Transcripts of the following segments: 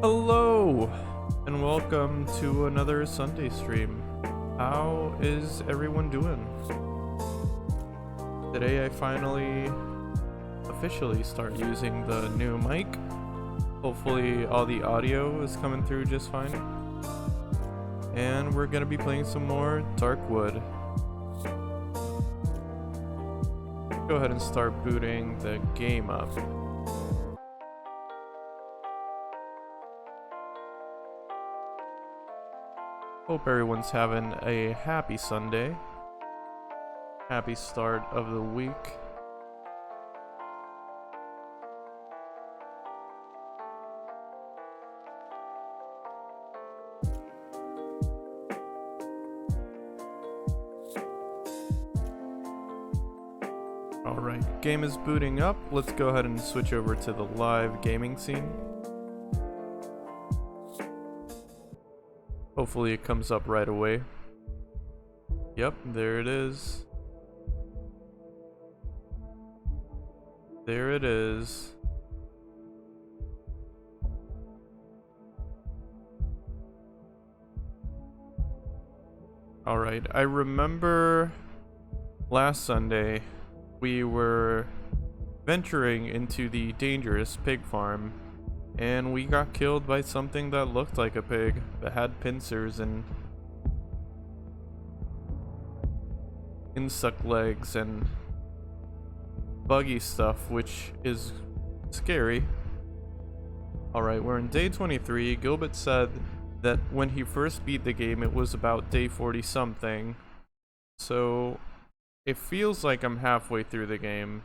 Hello, and welcome to another Sunday stream. How is everyone doing? Today I finally officially start using the new mic. Hopefully all the audio is coming through just fine. And we're gonna be playing some more Darkwood. Go ahead and start booting the game up. Hope everyone's having a happy Sunday. Happy start of the week. Alright, game is booting up. Let's go ahead and switch over to the live gaming scene. Hopefully it comes up right away. Yep, there it is. There it is. Alright, I remember last Sunday we were venturing into the dangerous pig farm, and we got killed by something that looked like a pig, that had pincers and insect legs and buggy stuff, which is scary. Alright, we're in day 23. Gilbert said that when he first beat the game it was about day 40 something. So it feels like I'm halfway through the game.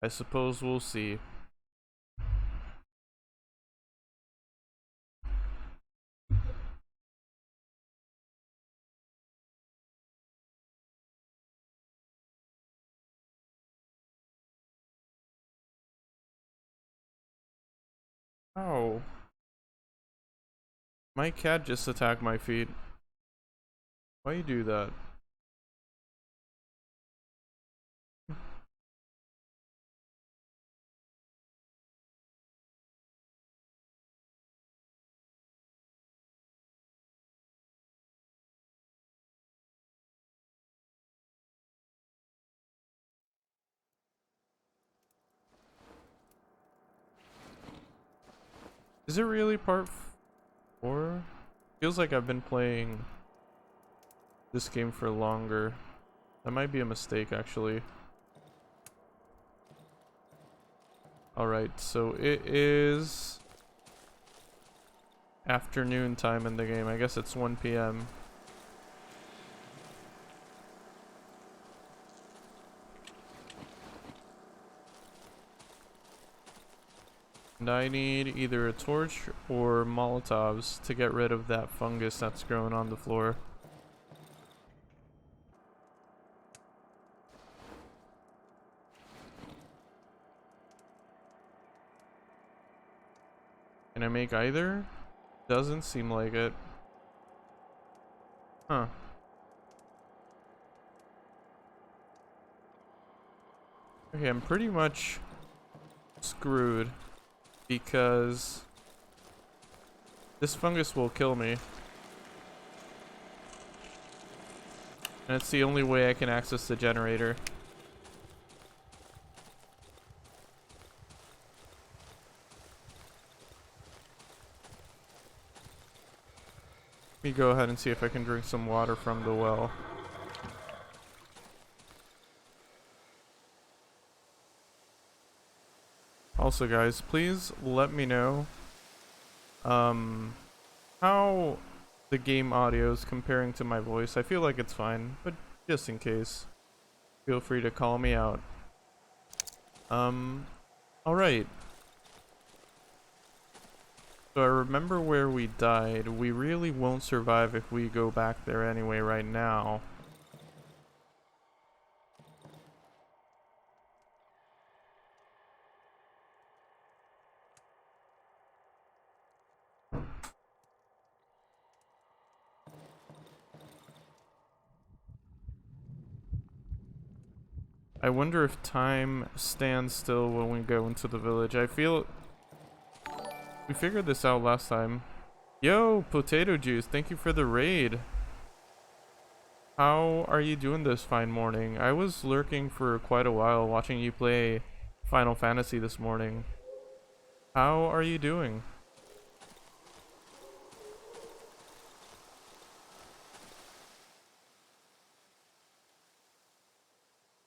I suppose we'll see. Oh. My cat just attacked my feet. Why you do that? Is it really part 4? Feels like I've been playing this game for longer. That might be a mistake, actually. Alright, so it is afternoon time in the game. I guess it's 1 p.m. And I need either a torch or Molotovs to get rid of that fungus that's growing on the floor. Can I make either? Doesn't seem like it. Huh. Okay, I'm pretty much screwed because this fungus will kill me. And it's the only way I can access the generator. Let me go ahead and see if I can drink some water from the well. Also guys, please let me know how the game audio is comparing to my voice. I feel like it's fine, but just in case, feel free to call me out. Alright. So I remember where we died. We really won't survive if we go back there anyway right now. I wonder if time stands still when we go into the village. I feel We figured this out last time. Yo, Potato Juice, thank you for the raid. How are you doing this fine morning? I was lurking for quite a while watching you play Final Fantasy this morning. How are you doing?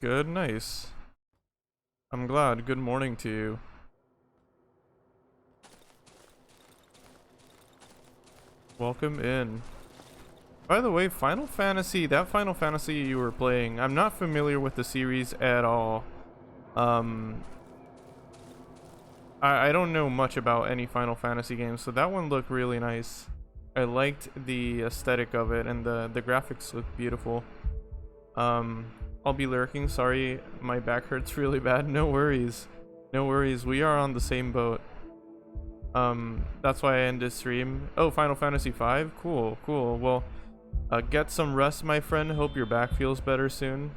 Good, nice. I'm glad. Good morning to you. Welcome in. By the way, Final Fantasy, that Final Fantasy you were playing, I'm not familiar with the series at all. I don't know much about any Final Fantasy games, so that one looked really nice. I liked the aesthetic of it, and the graphics look beautiful. I'll be lurking. Sorry, my back hurts really bad. No worries. No worries. We are on the same boat. That's why I ended stream. Oh, Final Fantasy V? Cool, cool. Well, get some rest, my friend. Hope your back feels better soon.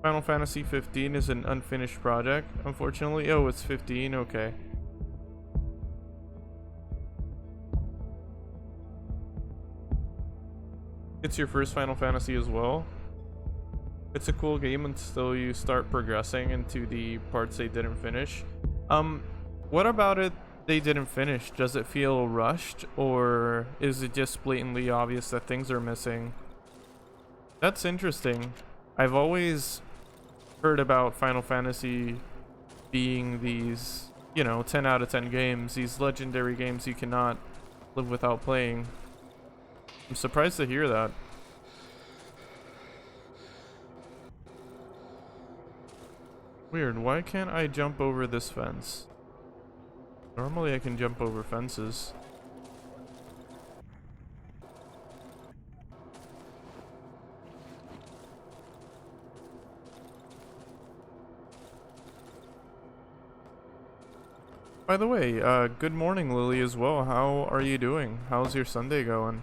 Final Fantasy 15 is an unfinished project, unfortunately. Oh, it's 15? Okay. It's your first Final Fantasy as well. It's a cool game until you start progressing into the parts they didn't finish. What about it they didn't finish? Does it feel rushed, or is it just blatantly obvious that things are missing? That's interesting. I've always heard about Final Fantasy being these, you know, 10 out of 10 games, these legendary games you cannot live without playing. I'm surprised to hear that. Weird, why can't I jump over this fence? Normally I can jump over fences. By the way, good morning, Lily, as well. How are you doing? How's your Sunday going?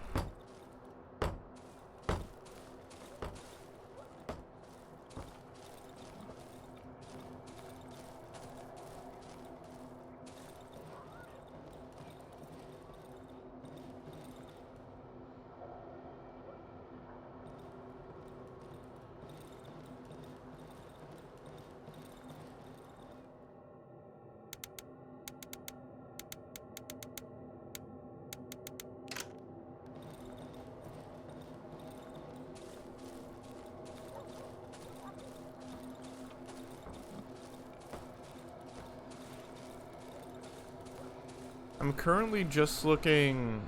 I'm currently just looking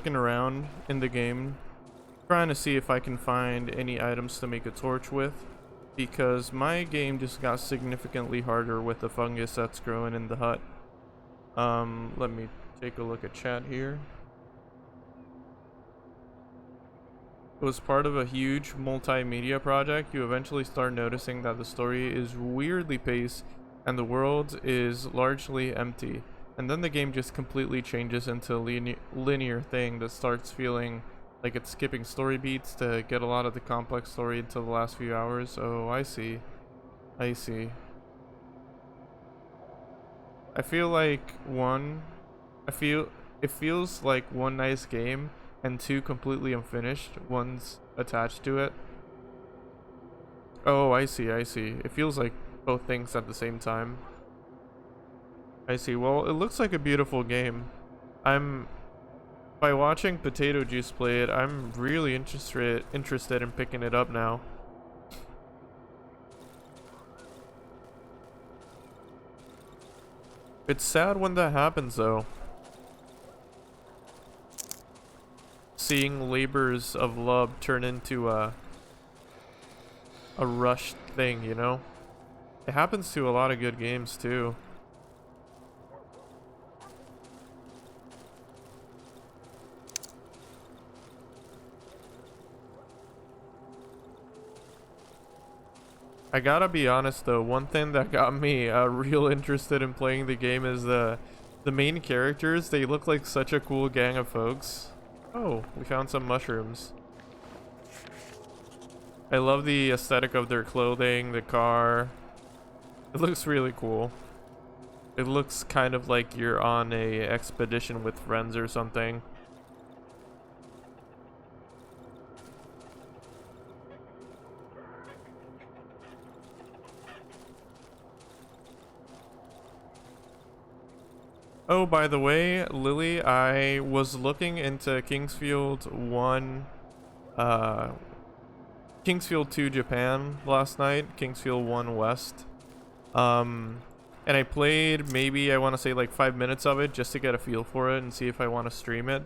around in the game, trying to see if I can find any items to make a torch with, because my game just got significantly harder with the fungus that's growing in the hut. Let me take a look at chat here. It was part of a huge multimedia project. You eventually start noticing that the story is weirdly paced and the world is largely empty. And then the game just completely changes into a linear thing that starts feeling like it's skipping story beats to get a lot of the complex story into the last few hours. Oh, I see. I see. I feel like it feels like one nice game and two completely unfinished. One's attached to it. Oh, I see, I see. It feels like both things at the same time. I see. Well, it looks like a beautiful game. By watching Potato Juice play it, I'm really interested in picking it up now. It's sad when that happens, though. Seeing labors of love turn into a rushed thing, you know? It happens to a lot of good games, too. I gotta be honest though, one thing that got me real interested in playing the game is the main characters. They look like such a cool gang of folks. Oh, we found some mushrooms. I love the aesthetic of their clothing, the car. It looks really cool. It looks kind of like you're on a expedition with friends or something. Oh, by the way, Lily, I was looking into Kingsfield 1, Kingsfield 2 Japan last night, Kingsfield 1 West. And I played maybe, I want to say like 5 minutes of it just to get a feel for it and see if I want to stream it.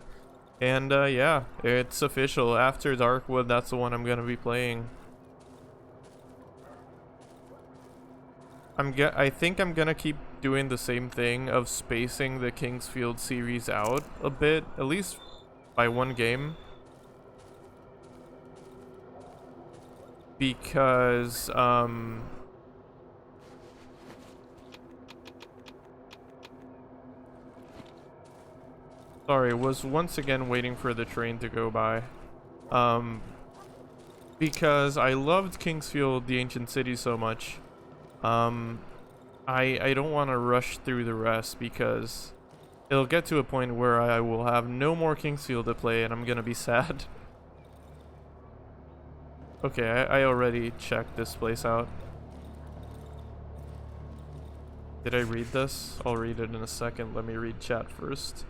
And yeah, it's official. After Darkwood, that's the one I'm gonna be playing. I think I'm gonna keep doing the same thing of spacing the Kingsfield series out a bit, at least by one game. Because, sorry, was once again waiting for the train to go by. Because I loved Kingsfield, the Ancient City, so much. I don't want to rush through the rest because it'll get to a point where I will have no more Kingsfield to play and I'm gonna be sad. Okay, I already checked this place out. Did I read this? I'll read it in a second. Let me read chat first.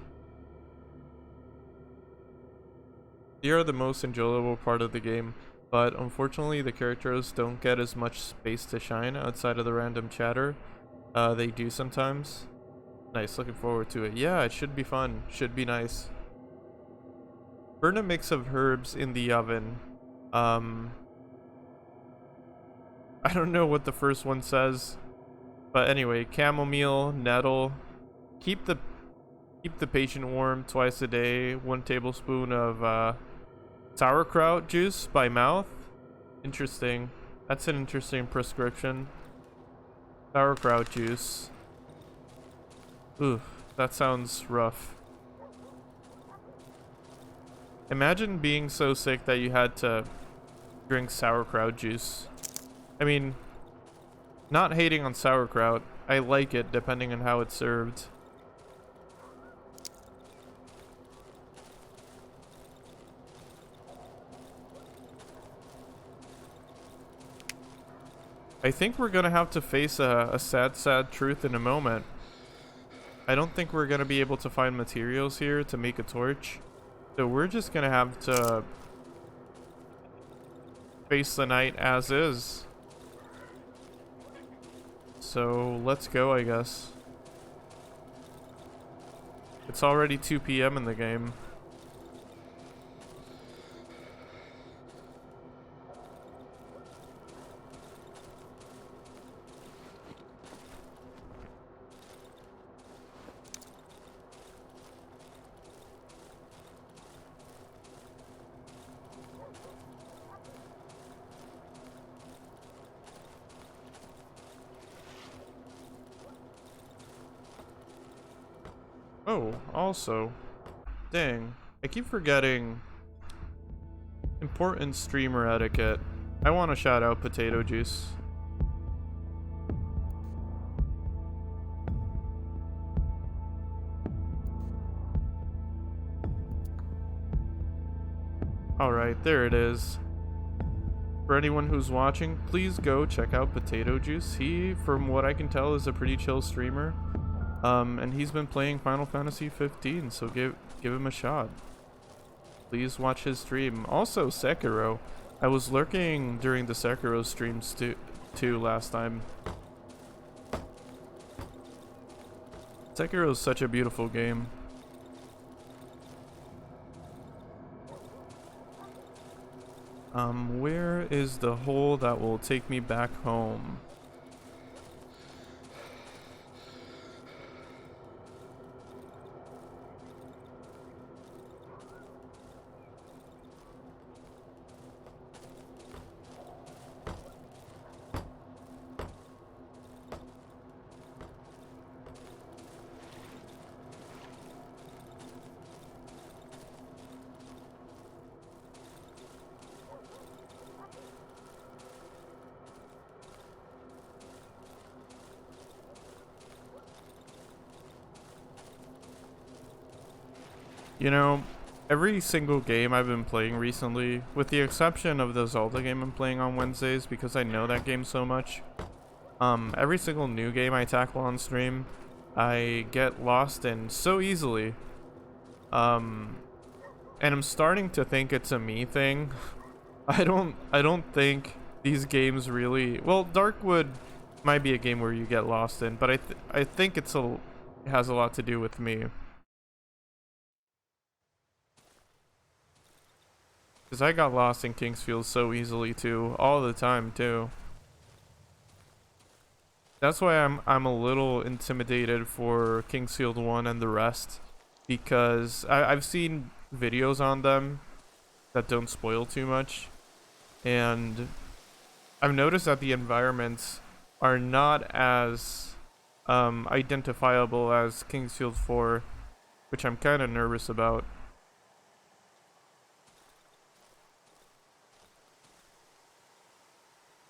They are the most enjoyable part of the game, but unfortunately the characters don't get as much space to shine outside of the random chatter. They do sometimes. Nice, looking forward to it. Yeah, it should be fun. Should be nice. Burn a mix of herbs in the oven. I don't know what the first one says, but anyway, chamomile, nettle. Keep the patient warm twice a day. 1 tablespoon of sauerkraut juice by mouth. Interesting. That's an interesting prescription. Sauerkraut juice. Ooh, that sounds rough. Imagine being so sick that you had to drink sauerkraut juice. I mean, not hating on sauerkraut. I like it depending on how it's served. I think we're gonna have to face a sad truth in a moment. I don't think we're gonna be able to find materials here to make a torch. So we're just gonna have to face the night as is. So let's go, I guess. It's already 2 p.m. in the game. Oh, also, dang, I keep forgetting important streamer etiquette. I want to shout out Potato Juice. Alright, there it is. For anyone who's watching, please go check out Potato Juice. He, from what I can tell, is a pretty chill streamer. And he's been playing Final Fantasy 15, so give him a shot. Please watch his stream. Also, Sekiro. I was lurking during the Sekiro streams too last time. Sekiro is such a beautiful game. Where is the hole that will take me back home? You know, every single game I've been playing recently, with the exception of the Zelda game I'm playing on Wednesdays because I know that game so much, every single new game I tackle on stream, I get lost in so easily. And I'm starting to think it's a me thing. I don't think these games really, well, Darkwood might be a game where you get lost in, but I think it has a lot to do with me. Because I got lost in Kingsfield so easily too, all the time too. That's why I'm a little intimidated for Kingsfield 1 and the rest. Because I've seen videos on them that don't spoil too much. And I've noticed that the environments are not as identifiable as Kingsfield 4, which I'm kind of nervous about.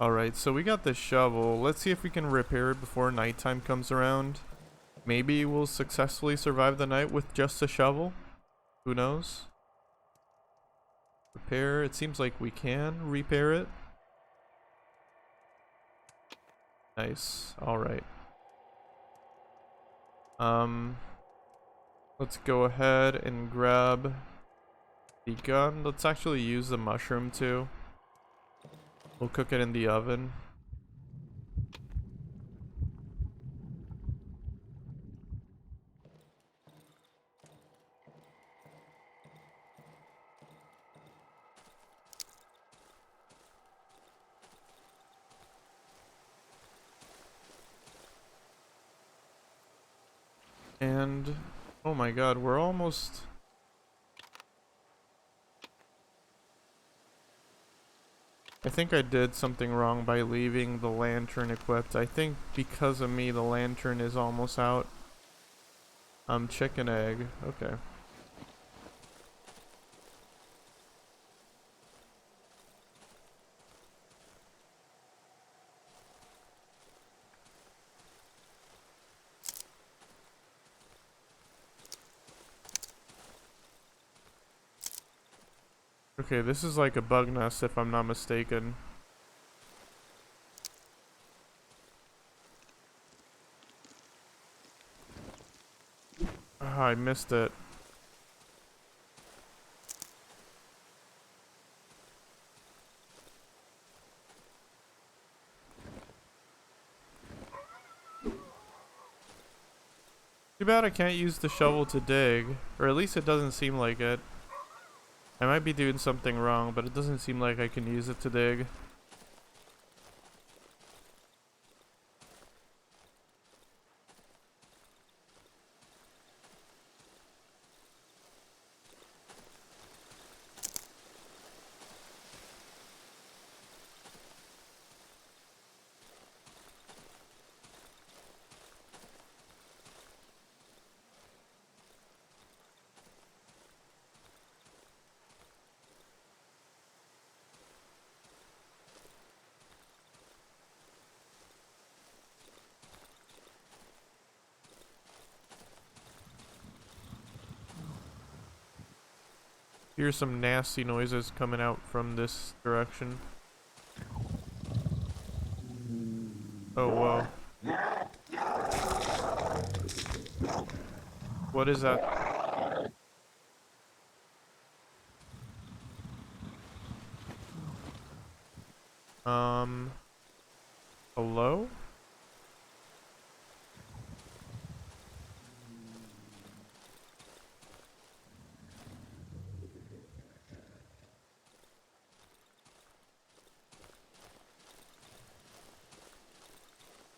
Alright, so we got the shovel. Let's see if we can repair it before nighttime comes around. Maybe we'll successfully survive the night with just a shovel. Who knows? Repair. It seems like we can repair it. Nice. Alright. Let's go ahead and grab the gun. Let's actually use the mushroom too. We'll cook it in the oven. And oh my god, we're almost... I think I did something wrong by leaving the lantern equipped. I think because of me the lantern is almost out. Chicken egg. Okay. Okay, this is like a bug nest if I'm not mistaken. Ah, I missed it. Too bad I can't use the shovel to dig, or at least it doesn't seem like it. I might be doing something wrong, but it doesn't seem like I can use it to dig. Here's some nasty noises coming out from this direction. Oh, whoa. What is that? Hello?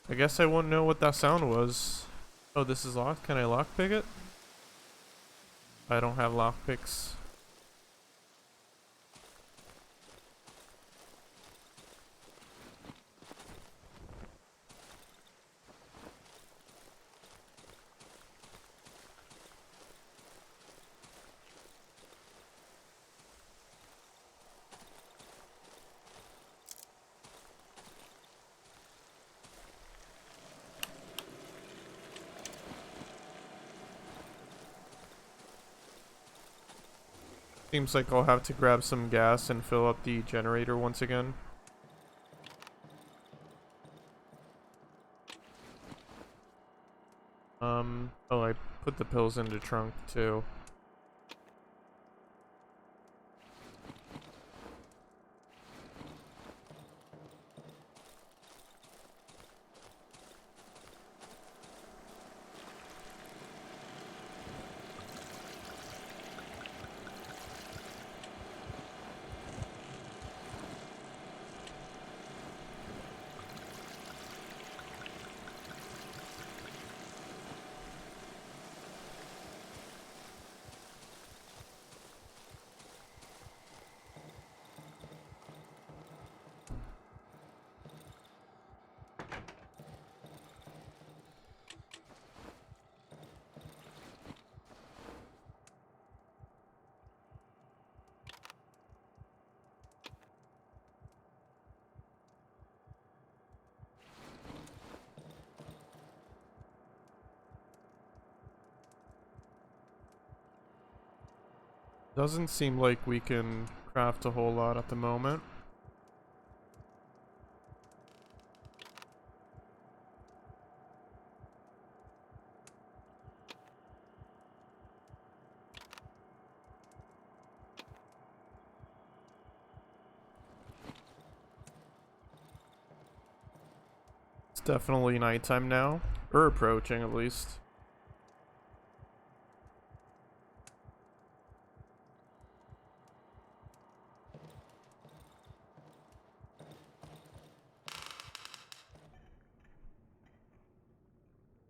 I guess I won't know what that sound was. Oh, this is locked? Can I lockpick it? I don't have lockpicks. Seems like I'll have to grab some gas and fill up the generator once again. Oh, I put the pills in the trunk too. Doesn't seem like we can craft a whole lot at the moment. It's definitely nighttime now, or approaching at least.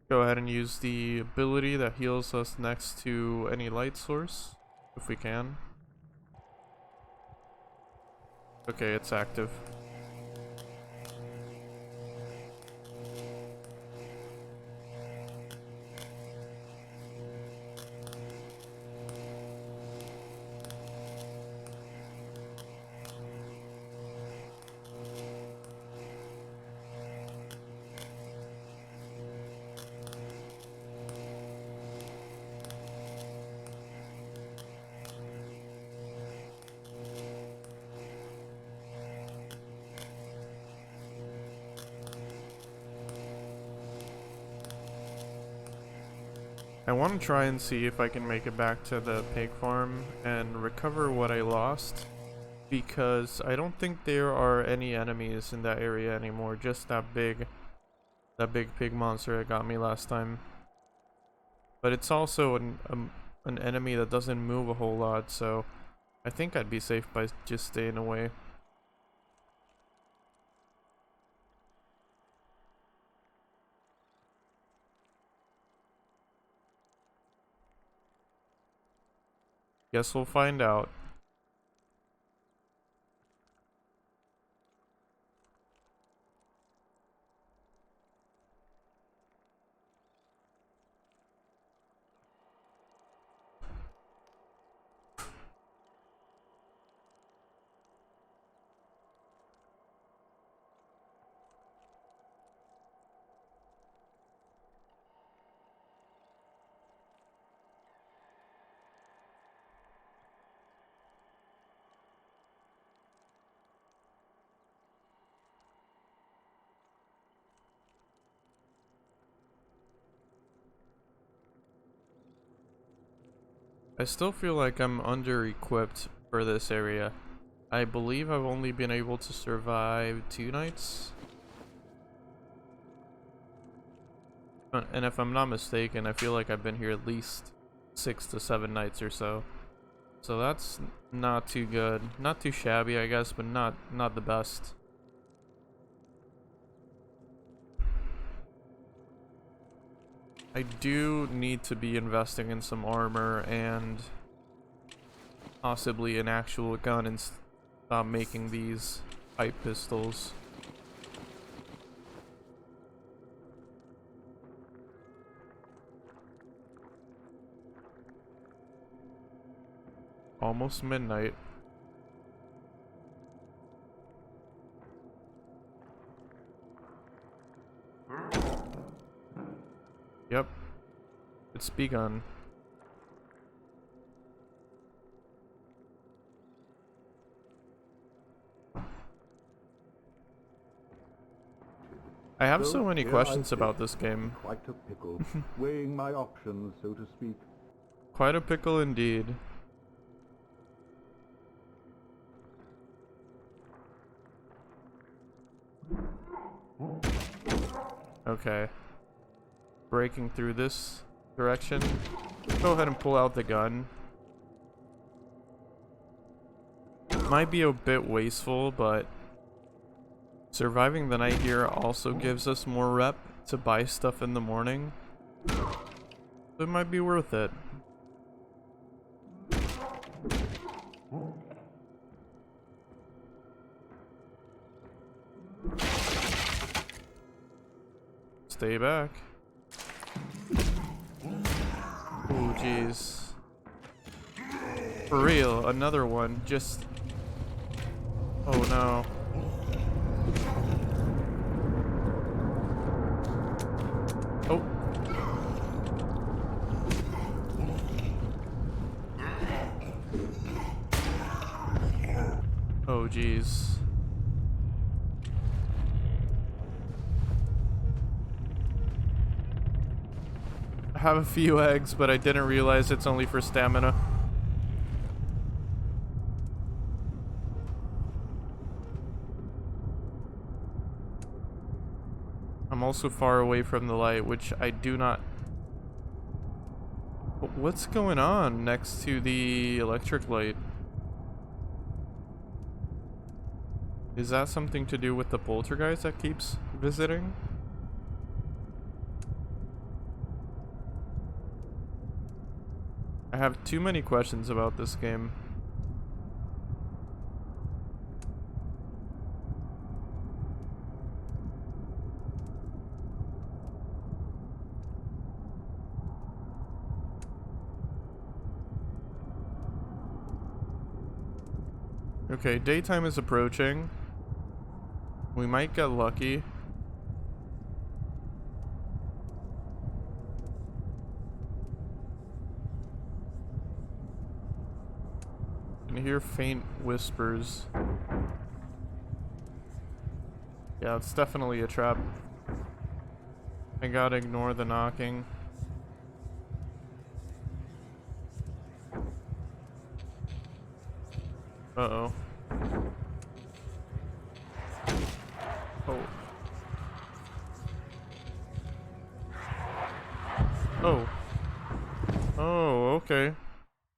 Go ahead and use the ability that heals us next to any light source, if we can. Okay, it's active. I want to try and see if I can make it back to the pig farm and recover what I lost, because I don't think there are any enemies in that area anymore, just that big pig monster that got me last time. But it's also an enemy that doesn't move a whole lot, so I think I'd be safe by just staying away. Guess we'll find out. I still feel like I'm under-equipped for this area. I believe I've only been able to survive 2 nights. And if I'm not mistaken, I feel like I've been here at least 6 to 7 nights or so. So that's not too good. Not too shabby, I guess, but not the best. I do need to be investing in some armor and possibly an actual gun and stop making these pipe pistols. Almost midnight. Yep. It's begun. I have so So many here questions I about sit, this game. quite a pickle, weighing my options, so to speak. Quite a pickle indeed. Okay. Breaking through this direction. Go ahead and pull out the gun. Might be a bit wasteful, but surviving the night here also gives us more rep to buy stuff in the morning. So it might be worth it. Stay back. Oh, jeez. For real, another one. Just... Oh, no. Oh. Oh, jeez. I have a few eggs, but I didn't realize it's only for stamina. I'm also far away from the light, which I do not... What's going on next to the electric light? Is that something to do with the poltergeist that keeps visiting? I have too many questions about this game. Okay, daytime is approaching. We might get lucky. I can hear faint whispers. Yeah, it's definitely a trap. I gotta ignore the knocking. Uh-oh. Oh. Oh. Oh, okay.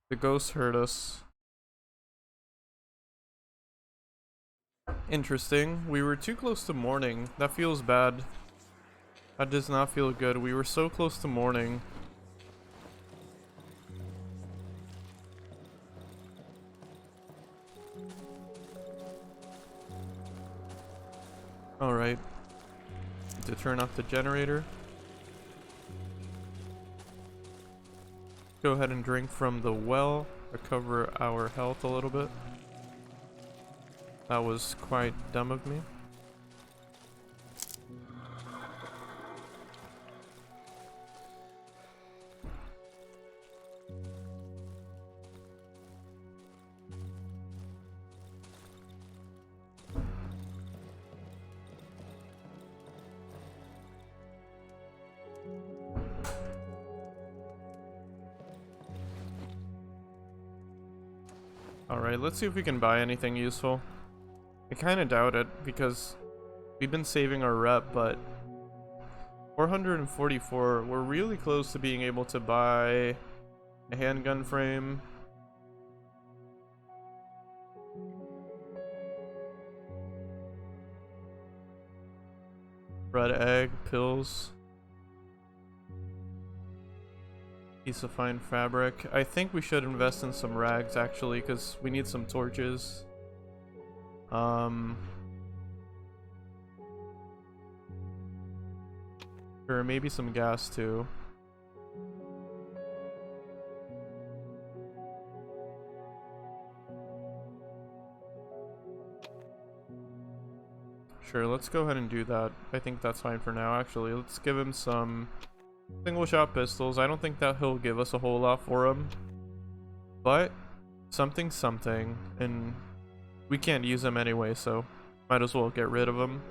The ghost heard us. Interesting. We were too close to morning. That feels bad. That does not feel good. We were so close to morning. Alright. To turn off the generator. Go ahead and drink from the well. Recover our health a little bit. That was quite dumb of me. Alright, let's see if we can buy anything useful. I kind of doubt it, because we've been saving our rep, but 444, we're really close to being able to buy a handgun frame. Red egg, pills. Piece of fine fabric. I think we should invest in some rags actually, because we need some torches. Or maybe some gas too. Sure, let's go ahead and do that. I think that's fine for now actually. Let's give him some single shot pistols. I don't think that he'll give us a whole lot for them, but something, and we can't use them anyway, so might as well get rid of them.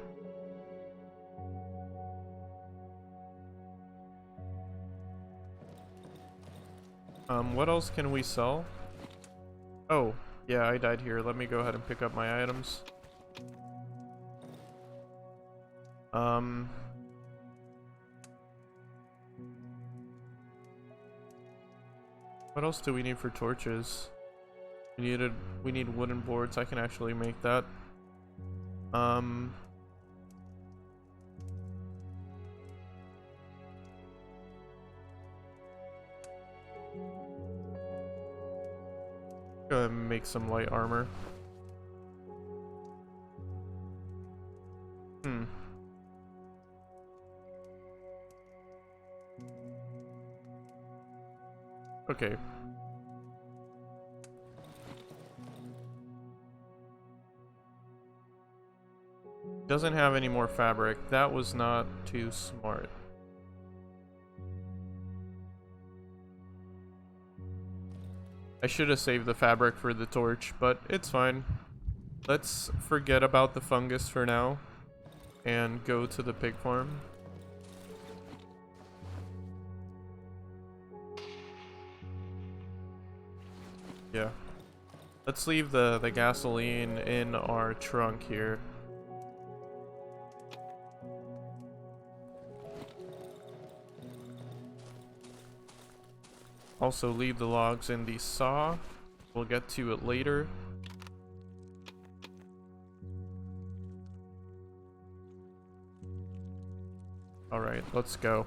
What else can we sell? Oh, yeah, I died here. Let me go ahead and pick up my items. What else do we need for torches? We need wooden boards. I can actually make that. Go ahead and make some light armor. Okay. Doesn't have any more fabric. That was not too smart. I should have saved the fabric for the torch, but it's fine. Let's forget about the fungus for now and go to the pig farm. Yeah. Let's leave the gasoline in our trunk here. Also leave the logs in the saw. We'll get to it later. Alright, let's go.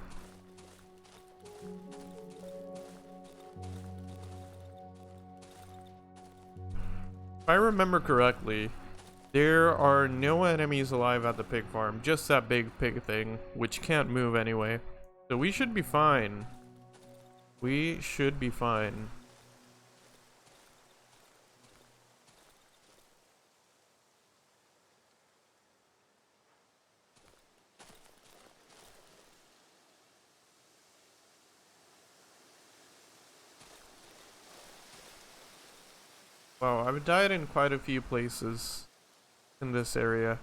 If I remember correctly, there are no enemies alive at the pig farm, just that big pig thing, which can't move anyway. So we should be fine. We should be fine. Wow, I've died in quite a few places in this area.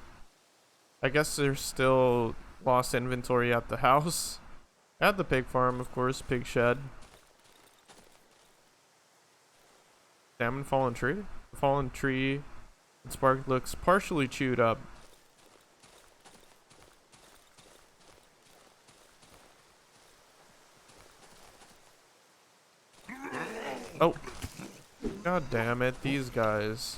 I guess there's still lost inventory at the house. At the pig farm, of course, pig shed. Salmon fallen tree? Fallen tree. Spark looks partially chewed up. Oh. God damn it, these guys.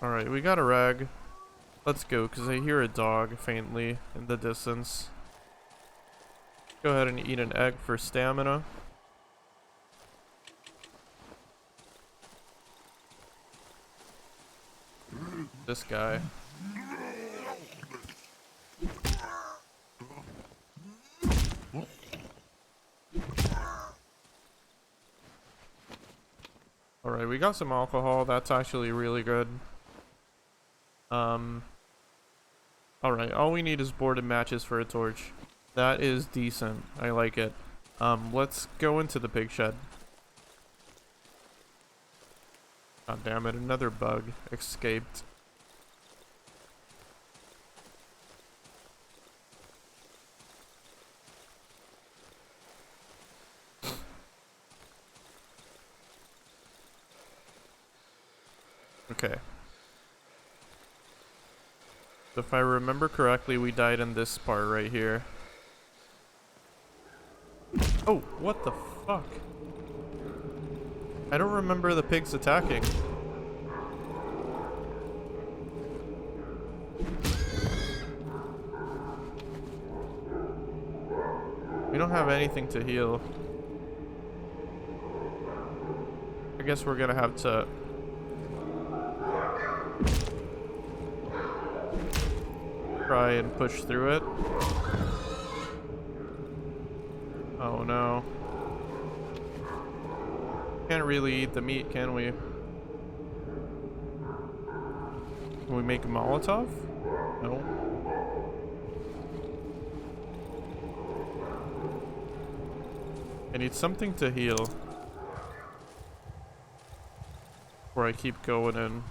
Alright, we got a rag. Let's go, because I hear a dog faintly in the distance. Go ahead and eat an egg for stamina. This guy. Alright, we got some alcohol. That's actually really good. Alright, all we need is board and matches for a torch. That is decent. I like it. Let's go into the pig shed. God damn it, another bug escaped. Okay. So if I remember correctly, we died in this part right here. Oh, what the fuck? I don't remember the pigs attacking. We don't have anything to heal. I guess we're gonna have to... try and push through it. Oh no. Can't really eat the meat, can we? Can we make a Molotov? No. I need something to heal before I keep going in.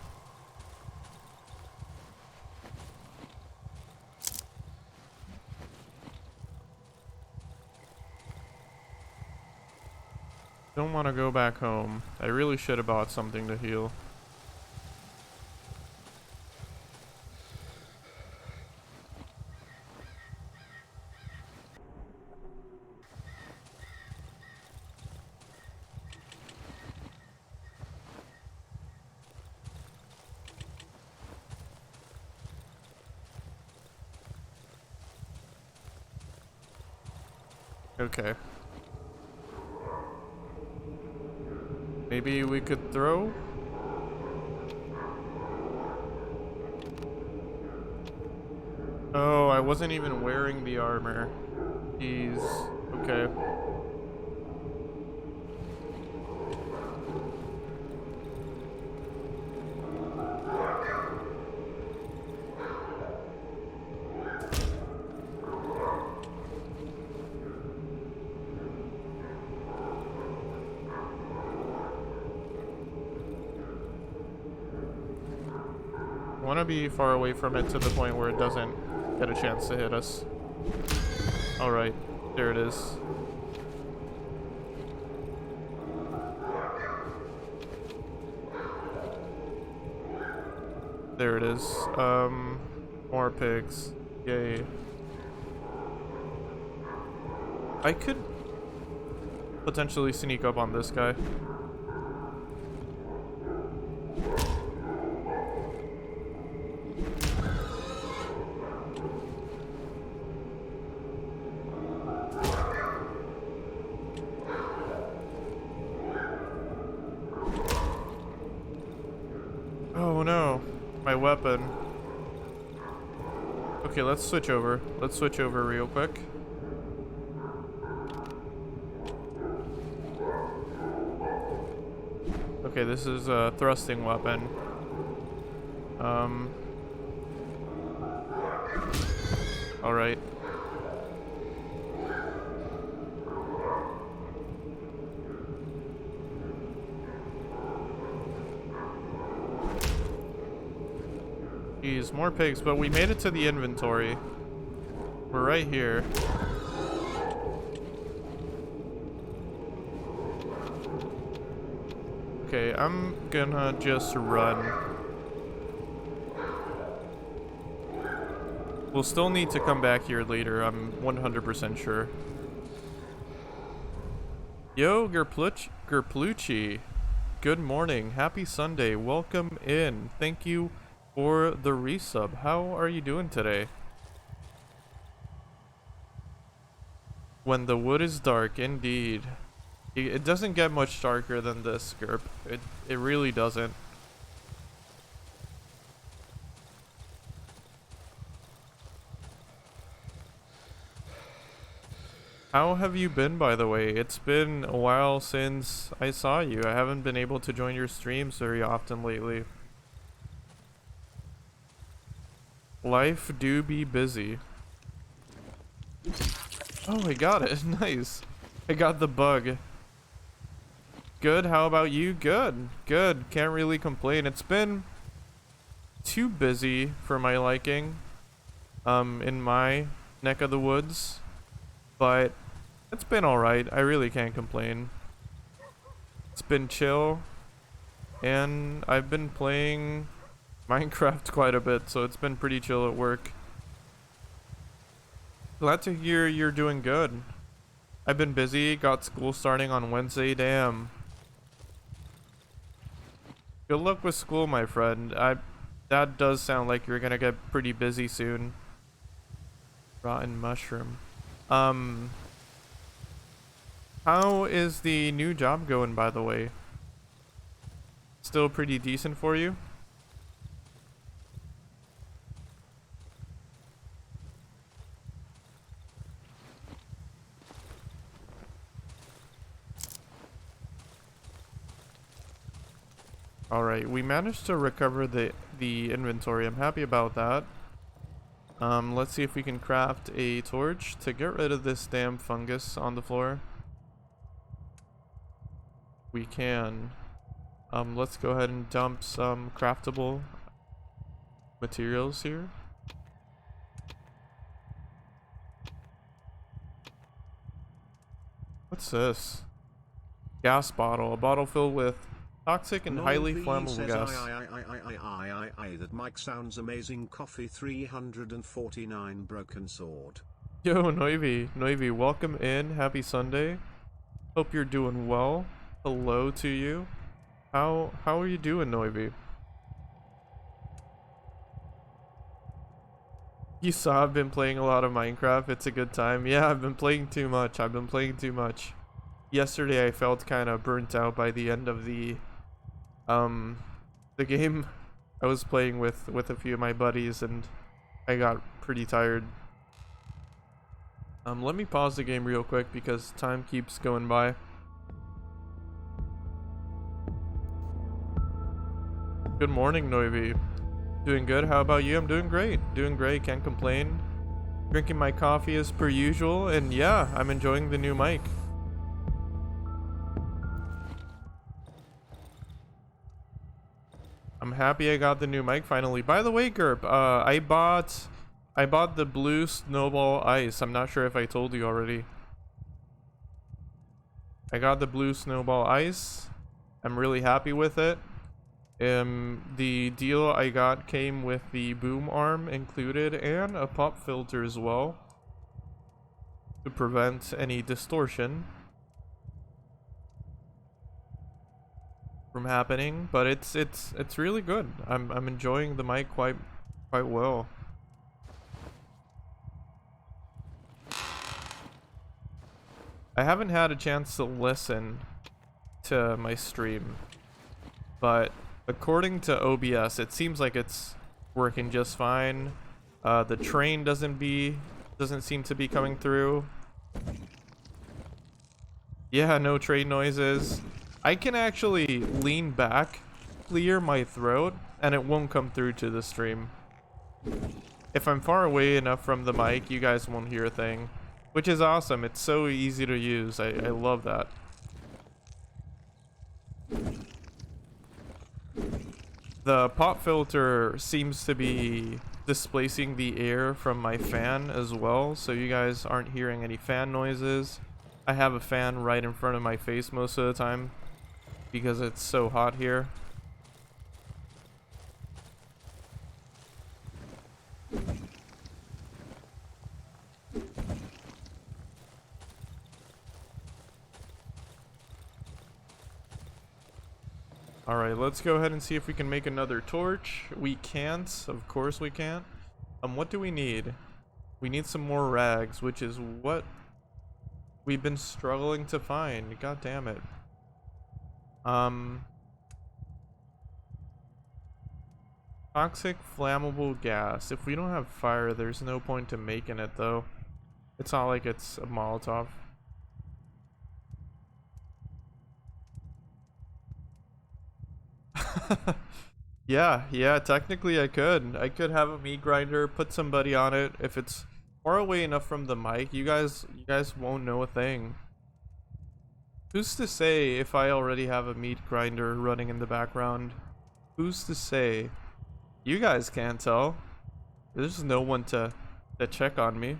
Don't want to go back home. I really should have bought something to heal. Okay. Maybe we could throw? Oh, I wasn't even wearing the armor. Jeez. Okay. Want to be far away from it to the point where it doesn't get a chance to hit us. Alright, there it is. There it is. More pigs. Yay. I could potentially sneak up on this guy. Oh no, my weapon. Okay, let's switch over. Let's switch over real quick. Okay, this is a thrusting weapon. Alright. Jeez, more pigs, but we made it to the inventory. We're right here. Okay, I'm gonna just run. We'll still need to come back here later, I'm 100% sure. Yo, Gerplucci. Good morning. Happy Sunday. Welcome in. Thank you for the resub. How are you doing today? When the wood is dark, indeed. It doesn't get much darker than this, Gerp. It really doesn't. How have you been, by the way? It's been a while since I saw you. I haven't been able to join your streams very often lately. Life do be busy. Oh, I got it. Nice. I got the bug. Good. How about you? Good. Good. Can't really complain. It's been too busy for my liking, in my neck of the woods, but it's been alright. I really can't complain. It's been chill, and I've been playing Minecraft quite a bit, so it's been pretty chill at work. Glad to hear you're doing good. I've been busy, got school starting on Wednesday, damn. Good luck with school, my friend. That does sound like you're gonna get pretty busy soon. Rotten mushroom. How is the new job going, by the way? Still pretty decent for you? Alright, we managed to recover the inventory. I'm happy about that. Let's see if we can craft a torch to get rid of this damn fungus on the floor. we can. Let's go ahead and dump some craftable materials here. What's this? Gas bottle. A bottle filled with toxic and highly flammable gas. That mic sounds amazing. Coffee 349 broken sword. Yo, Noivi, welcome in. Happy Sunday. Hope you're doing well. Hello to you. How are you doing, Noivi? You saw I've been playing a lot of Minecraft. It's a good time. Yeah, I've been playing too much. Yesterday I felt kind of burnt out by the end of the game. I was playing with a few of my buddies and I got pretty tired. Let me pause the game real quick because time keeps going by. Good morning, Noivi. Doing good. How about you? I'm doing great. Can't complain. Drinking my coffee as per usual, and yeah, I'm enjoying the new mic. I'm happy I got the new mic finally. By the way, Gerb, I bought the blue snowball ice. I'm not sure if I told you already. I got the blue snowball ice. I'm really happy with it. The deal I got came with the boom arm included and a pop filter as well to prevent any distortion from happening, but it's really good. I'm enjoying the mic quite well. I haven't had a chance to listen to my stream, but according to OBS, it seems like it's working just fine. The train doesn't seem to be coming through. Yeah, no train noises. I can actually lean back, clear my throat, and it won't come through to the stream. If I'm far away enough from the mic, you guys won't hear a thing, which is awesome. It's so easy to use. I love that. The pop filter seems to be displacing the air from my fan as well, so you guys aren't hearing any fan noises. I have a fan right in front of my face most of the time because it's so hot here. Alright, let's go ahead and see if we can make another torch. We can't. Of course we can't. What do we need? We need some more rags, which is what we've been struggling to find. God damn it. Toxic flammable gas. If we don't have fire, there's no point to making it, though. It's not like it's a Molotov. Yeah, technically I could have a meat grinder, put somebody on it. If it's far away enough from the mic, you guys won't know a thing. Who's to say if I already have a meat grinder running in the background? Who's to say? You guys can't tell. There's no one to check on me.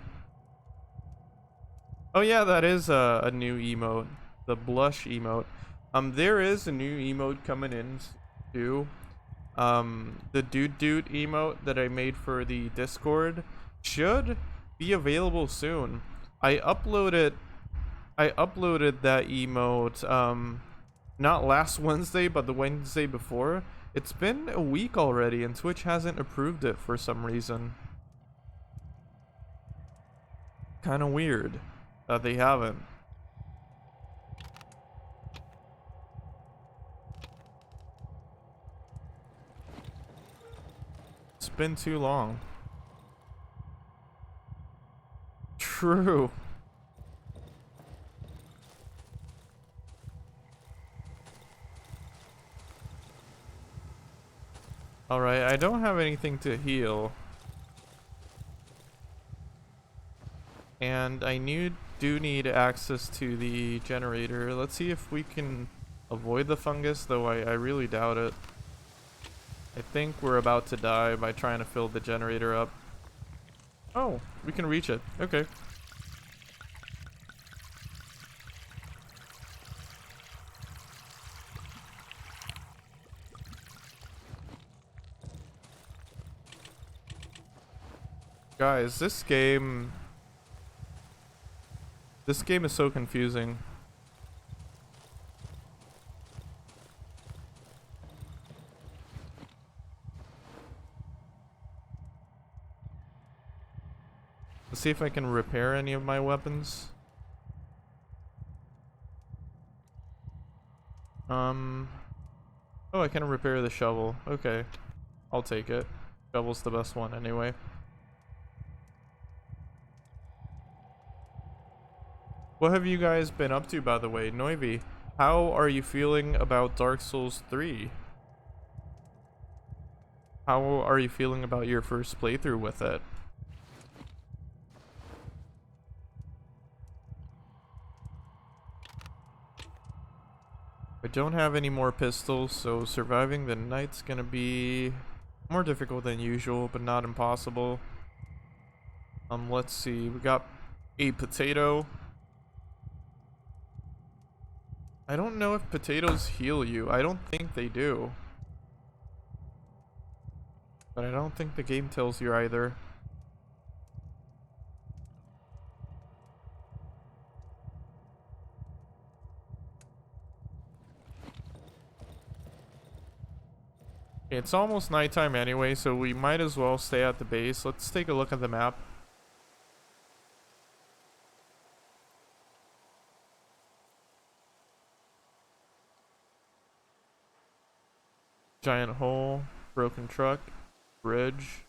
Oh yeah, that is a new emote, the blush emote. There is a new emote coming in too. The dude emote that I made for the Discord should be available soon. I uploaded that emote not last Wednesday, but the Wednesday before. It's been a week already and Twitch hasn't approved it for some reason. Kind of weird that they haven't. It's been too long. True. Alright, I don't have anything to heal. And I do need access to the generator. Let's see if we can avoid the fungus, though I really doubt it. I think we're about to die by trying to fill the generator up. Oh, we can reach it. Okay. Guys, this game is so confusing. Let's see if I can repair any of my weapons. Oh, I can repair the shovel. Okay. I'll take it. Shovel's the best one anyway. What have you guys been up to, by the way? Noivi, how are you feeling about Dark Souls 3? How are you feeling about your first playthrough with it? I don't have any more pistols, so surviving the night's gonna be more difficult than usual, but not impossible. Let's see. We got a potato. I don't know if potatoes heal you. I don't think they do. But I don't think the game tells you either. It's almost nighttime anyway, so we might as well stay at the base. Let's take a look at the map. Giant hole, broken truck, bridge,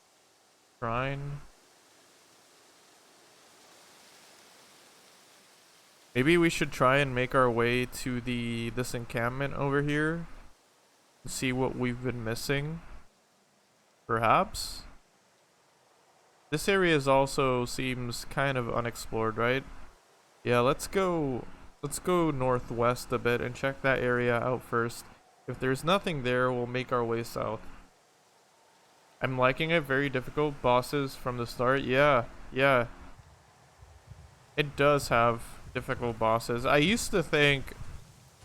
shrine. Maybe we should try and make our way to this encampment over here. See what we've been missing. Perhaps. This area is also seems kind of unexplored, right? Yeah, let's go northwest a bit and check that area out first. If there's nothing there, we'll make our way south. I'm liking it. Very difficult bosses from the start. Yeah. It does have difficult bosses. I used to think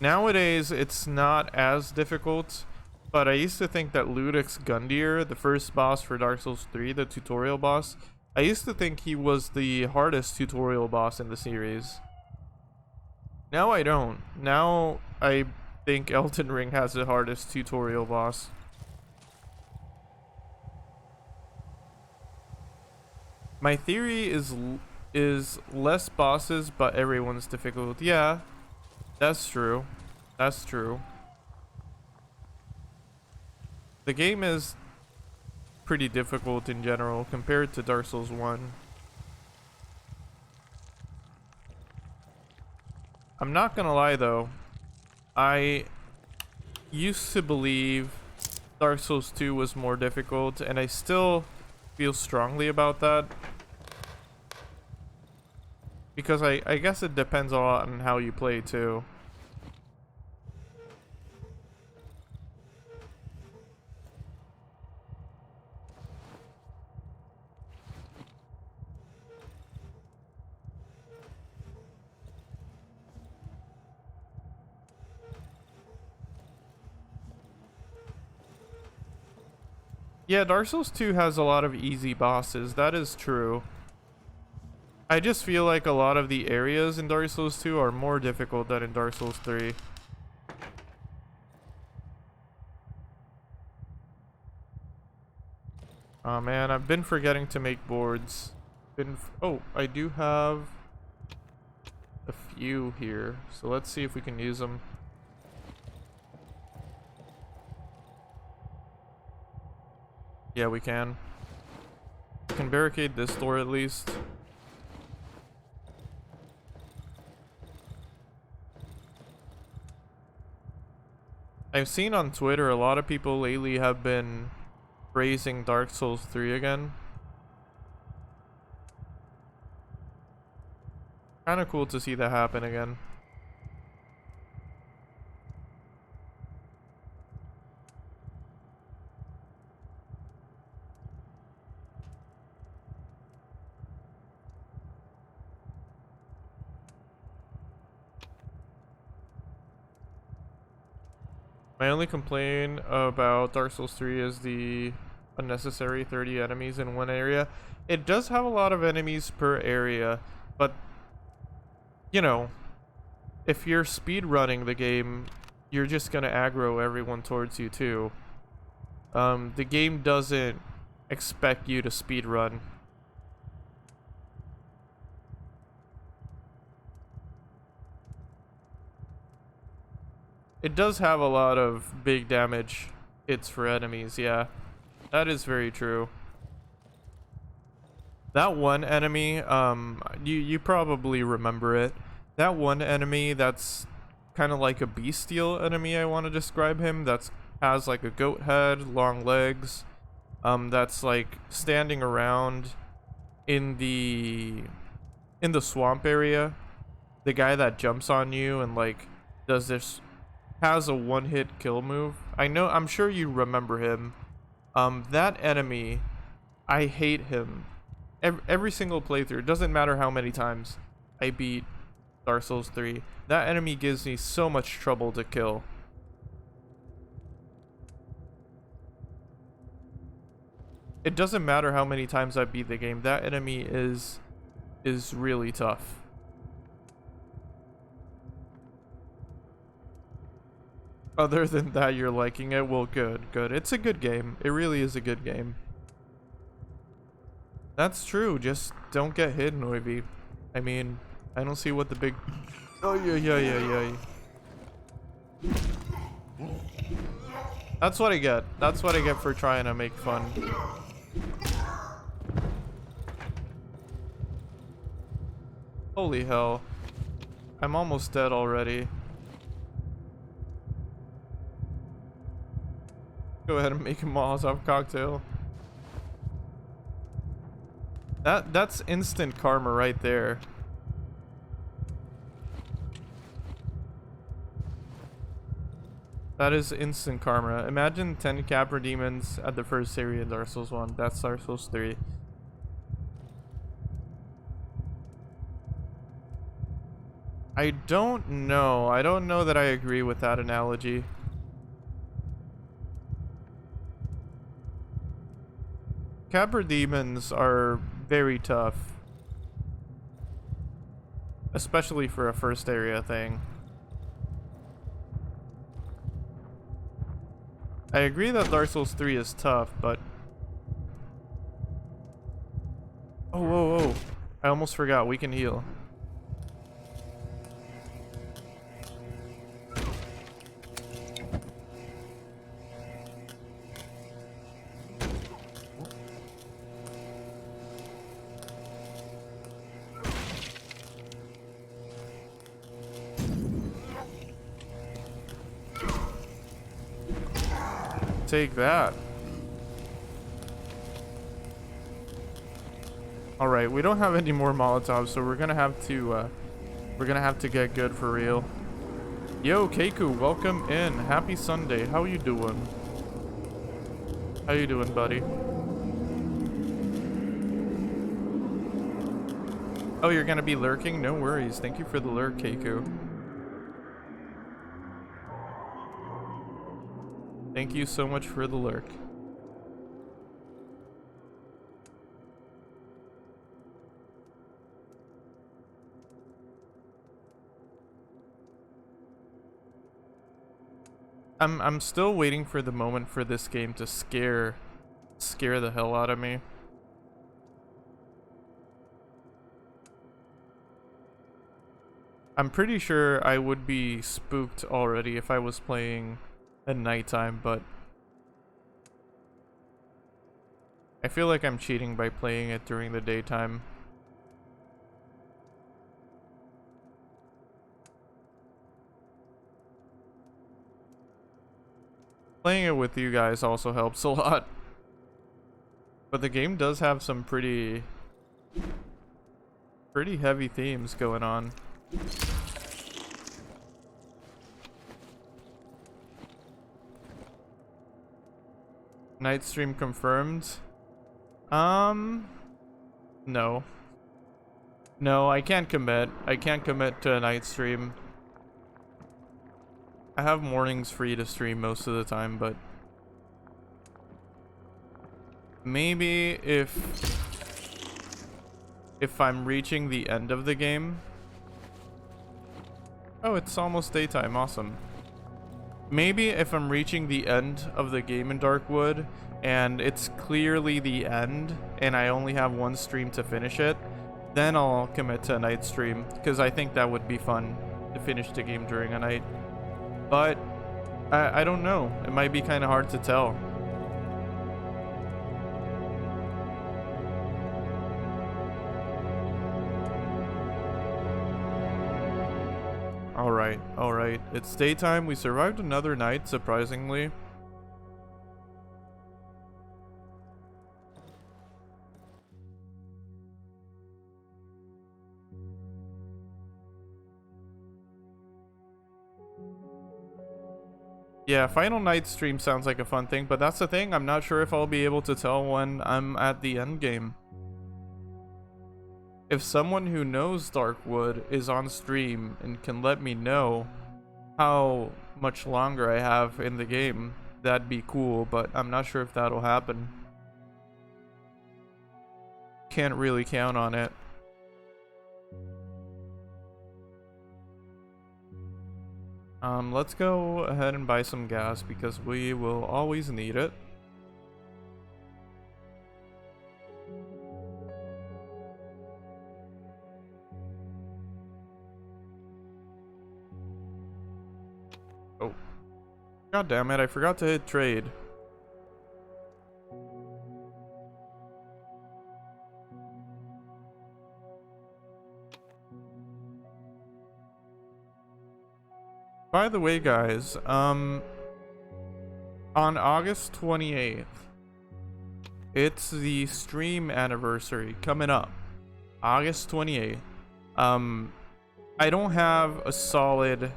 nowadays it's not as difficult, but I used to think that Ludwig's Gundyr, the first boss for Dark Souls 3, the tutorial boss, I used to think he was the hardest tutorial boss in the series. Now I don't. Now I think Elden Ring has the hardest tutorial boss. My theory is less bosses, but everyone's difficult. Yeah, that's true. That's true. The game is pretty difficult in general compared to Dark Souls 1. I'm not gonna lie though, I used to believe Dark Souls 2 was more difficult, and I still feel strongly about that. Because I guess it depends a lot on how you play too. Yeah, Dark Souls 2 has a lot of easy bosses, that is true. I just feel like a lot of the areas in Dark Souls 2 are more difficult than in Dark Souls 3. Oh man, I've been forgetting to make boards. Oh, I do have a few here, so let's see if we can use them. Yeah, we can. We can barricade this door at least. I've seen on Twitter a lot of people lately have been praising Dark Souls 3 again. Kinda cool to see that happen again. My only complaint about Dark Souls 3 is the unnecessary 30 enemies in one area. It does have a lot of enemies per area, but you know, if you're speed running the game, you're just gonna aggro everyone towards you too. The game doesn't expect you to speed run. It does have a lot of big damage hits for enemies, yeah. That is very true. That one enemy, you probably remember it. That one enemy that's kind of like a bestial enemy, I want to describe him, that's has like a goat head, long legs, that's like standing around in the swamp area. The guy that jumps on you and like does this, has a one-hit kill move. I'm sure you remember him. That enemy, I hate him. Every single playthrough, it doesn't matter how many times I beat Dark Souls 3. That enemy gives me so much trouble to kill. It doesn't matter how many times I beat the game. That enemy is really tough. Other than that, you're liking it? Well, good. It's a good game. It really is a good game. That's true. Just don't get hit, Noivy. I mean, I don't see what the big... Oh, yeah. That's what I get. That's what I get for trying to make fun. Holy hell. I'm almost dead already. Go ahead and make a Molotov cocktail. That's instant karma right there. That is instant karma. Imagine 10 Capra demons at the first area of Dark Souls 1. That's Dark Souls 3. I don't know. I don't know that I agree with that analogy. Capra demons are very tough. Especially for a first area thing. I agree that Dark Souls 3 is tough, but... Oh, whoa. I almost forgot. We can heal. Take that. All right, we don't have any more Molotovs, so we're gonna have to get good for real. Yo, Keiku, welcome in. Happy Sunday. How you doing? How you doing, buddy? Oh, you're gonna be lurking? No worries. Thank you for the lurk, Keiku. Thank you so much for the lurk. I'm still waiting for the moment for this game to scare the hell out of me. I'm pretty sure I would be spooked already if I was playing at nighttime, but I feel like I'm cheating by playing it during the daytime. Playing it with you guys also helps a lot. But the game does have some pretty heavy themes going on. Night stream confirmed. No. No, I can't commit. I can't commit to a night stream. I have mornings free to stream most of the time, but maybe if I'm reaching the end of the game. Oh, it's almost daytime. Awesome. Maybe if I'm reaching the end of the game in Darkwood and it's clearly the end and I only have one stream to finish it, then I'll commit to a night stream, because I think that would be fun to finish the game during a night. But I don't know. It might be kind of hard to tell. Alright. It's daytime. We survived another night, surprisingly. Yeah, final night stream sounds like a fun thing, but that's the thing. I'm not sure if I'll be able to tell when I'm at the end game. If someone who knows Darkwood is on stream and can let me know how much longer I have in the game, that'd be cool, but I'm not sure if that'll happen. Can't really count on it. Let's go ahead and buy some gas because we will always need it. Oh. God damn it, I forgot to hit trade. By the way, guys, on August 28th, it's the stream anniversary coming up. August 28th. I don't have a solid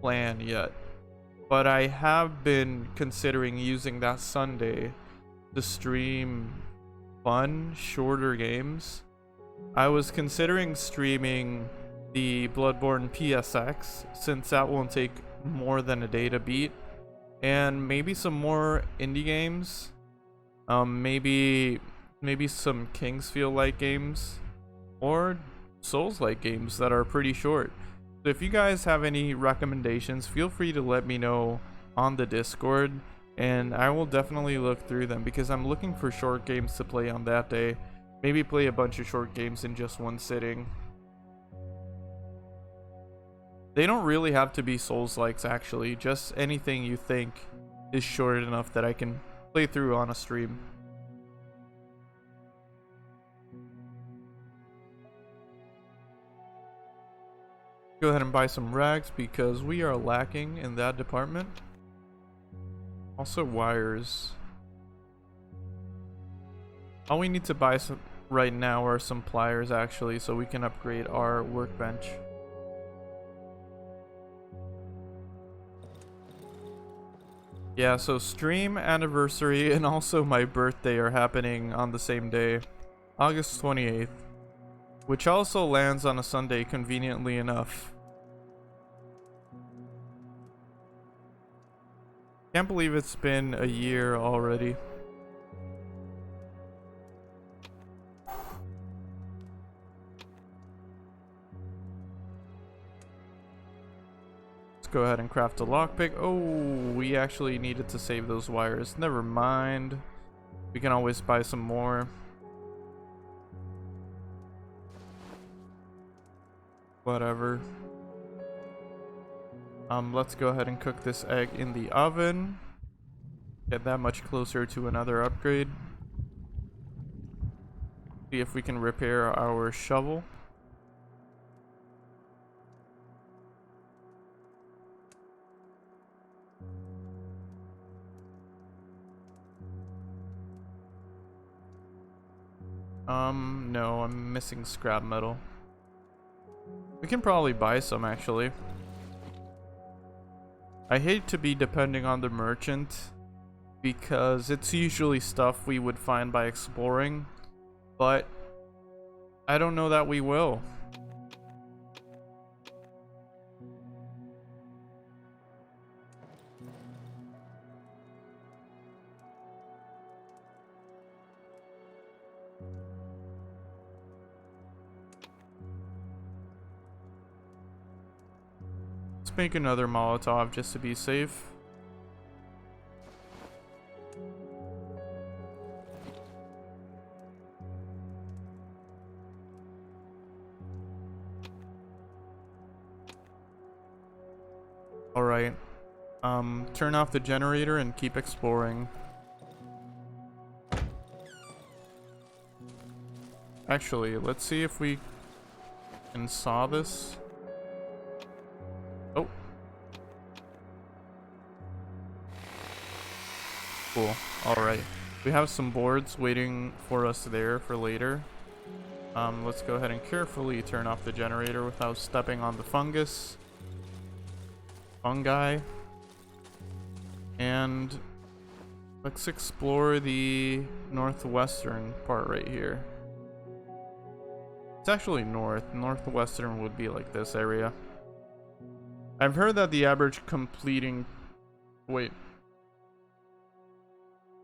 plan yet, but I have been considering using that Sunday to stream fun, shorter games. I was considering streaming the Bloodborne PSX, since that won't take more than a day to beat, and maybe some more indie games, maybe some Kingsfield-like games, or Souls-like games that are pretty short. So if you guys have any recommendations, feel free to let me know on the Discord, and I will definitely look through them, because I'm looking for short games to play on that day. Maybe play a bunch of short games in just one sitting. They don't really have to be Souls-likes, actually. Just anything you think is short enough that I can play through on a stream. Go ahead and buy some rags because we are lacking in that department. Also wires. All we need to buy some right now are some pliers, actually, so we can upgrade our workbench. Yeah, so stream anniversary and also my birthday are happening on the same day, August 28th, which also lands on a Sunday, conveniently enough. Can't believe it's been a year already. Go ahead and craft a lockpick. Oh, we actually needed to save those wires. Never mind. We can always buy some more. Whatever. Let's go ahead and cook this egg in the oven. Get that much closer to another upgrade. See if we can repair our shovel. No, I'm missing scrap metal. We can probably buy some, actually. I hate to be depending on the merchant, because it's usually stuff we would find by exploring, but I don't know that we will. Let's make another Molotov just to be safe. Alright. Turn off the generator and keep exploring. Actually, let's see if we can saw this. Oh. Cool. Alright. We have some boards waiting for us there for later. Let's go ahead and carefully turn off the generator without stepping on the fungus. Fungi. And let's explore the northwestern part right here. It's actually north. Northwestern would be like this area. I've heard that the average completing... Wait.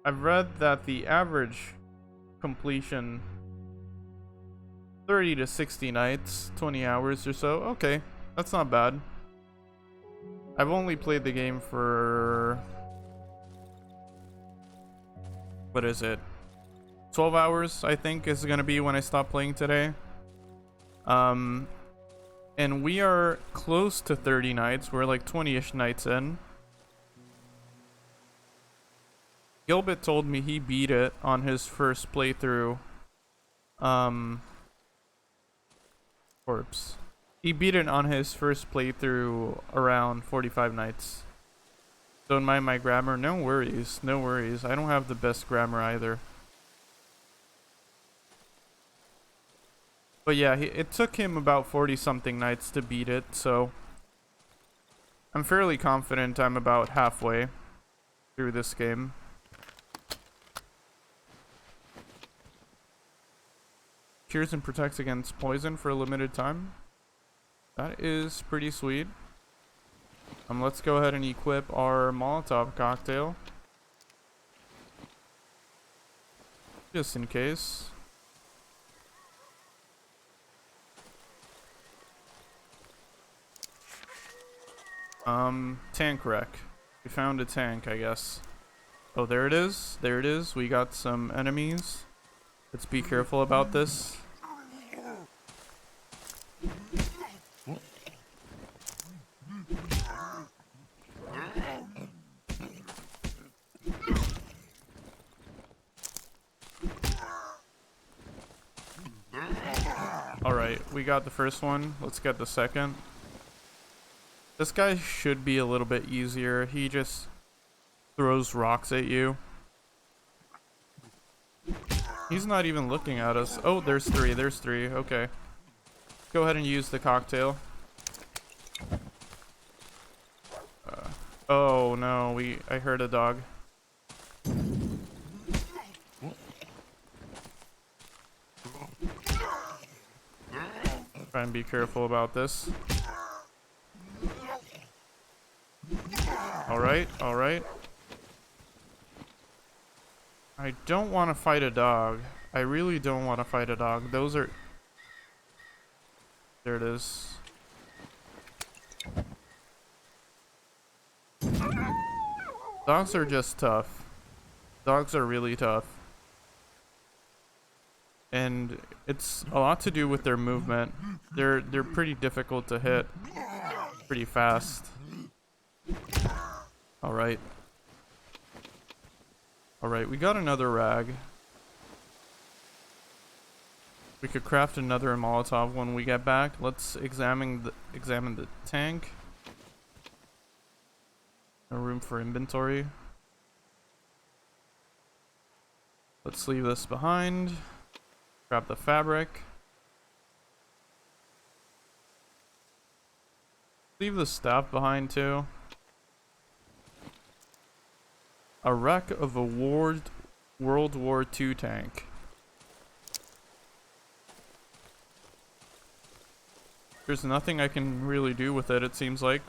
I've read that the average completion 30 to 60 nights, 20 hours or so. Okay, that's not bad. I've only played the game for... What is it? 12 hours, I think, is gonna be when I stop playing today. And we are close to 30 nights. We're like 20-ish nights in. Gilbert told me he beat it on his first playthrough. Corpse. He beat it on his first playthrough around 45 nights. Don't mind my grammar. No worries. No worries. I don't have the best grammar either. But yeah, it took him about 40 something nights to beat it, so I'm fairly confident I'm about halfway through this game. Cures and protects against poison for a limited time. That is pretty sweet. Let's go ahead and equip our Molotov cocktail. Just in case. Tank wreck. We found a tank, I guess. Oh, there it is. There it is. We got some enemies. Let's be careful about this. Alright, we got the first one. Let's get the second. This guy should be a little bit easier. He just throws rocks at you. He's not even looking at us. Oh, there's three. There's three. Okay. Go ahead and use the cocktail. Oh no, I heard a dog. Try and be careful about this. Alright, alright. I don't want to fight a dog. I really don't want to fight a dog. Those are... There it is. Dogs are just tough. Dogs are really tough. And it's a lot to do with their movement. They're pretty difficult to hit. Pretty fast. Alright. Alright, we got another rag. We could craft another Molotov when we get back. Let's examine the tank. No room for inventory. Let's leave this behind. Grab the fabric. Leave the staff behind too. A wreck of a World War II tank. There's nothing I can really do with it, it seems like.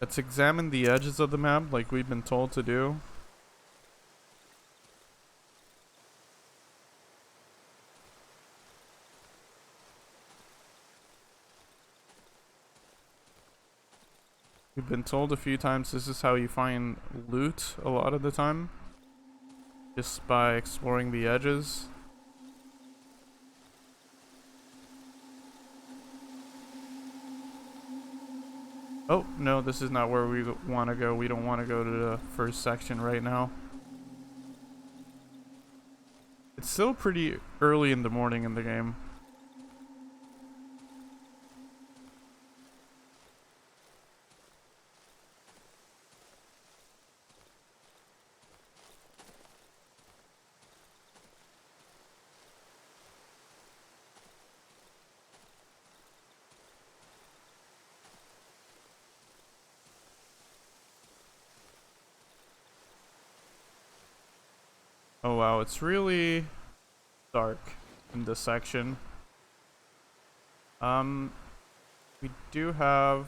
Let's examine the edges of the map like we've been told to do. We've been told a few times this is how you find loot a lot of the time. Just by exploring the edges. Oh, no, this is not where we want to go. We don't want to go to the first section right now. It's still pretty early in the morning in the game. Oh wow, it's really dark in this section. We do have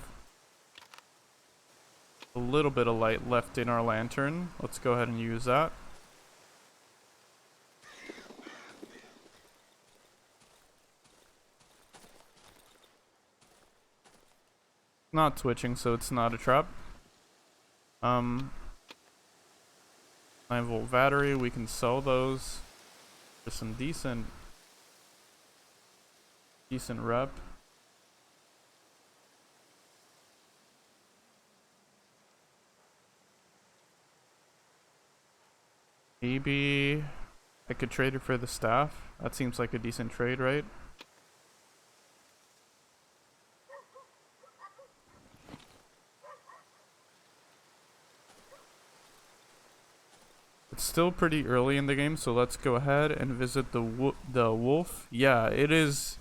a little bit of light left in our lantern. Let's go ahead and use that. Not twitching, so it's not a trap. 9-volt battery, we can sell those for some decent rep. Maybe I could trade it for the staff. That seems like a decent trade, right? It's still pretty early in the game, so let's go ahead and visit the wolf. Yeah, it is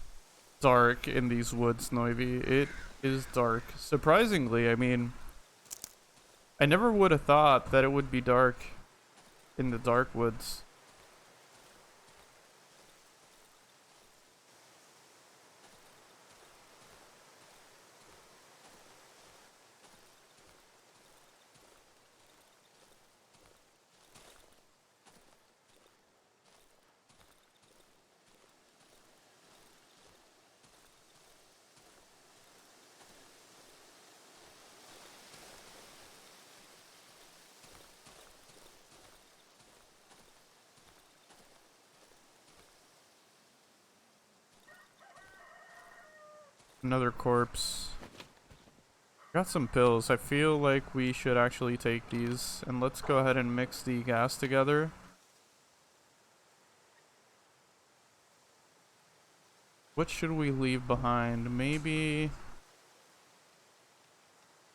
dark in these woods, Noivy. It is dark. Surprisingly, I mean, I never would have thought that it would be dark in the dark woods. Another corpse. Got some pills. I feel like we should actually take these. And let's go ahead and mix the gas together. What should we leave behind? Maybe...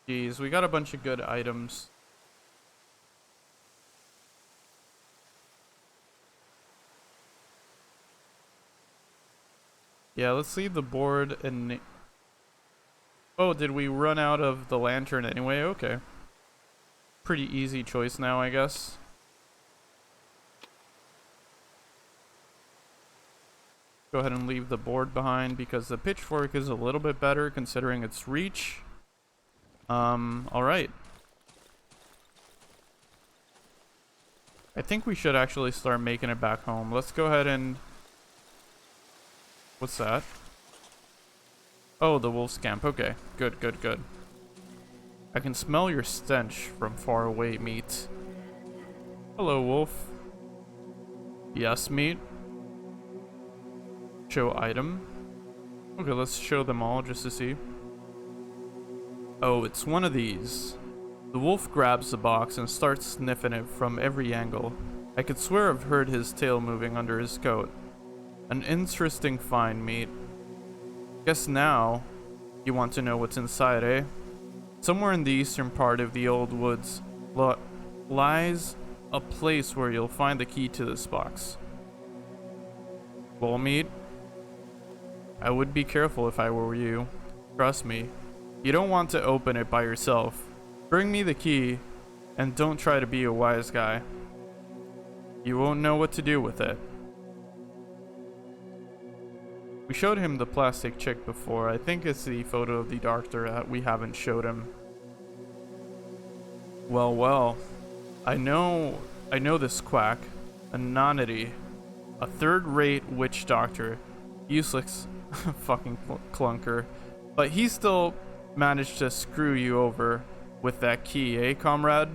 Jeez, we got a bunch of good items. Yeah, let's leave the board and... Oh, did we run out of the lantern anyway? Okay. Pretty easy choice now, I guess. Go ahead and leave the board behind because the pitchfork is a little bit better considering its reach. Alright. I think we should actually start making it back home. Let's go ahead and... What's that? Oh, the wolf's camp. Okay. Good, good, good. I can smell your stench from far away, meat. Hello, wolf. Yes, meat. Show item. Okay, let's show them all just to see. Oh, it's one of these. The wolf grabs the box and starts sniffing it from every angle. I could swear I've heard his tail moving under his coat. An interesting find, meat. Guess now you want to know what's inside, eh? Somewhere in the eastern part of the old woods lies a place where you'll find the key to this box. Well, meat, I would be careful if I were you. Trust me. You don't want to open it by yourself. Bring me the key, and don't try to be a wise guy. You won't know what to do with it. We showed him the plastic chick before. I think it's the photo of the doctor that we haven't showed him. Well, well. I know this quack. A nonity. A third-rate witch doctor. Useless fucking clunker. But he still managed to screw you over with that key, eh, comrade?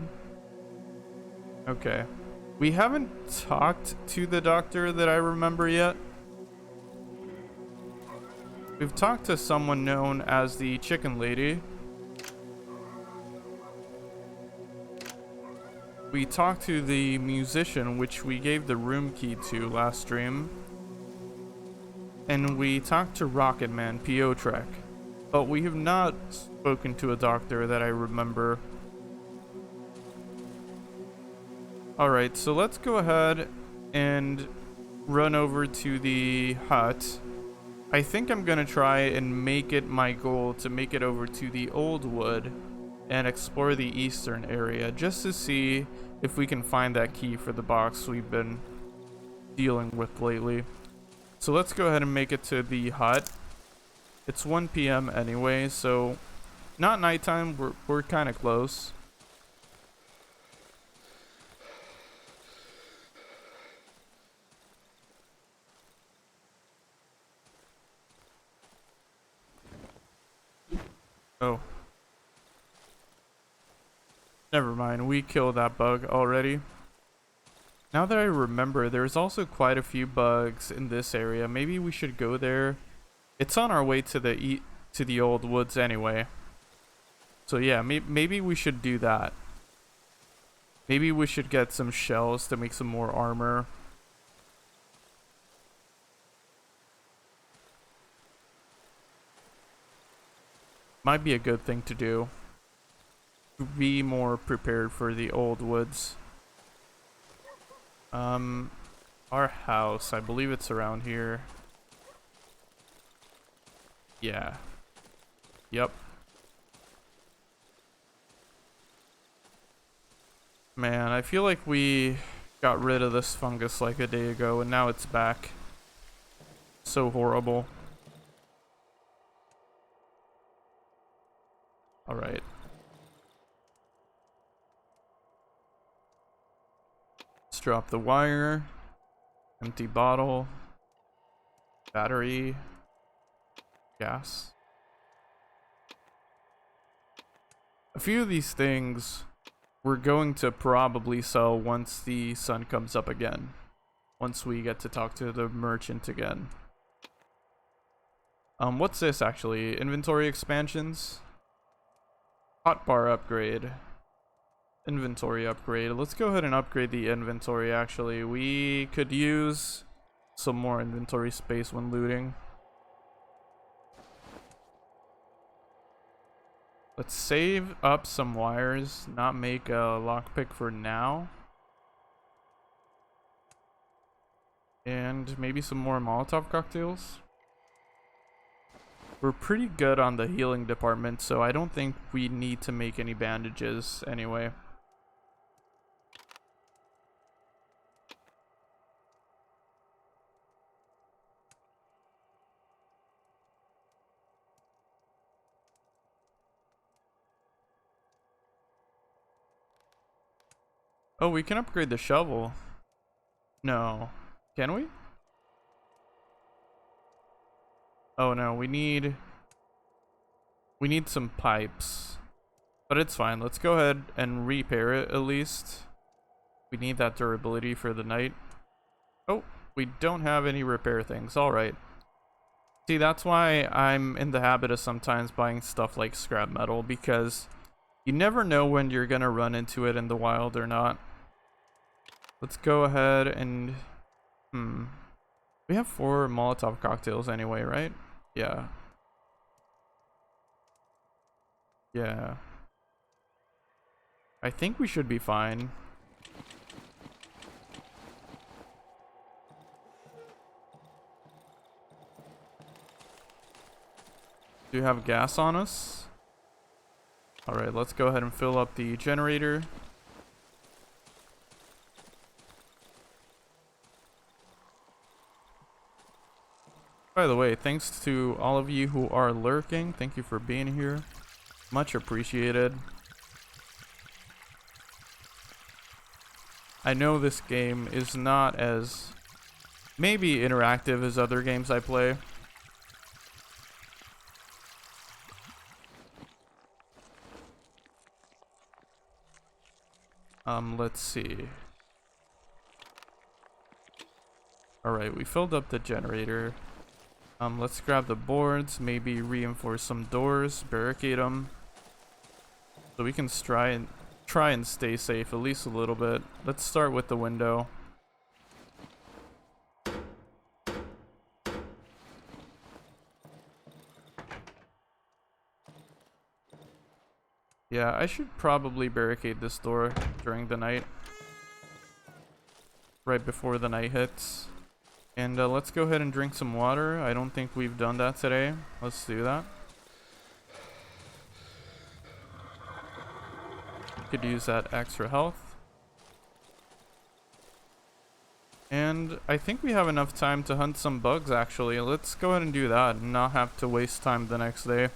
Okay. We haven't talked to the doctor that I remember yet. We've talked to someone known as the Chicken Lady. We talked to the musician, which we gave the room key to last stream. And we talked to Rocket Man, P.O. Trek. But we have not spoken to a doctor that I remember. Alright, so let's go ahead and run over to the hut. I think I'm gonna try and make it my goal to make it over to the Old Wood and explore the eastern area just to see if we can find that key for the box we've been dealing with lately. So let's go ahead and make it to the hut. It's 1 p.m. anyway, so not nighttime, we're kind of close. Oh. Never mind, we killed that bug already. Now that I remember, there's also quite a few bugs in this area. Maybe we should go there. It's on our way to the old woods anyway. So yeah, maybe we should do that. Maybe we should get some shells to make some more armor. Might be a good thing to do. Be more prepared for the old woods. Our house, I believe it's around here. Yeah. Yep. Man, I feel like we got rid of this fungus like a day ago and now it's back. So horrible. Alright. Let's drop the wire. Empty bottle. Battery. Gas. A few of these things we're going to probably sell once the sun comes up again. Once we get to talk to the merchant again. What's this actually? Inventory expansions? Hotbar upgrade. Inventory upgrade. Let's go ahead and upgrade the inventory actually. We could use some more inventory space when looting. Let's save up some wires, not make a lockpick for now. And maybe some more Molotov cocktails. We're pretty good on the healing department, so I don't think we need to make any bandages anyway. Oh, we can upgrade the shovel. No. Can we? Oh no, we need some pipes. But it's fine. Let's go ahead and repair it at least. We need that durability for the night. Oh, we don't have any repair things. Alright. See, that's why I'm in the habit of sometimes buying stuff like scrap metal, because you never know when you're gonna run into it in the wild or not. Let's go ahead and... We have 4 Molotov cocktails anyway, right? Yeah. Yeah. I think we should be fine. Do you have gas on us? Alright, let's go ahead and fill up the generator. By the way, thanks to all of you who are lurking. Thank you for being here. Much appreciated. I know this game is not as maybe interactive as other games I play. Let's see. Alright, we filled up the generator. Let's grab the boards, maybe reinforce some doors, barricade them. So we can try and stay safe at least a little bit. Let's start with the window. Yeah, I should probably barricade this door during the night. Right before the night hits. And let's go ahead and drink some water. I don't think we've done that today. Let's do that. Could use that extra health. And I think we have enough time to hunt some bugs actually. Let's go ahead and do that and not have to waste time the next day.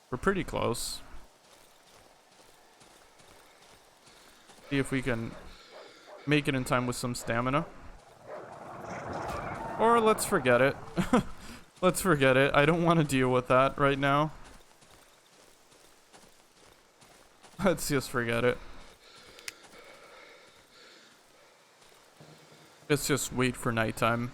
We're pretty close. See if we can make it in time with some stamina. Or let's forget it. Let's forget it. I don't want to deal with that right now. Let's just forget it. Let's just wait for nighttime.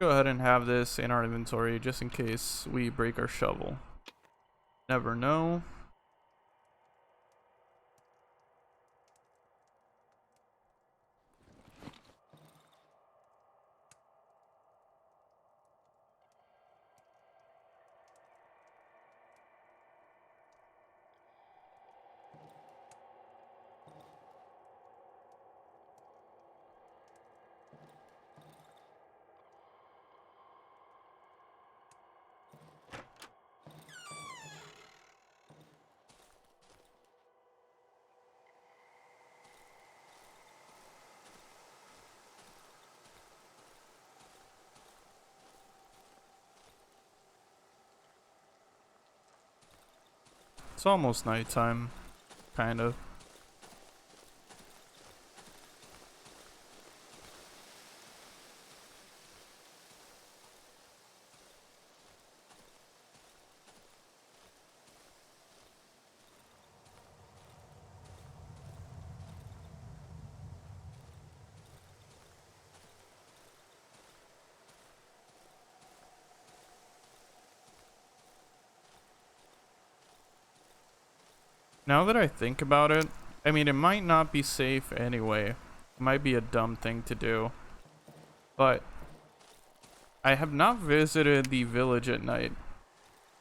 Go ahead and have this in our inventory just in case we break our shovel. Never know. It's almost nighttime, kind of. Now that I think about it, I mean, it might not be safe anyway. It might be a dumb thing to do. But I have not visited the village at night.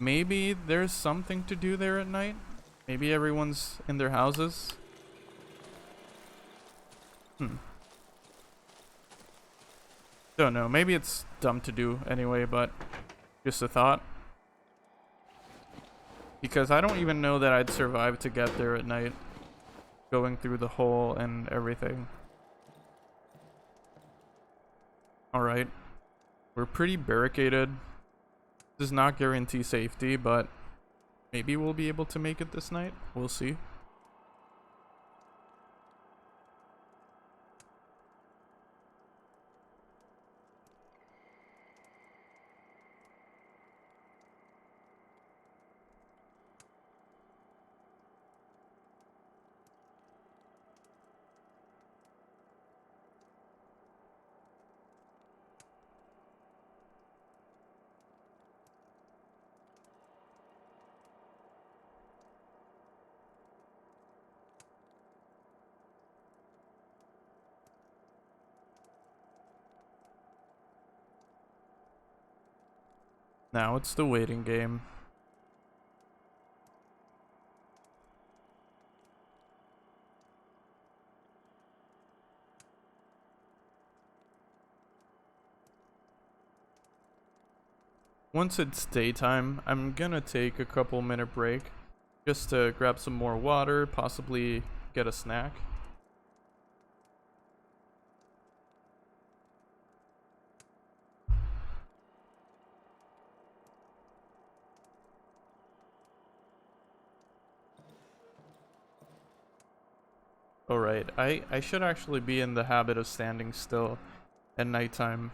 Maybe there's something to do there at night? Maybe everyone's in their houses? Don't know. Maybe it's dumb to do anyway, but just a thought. Because I don't even know that I'd survive to get there at night. Going through the hole and everything. Alright. We're pretty barricaded. This does not guarantee safety, but maybe we'll be able to make it this night. We'll see. Now it's the waiting game. Once it's daytime, I'm gonna take a couple-minute break just to grab some more water, possibly get a snack. Alright, I should actually be in the habit of standing still at nighttime.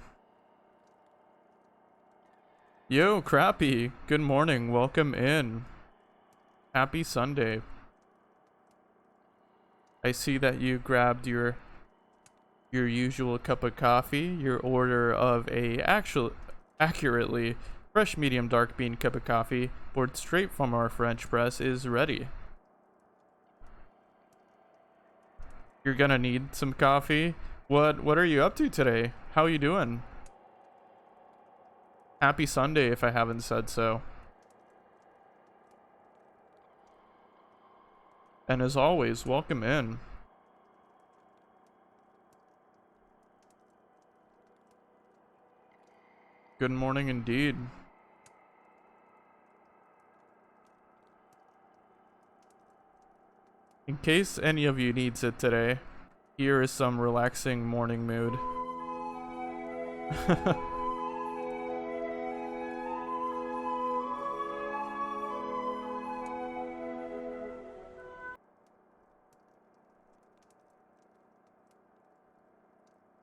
Yo, Crappy! Good morning, welcome in. Happy Sunday. I see that you grabbed your usual cup of coffee. Your order of a accurately fresh medium dark bean cup of coffee poured straight from our French press is ready. You're gonna need some coffee. What are you up to today? How you doing? Happy Sunday if I haven't said so. And as always, welcome in. Good morning indeed. In case any of you needs it today, here is some relaxing morning mood.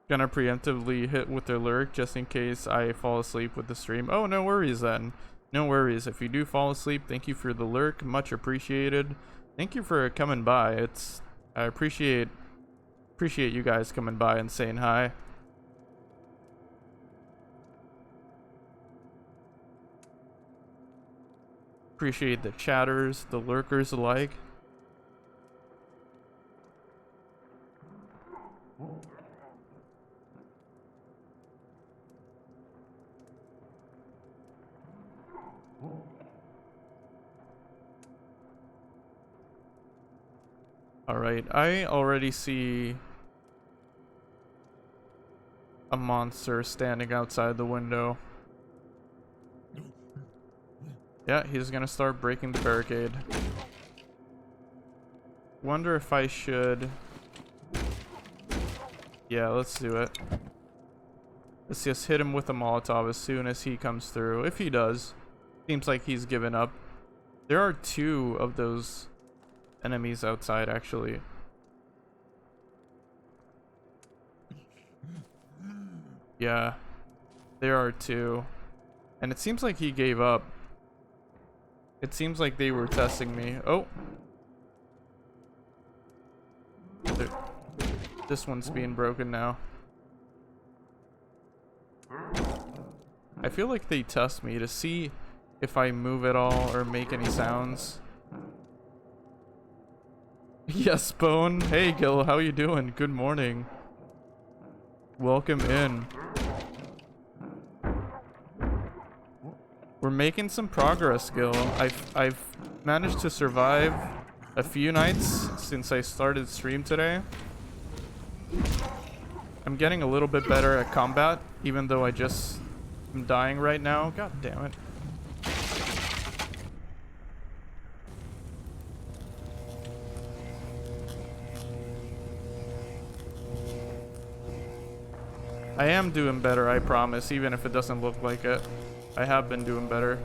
Gonna preemptively hit with the lurk just in case I fall asleep with the stream. Oh, no worries then. No worries. If you do fall asleep, thank you for the lurk. Much appreciated. Thank you for coming by. I appreciate you guys coming by and saying hi. Appreciate the chatters, the lurkers alike. Alright, I already see a monster standing outside the window. Yeah, he's gonna start breaking the barricade. Wonder if I should... Yeah, let's do it. Let's just hit him with a Molotov as soon as he comes through. If he does. Seems like he's given up. There are 2 of those enemies outside, actually. Yeah, there are 2. And it seems like he gave up. It seems like they were testing me. Oh! This one's being broken now. I feel like they test me to see if I move at all or make any sounds. Yes, Bone. Hey, Gil, how you doing? Good morning. Welcome in. We're making some progress, Gil. I've managed to survive a few nights since I started stream today. I'm getting a little bit better at combat, even though I just am dying right now. God damn it. I am doing better, I promise, even if it doesn't look like it. I have been doing better.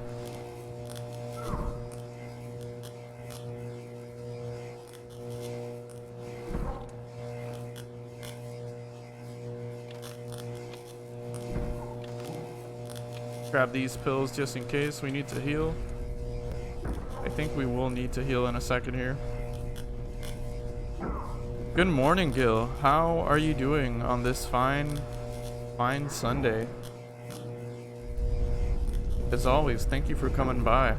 Grab these pills just in case we need to heal. I think we will need to heal in a second here. Good morning, Gil. How are you doing on this fine Sunday? As always, thank you for coming by.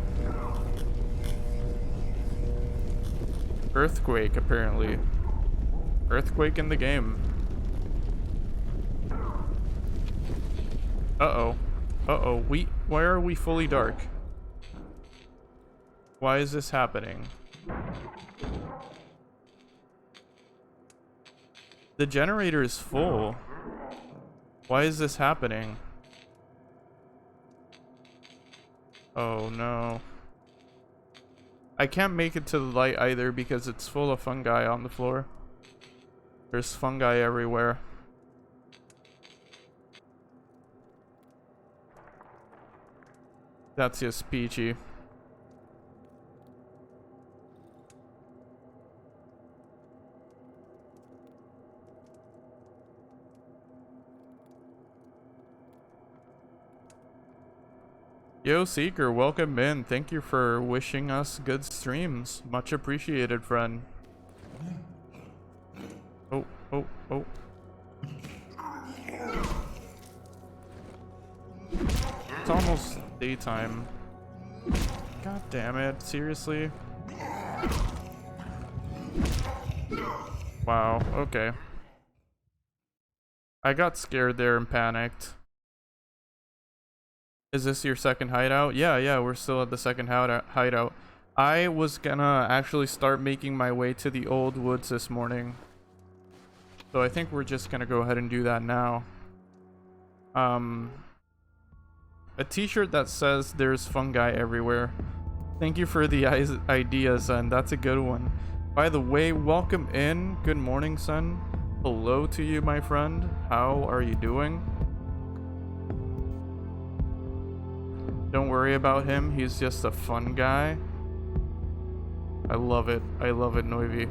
Earthquake, apparently. Earthquake in the game. Uh-oh. Uh-oh. Why are we fully dark? Why is this happening? The generator is full. Why is this happening? Oh no. I can't make it to the light either because it's full of fungi on the floor. There's fungi everywhere. That's just peachy. Yo, Seeker, welcome in. Thank you for wishing us good streams. Much appreciated, friend. Oh, oh, oh. It's almost daytime. God damn it, seriously? Wow, okay. I got scared there and panicked. Is this your second hideout? Yeah, we're still at the second hideout. I was gonna actually start making my way to the old woods this morning. So I think we're just gonna go ahead and do that now. A t-shirt that says there's fungi everywhere. Thank you for the idea, son. That's a good one. By the way, welcome in. Good morning, son. Hello to you, my friend. How are you doing? Don't worry about him. He's just a fun guy. I love it. I love it, Noivy.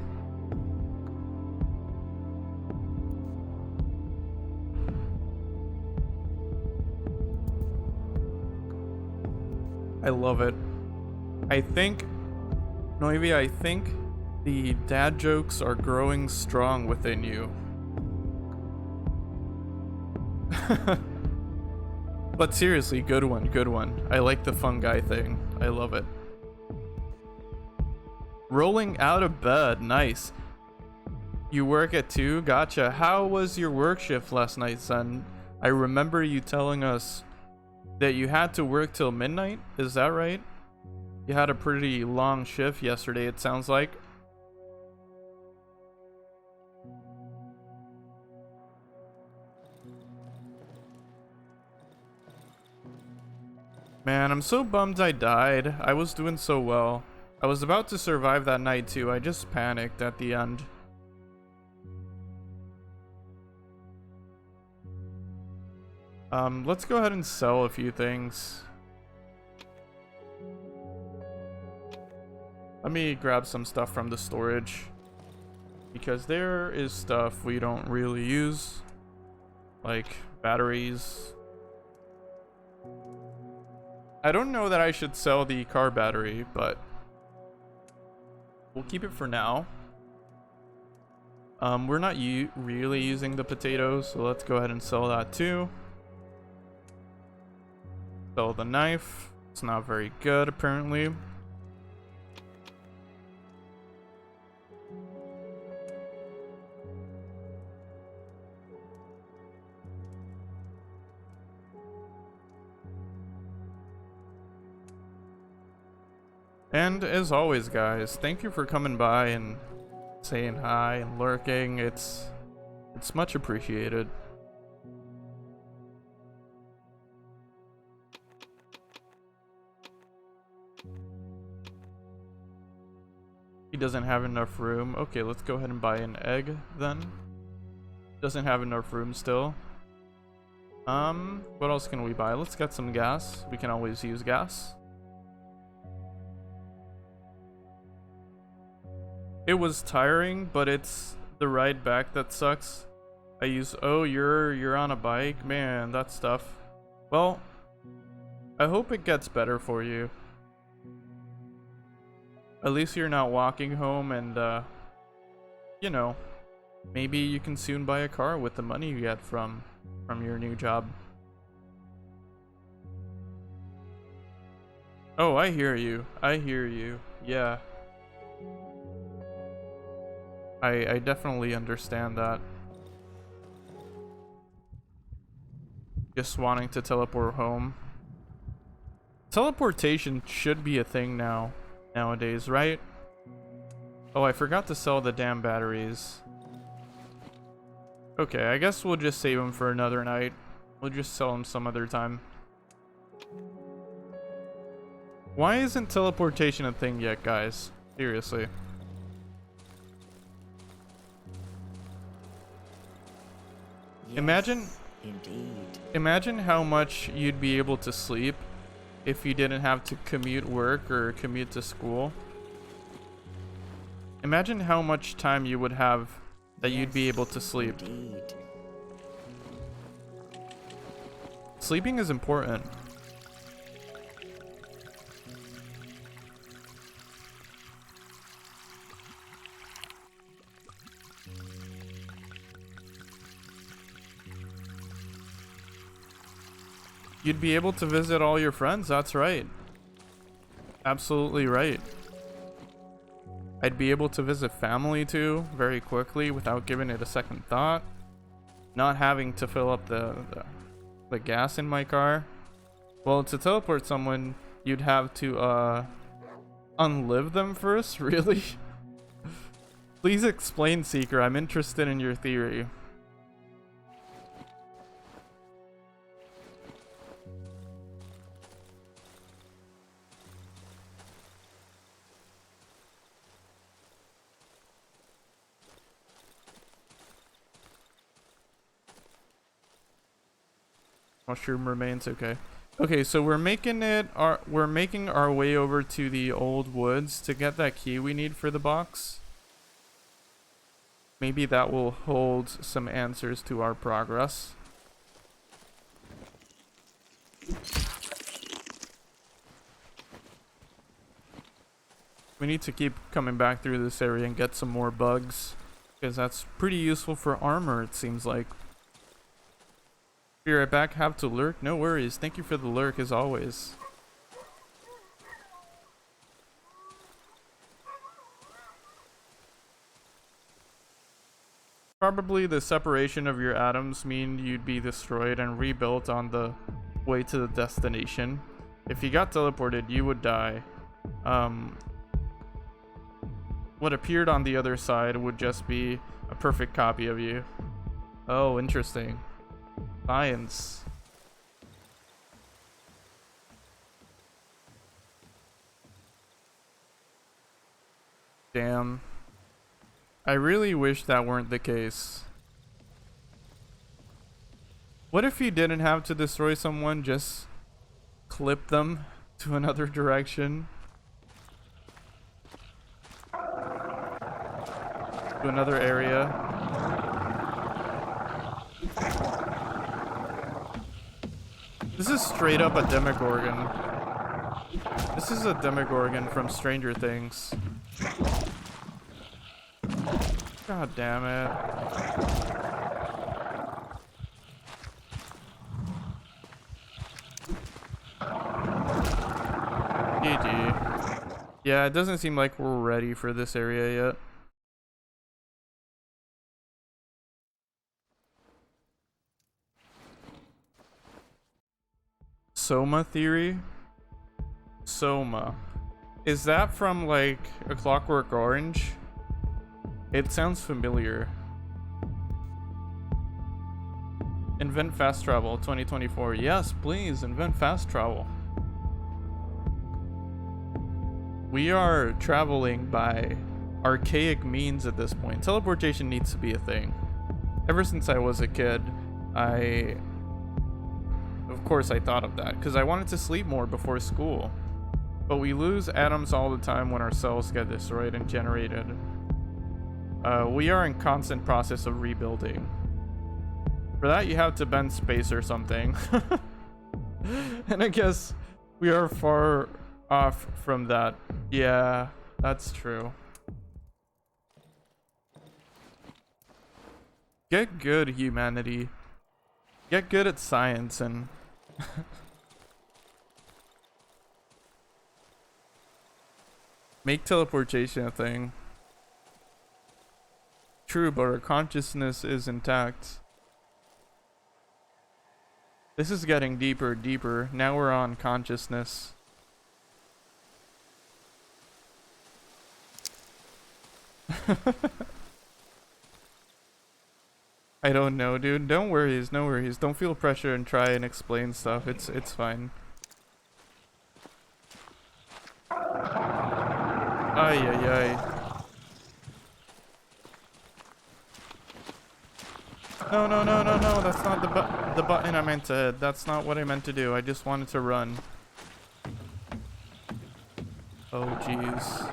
I love it. I think, Noivy, I think the dad jokes are growing strong within you. But seriously, good one, good one. I like the fungi thing. I love it. Rolling out of bed, nice. You work at 2? Gotcha. How was your work shift last night, son? I remember you telling us that you had to work till midnight. Is that right? You had a pretty long shift yesterday, it sounds like. Man, I'm so bummed I died. I was doing so well. I was about to survive that night too. I just panicked at the end. Let's go ahead and sell a few things. Let me grab some stuff from the storage, because there is stuff we don't really use, like batteries. I don't know that I should sell the car battery, but we'll keep it for now. We're not really using the potatoes, so let's go ahead and sell that too. Sell the knife. It's not very good, apparently. And as always, guys, thank you for coming by and saying hi and lurking. It's much appreciated. He doesn't have enough room. Okay, let's go ahead and buy an egg then. Doesn't have enough room still. What else can we buy? Let's get some gas. We can always use gas. It was tiring, but it's the ride back that sucks. Oh, you're on a bike? Man, that's tough. Well, I hope it gets better for you. At least you're not walking home, and you know, maybe you can soon buy a car with the money you get from your new job. Oh, I hear you. I hear you. Yeah. I definitely understand that. Just wanting to teleport home. Teleportation should be a thing nowadays, right? Oh, I forgot to sell the damn batteries. Okay, I guess we'll just save them for another night. We'll just sell them some other time. Why isn't teleportation a thing yet, guys? Seriously. Yes, indeed. Imagine how much you'd be able to sleep if you didn't have to commute work or commute to school. Imagine how much time you would have that you'd be able to sleep. Indeed. Sleeping is important. You'd be able to visit all your friends, that's right. Absolutely right. I'd be able to visit family too, very quickly, without giving it a second thought. Not having to fill up the gas in my car. Well, to teleport someone, you'd have to, unlive them first? Really? Please explain, Seeker. I'm interested in your theory. Mushroom remains, okay. Okay, so we're making our way over to the old woods to get that key we need for the box. Maybe that will hold some answers to our progress. We need to keep coming back through this area and get some more bugs, because that's pretty useful for armor, it seems like. Be right back. Have to lurk? No worries. Thank you for the lurk as always. Probably the separation of your atoms mean you'd be destroyed and rebuilt on the way to the destination. If you got teleported, you would die. What appeared on the other side would just be a perfect copy of you. Oh, interesting. Science. Damn. I really wish that weren't the case. What if you didn't have to destroy someone, just clip them to another direction? To another area? This is straight up a Demogorgon. This is a Demogorgon from Stranger Things. God damn it. GG. Yeah, it doesn't seem like we're ready for this area yet. Soma theory? Soma. Is that from like A Clockwork Orange? It sounds familiar. Invent fast travel 2024. Yes, please invent fast travel. We are traveling by archaic means at this point. Teleportation needs to be a thing. Ever since I was a kid, of course I thought of that, because I wanted to sleep more before school. But we lose atoms all the time when our cells get destroyed and generated. We are in constant process of rebuilding. For that, you have to bend space or something. And I guess we are far off from that. Yeah, that's true. Get good, humanity. Get good at science and... make teleportation a thing. True, but our consciousness is intact. This is getting deeper, deeper. Now we're on consciousness. I don't know, dude. Don't worries, no worries. Don't feel pressure and try and explain stuff. It's fine. Ay ay ay. No, no, no, no, no. That's not the button I meant to hit. That's not what I meant to do. I just wanted to run. Oh, jeez.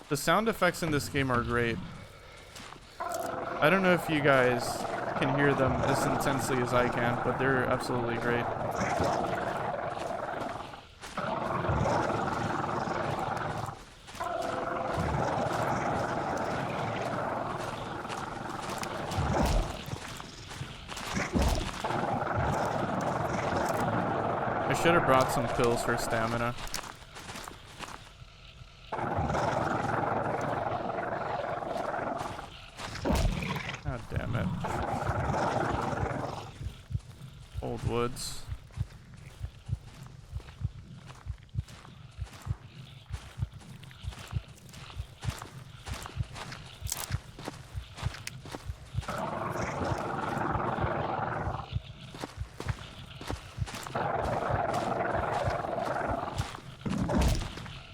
The sound effects in this game are great. I don't know if you guys can hear them as intensely as I can, but they're absolutely great. should have brought some pills for stamina. God damn it. Old woods.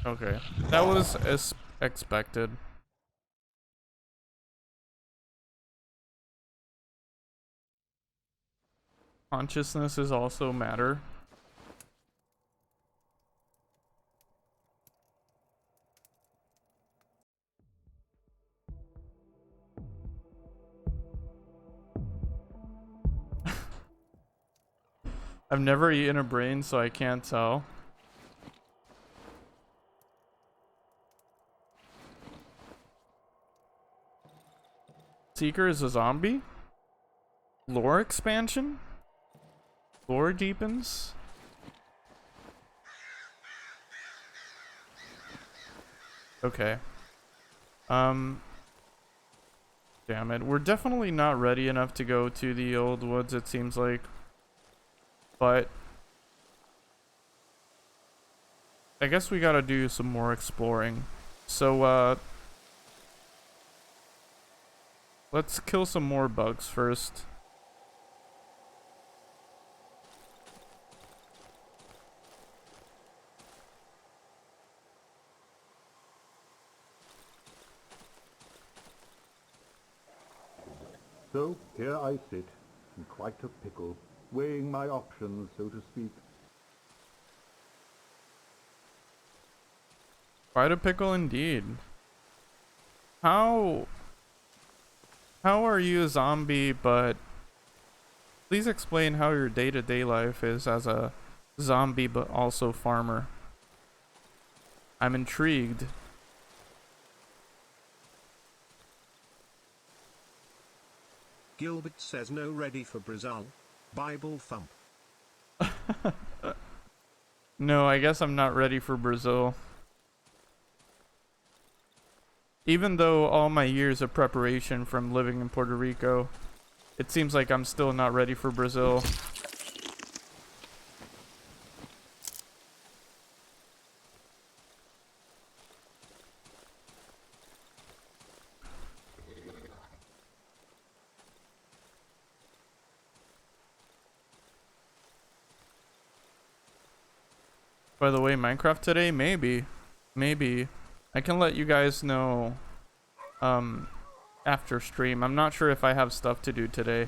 Okay, that was as expected. Consciousness is also matter. I've never eaten a brain, so I can't tell. Seeker is a zombie? Lore expansion? Lore deepens? Okay. Damn it. We're definitely not ready enough to go to the old woods, it seems like. But I guess we gotta do some more exploring. So, let's kill some more bugs first. So here I sit, in quite a pickle, weighing my options, so to speak. Quite a pickle indeed. How are you a zombie, but please explain how your day-to-day life is as a zombie but also farmer. I'm intrigued. Gilbert says no ready for Brazil. Bible thump. No, I guess I'm not ready for Brazil. Even though all my years of preparation from living in Puerto Rico, it seems like I'm still not ready for Brazil. By the way, Minecraft today? Maybe. Maybe. I can let you guys know after stream. I'm not sure if I have stuff to do today.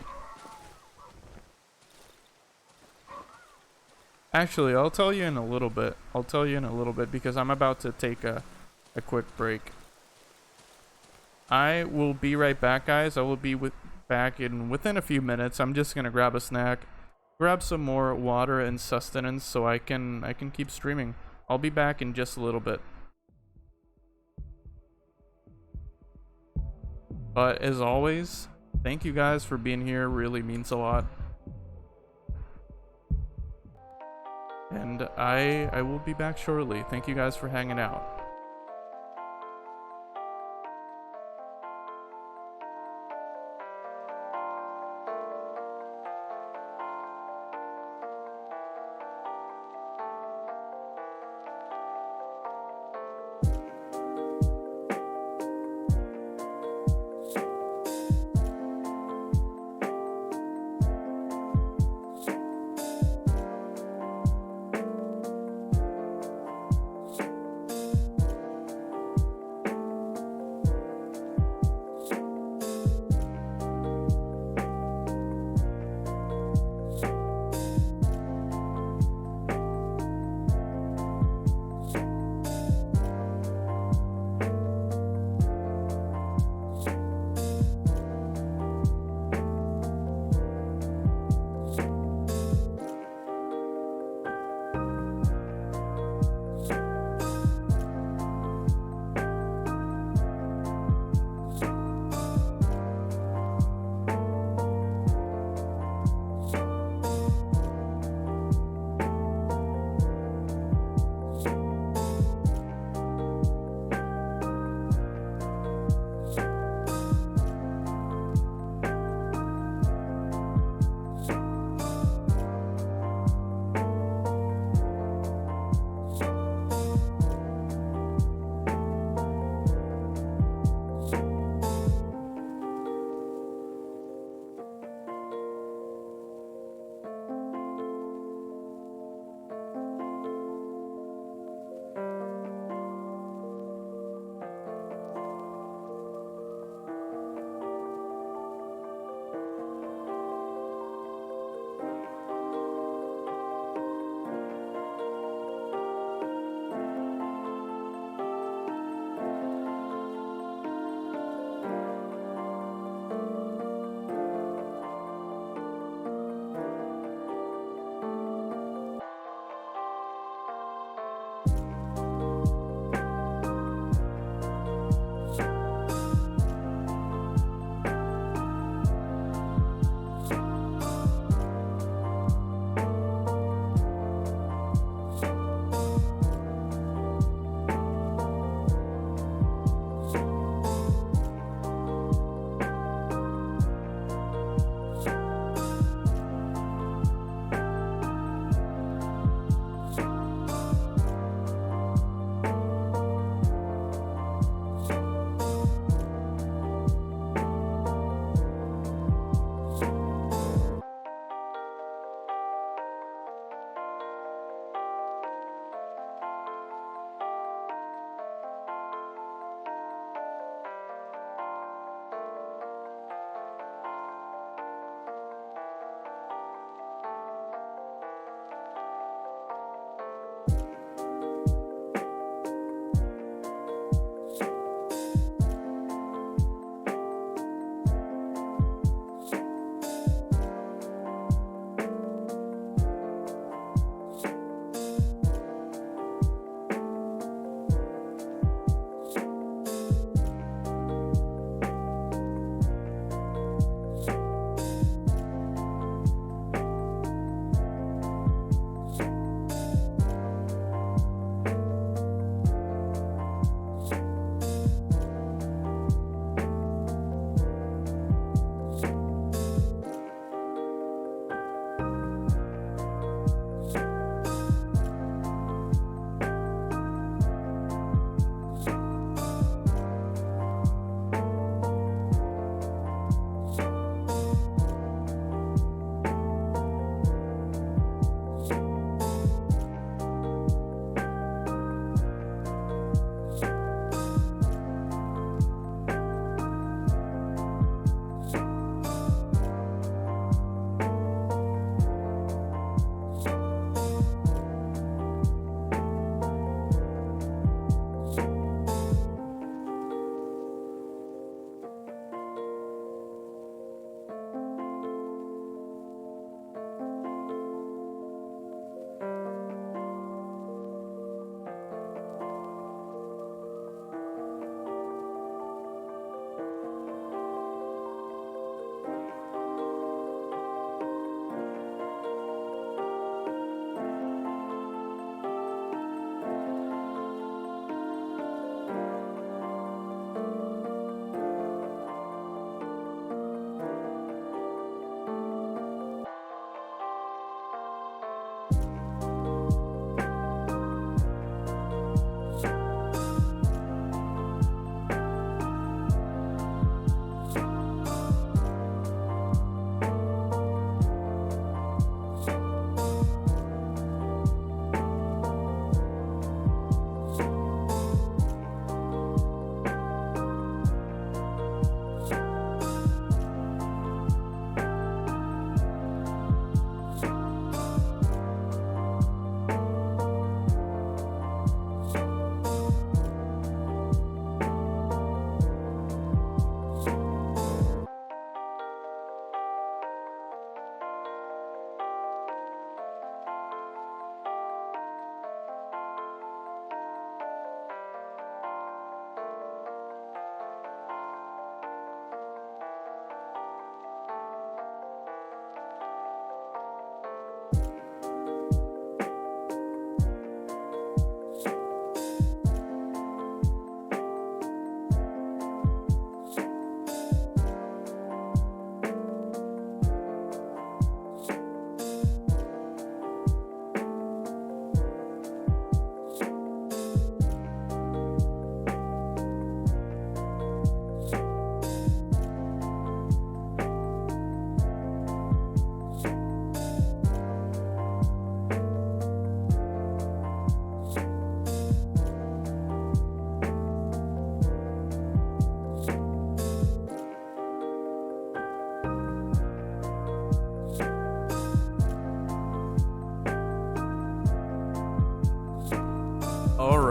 Actually, I'll tell you in a little bit. I'll tell you in a little bit because I'm about to take a quick break. I will be right back, guys. I will be back within a few minutes. I'm just gonna grab a snack, grab some more water and sustenance so I can keep streaming. I'll be back in just a little bit. But as always, thank you guys for being here. Really means a lot. And I will be back shortly. Thank you guys for hanging out.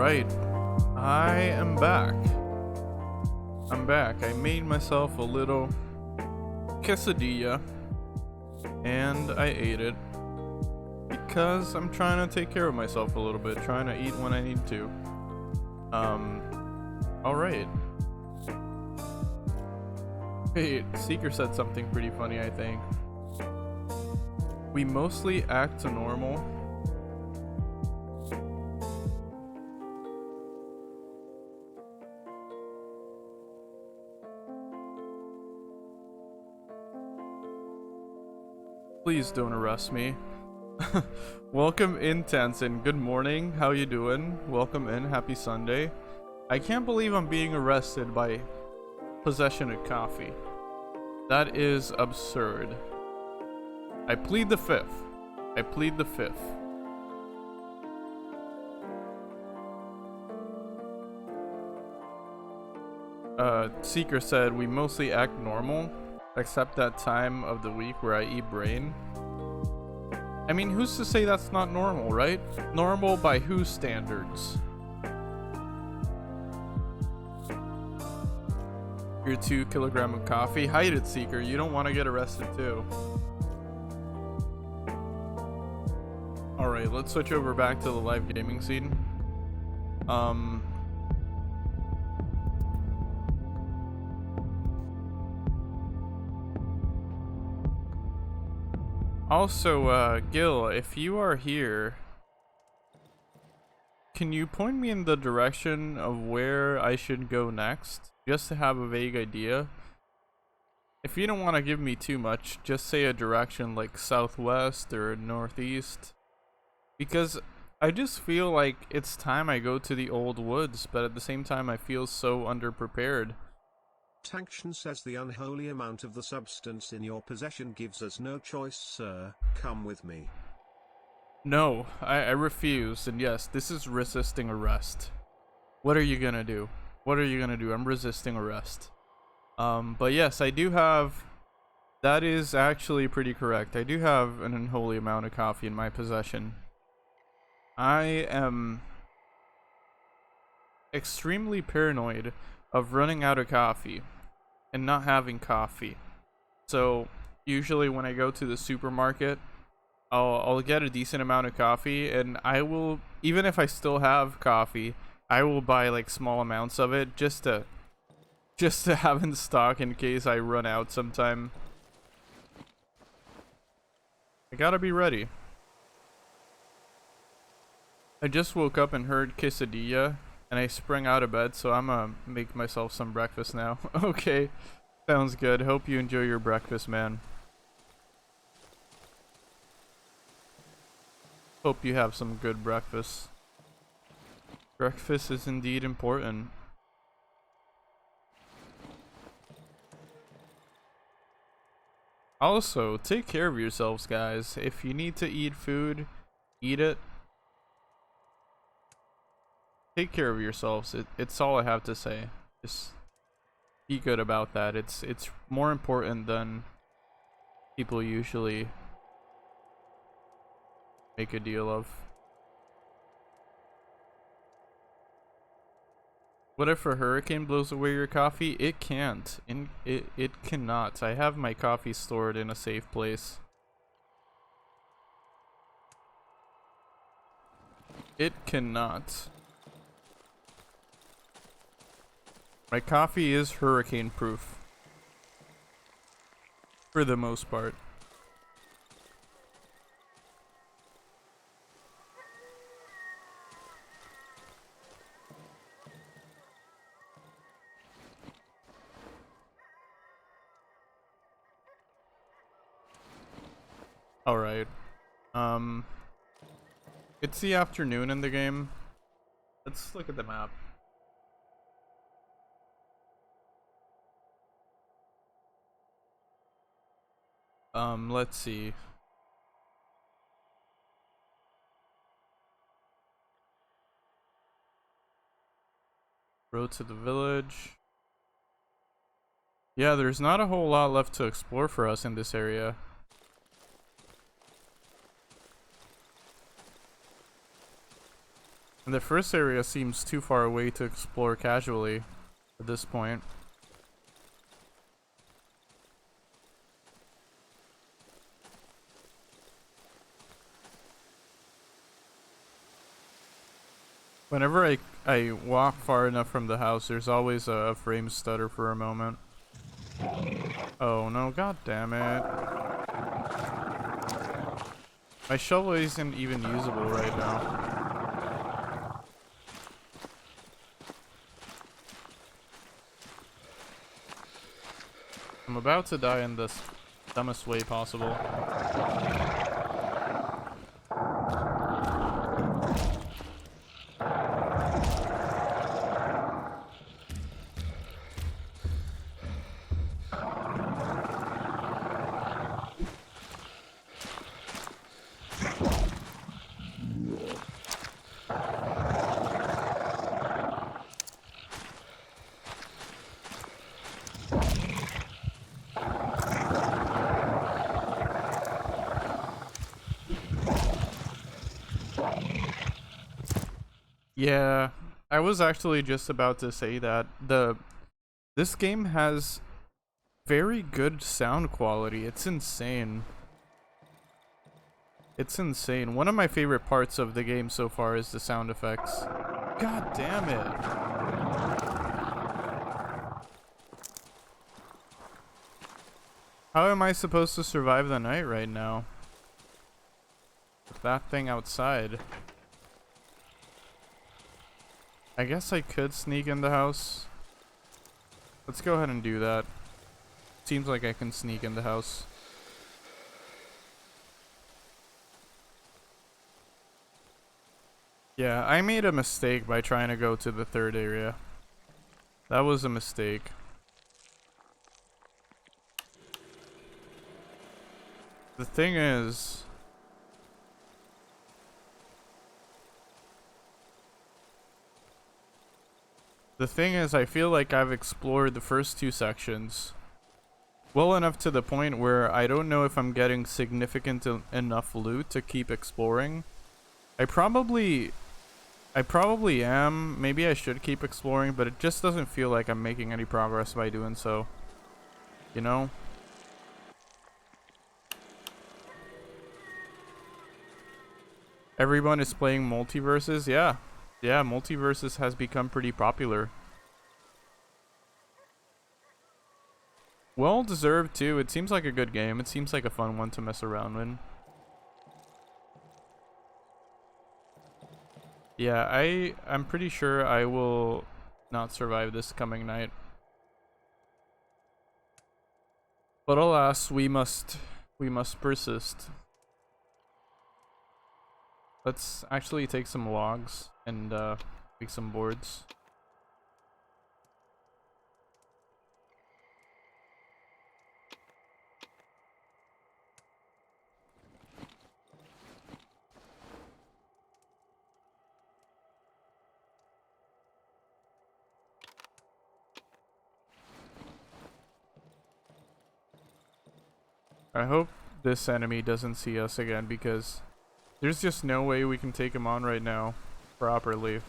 Alright, I am back. I'm back. I made myself a little quesadilla and I ate it because I'm trying to take care of myself a little bit, trying to eat when I need to. Alright. Wait, Seeker said something pretty funny, I think. We mostly act normal. Please don't arrest me. Welcome in, Tansen. Good morning. How you doing? Welcome in. Happy Sunday. I can't believe I'm being arrested by possession of coffee. That is absurd. I plead the fifth. I plead the fifth. Seeker said we mostly act normal, except that time of the week where I eat brain. I mean, who's to say that's not normal, right? Normal by whose standards? Your 2 kilograms of coffee. Hide it, Seeker. You don't want to get arrested too. Alright, let's switch over back to the live gaming scene. Also, Gil, if you are here, can you point me in the direction of where I should go next? Just to have a vague idea. If you don't want to give me too much, just say a direction like southwest or northeast. Because I just feel like it's time I go to the old woods, but at the same time I feel so underprepared. Tanction says the unholy amount of the substance in your possession gives us no choice, sir. Come with me. No, I refuse, and yes, this is resisting arrest. What are you gonna do? What are you gonna do? I'm resisting arrest. But yes, I do have... That is actually pretty correct. I do have an unholy amount of coffee in my possession. I am extremely paranoid of running out of coffee and not having coffee. So usually when I go to the supermarket, I'll get a decent amount of coffee, and I will, even if I still have coffee, I will buy like small amounts of it just to have in stock in case I run out sometime. I gotta be ready. I just woke up and heard quesadilla, and I sprang out of bed, so I'm gonna make myself some breakfast now. Okay, sounds good. Hope you enjoy your breakfast, man. Hope you have some good breakfast. Breakfast is indeed important. Also, take care of yourselves, guys. If you need to eat food, eat it. Take care of yourselves. It's all I have to say. Just be good about that. It's more important than people usually make a deal of. What if a hurricane blows away your coffee? It can't. It cannot. I have my coffee stored in a safe place. It cannot. My coffee is hurricane proof. For the most part. Alright. It's the afternoon in the game. Let's look at the map. Let's see. Road to the village. Yeah, there's not a whole lot left to explore for us in this area. And the first area seems too far away to explore casually at this point. Whenever I walk far enough from the house, there's always a frame stutter for a moment. Oh no, god damn it. My shovel isn't even usable right now. I'm about to die in the dumbest way possible. Yeah, I was actually just about to say that this game has very good sound quality. It's insane. It's insane. One of my favorite parts of the game so far is the sound effects. God damn it. How am I supposed to survive the night right now? With that thing outside. I guess I could sneak in the house. Let's go ahead and do that. Seems like I can sneak in the house. Yeah, I made a mistake by trying to go to the third area. That was a mistake. The thing is... I feel like I've explored the first two sections well enough to the point where I don't know if I'm getting significant enough loot to keep exploring. I probably am. Maybe I should keep exploring, but it just doesn't feel like I'm making any progress by doing so. You know? Everyone is playing multiverses? Yeah. Yeah, multiverses has become pretty popular. Well deserved too. It seems like a good game. It seems like a fun one to mess around with. Yeah, I'm pretty sure I will not survive this coming night. But alas, we must persist. Let's actually take some logs and make some boards. I hope this enemy doesn't see us again, because there's just no way we can take him on right now properly.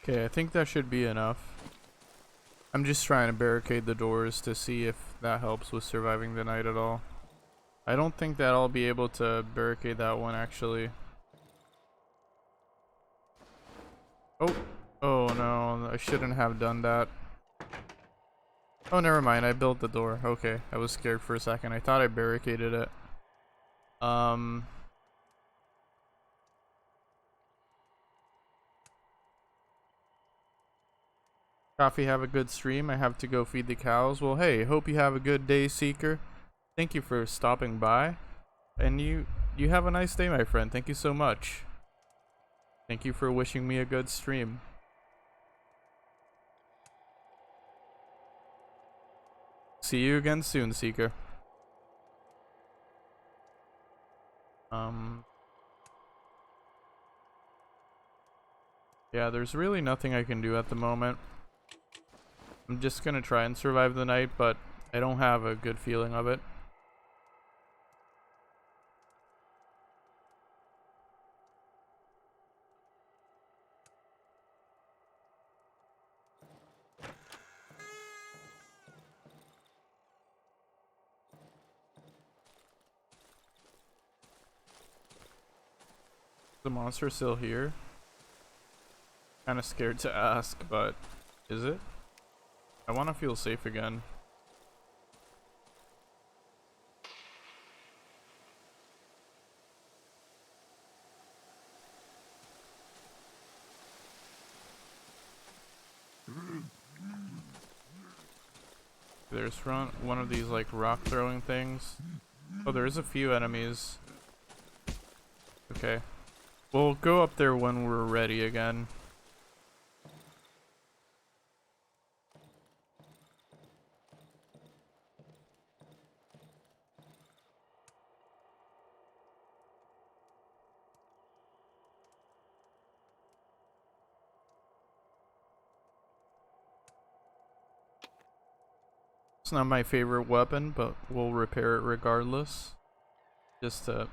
Okay, I think that should be enough. I'm just trying to barricade the doors to see if that helps with surviving the night at all. I don't think that I'll be able to barricade that one actually. Oh, oh no, I shouldn't have done that. Oh, never mind, I built the door. Okay, I was scared for a second. I thought I barricaded it. Coffee, have a good stream. I have to go feed the cows. Well, hey, hope you have a good day, Seeker. Thank you for stopping by. And you have a nice day, my friend. Thank you so much. Thank you for wishing me a good stream. See you again soon, Seeker. Yeah, there's really nothing I can do at the moment. I'm just gonna try and survive the night, but I don't have a good feeling of it. The monster still here? Kind of scared to ask, but is it? I want to feel safe again. There's one of these like rock throwing things. Oh, there's a few enemies. Okay. We'll go up there when we're ready again. It's not my favorite weapon, but we'll repair it regardless. Just to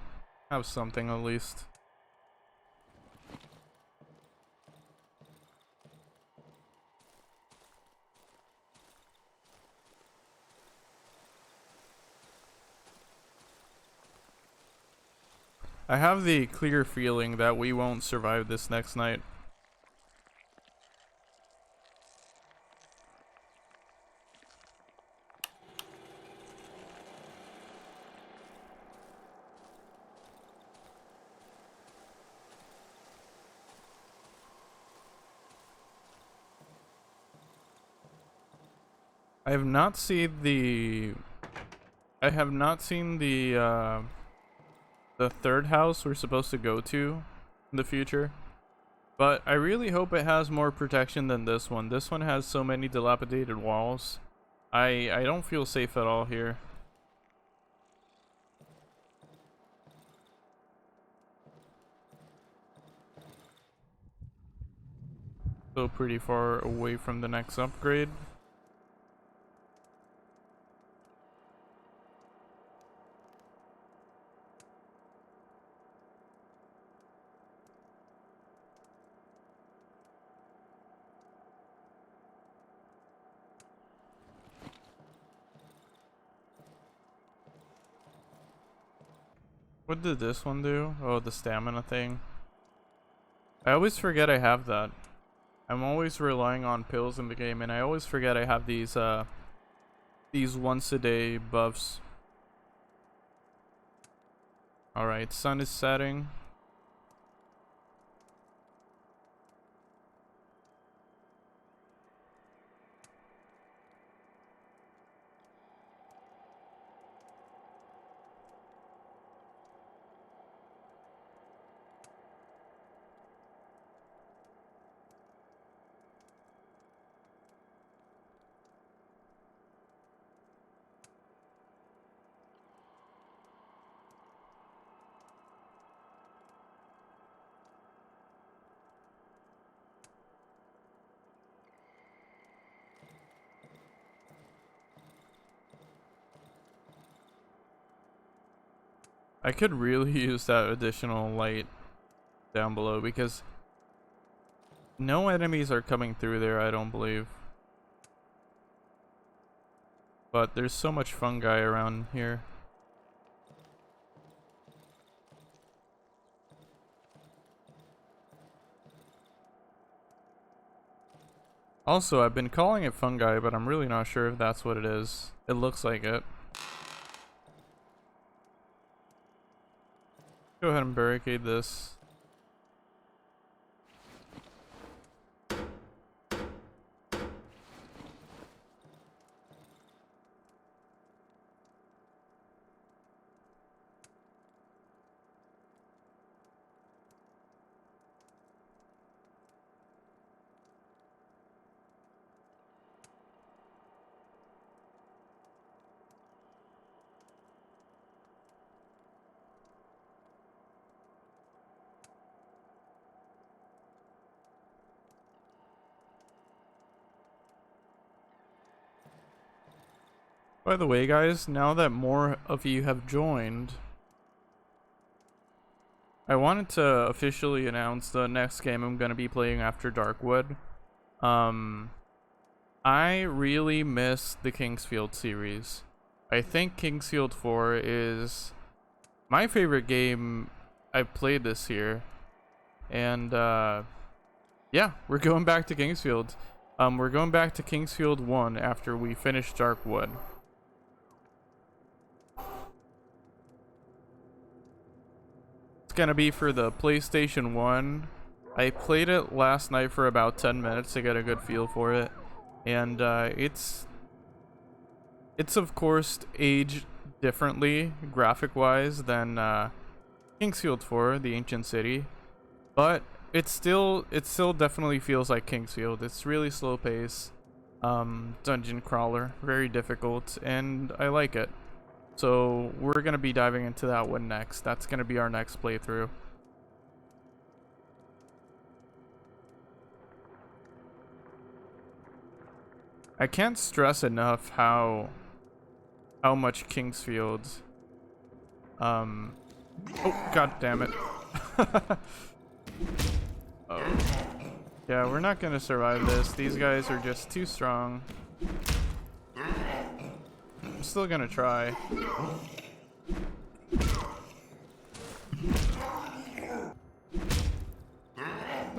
have something at least. I have the clear feeling that we won't survive this next night. I have not seen the the third house we're supposed to go to in the future, but I really hope it has more protection than this one. This one has so many dilapidated walls. I don't feel safe at all here. So pretty far away from the next upgrade. What did this one do? Oh, the stamina thing. I always forget I have that. I'm always relying on pills in the game, and I always forget I have these once a day buffs. Alright, sun is setting. I could really use that additional light down below because no enemies are coming through there, I don't believe. But there's so much fungi around here. Also, I've been calling it fungi, but I'm really not sure if that's what it is. It looks like it. Go ahead and barricade this. By the way, guys, now that more of you have joined, I wanted to officially announce the next game I'm going to be playing after Darkwood. I really miss the Kingsfield series. I think Kingsfield 4 is my favorite game I've played this year. And yeah, we're going back to Kingsfield. We're going back to Kingsfield 1 after we finish Darkwood. It's gonna be for the PlayStation 1. I played it last night for about 10 minutes to get a good feel for it. And it's of course aged differently graphic-wise than Kingsfield 4, the ancient city. But it still definitely feels like Kingsfield. It's really slow pace, dungeon crawler, very difficult, and I like it. So we're gonna be diving into that one next. That's gonna be our next playthrough. I can't stress enough how much Kingsfield. Oh, god damn it. Oh. Yeah, we're not gonna survive this. These guys are just too strong. I'm still gonna try.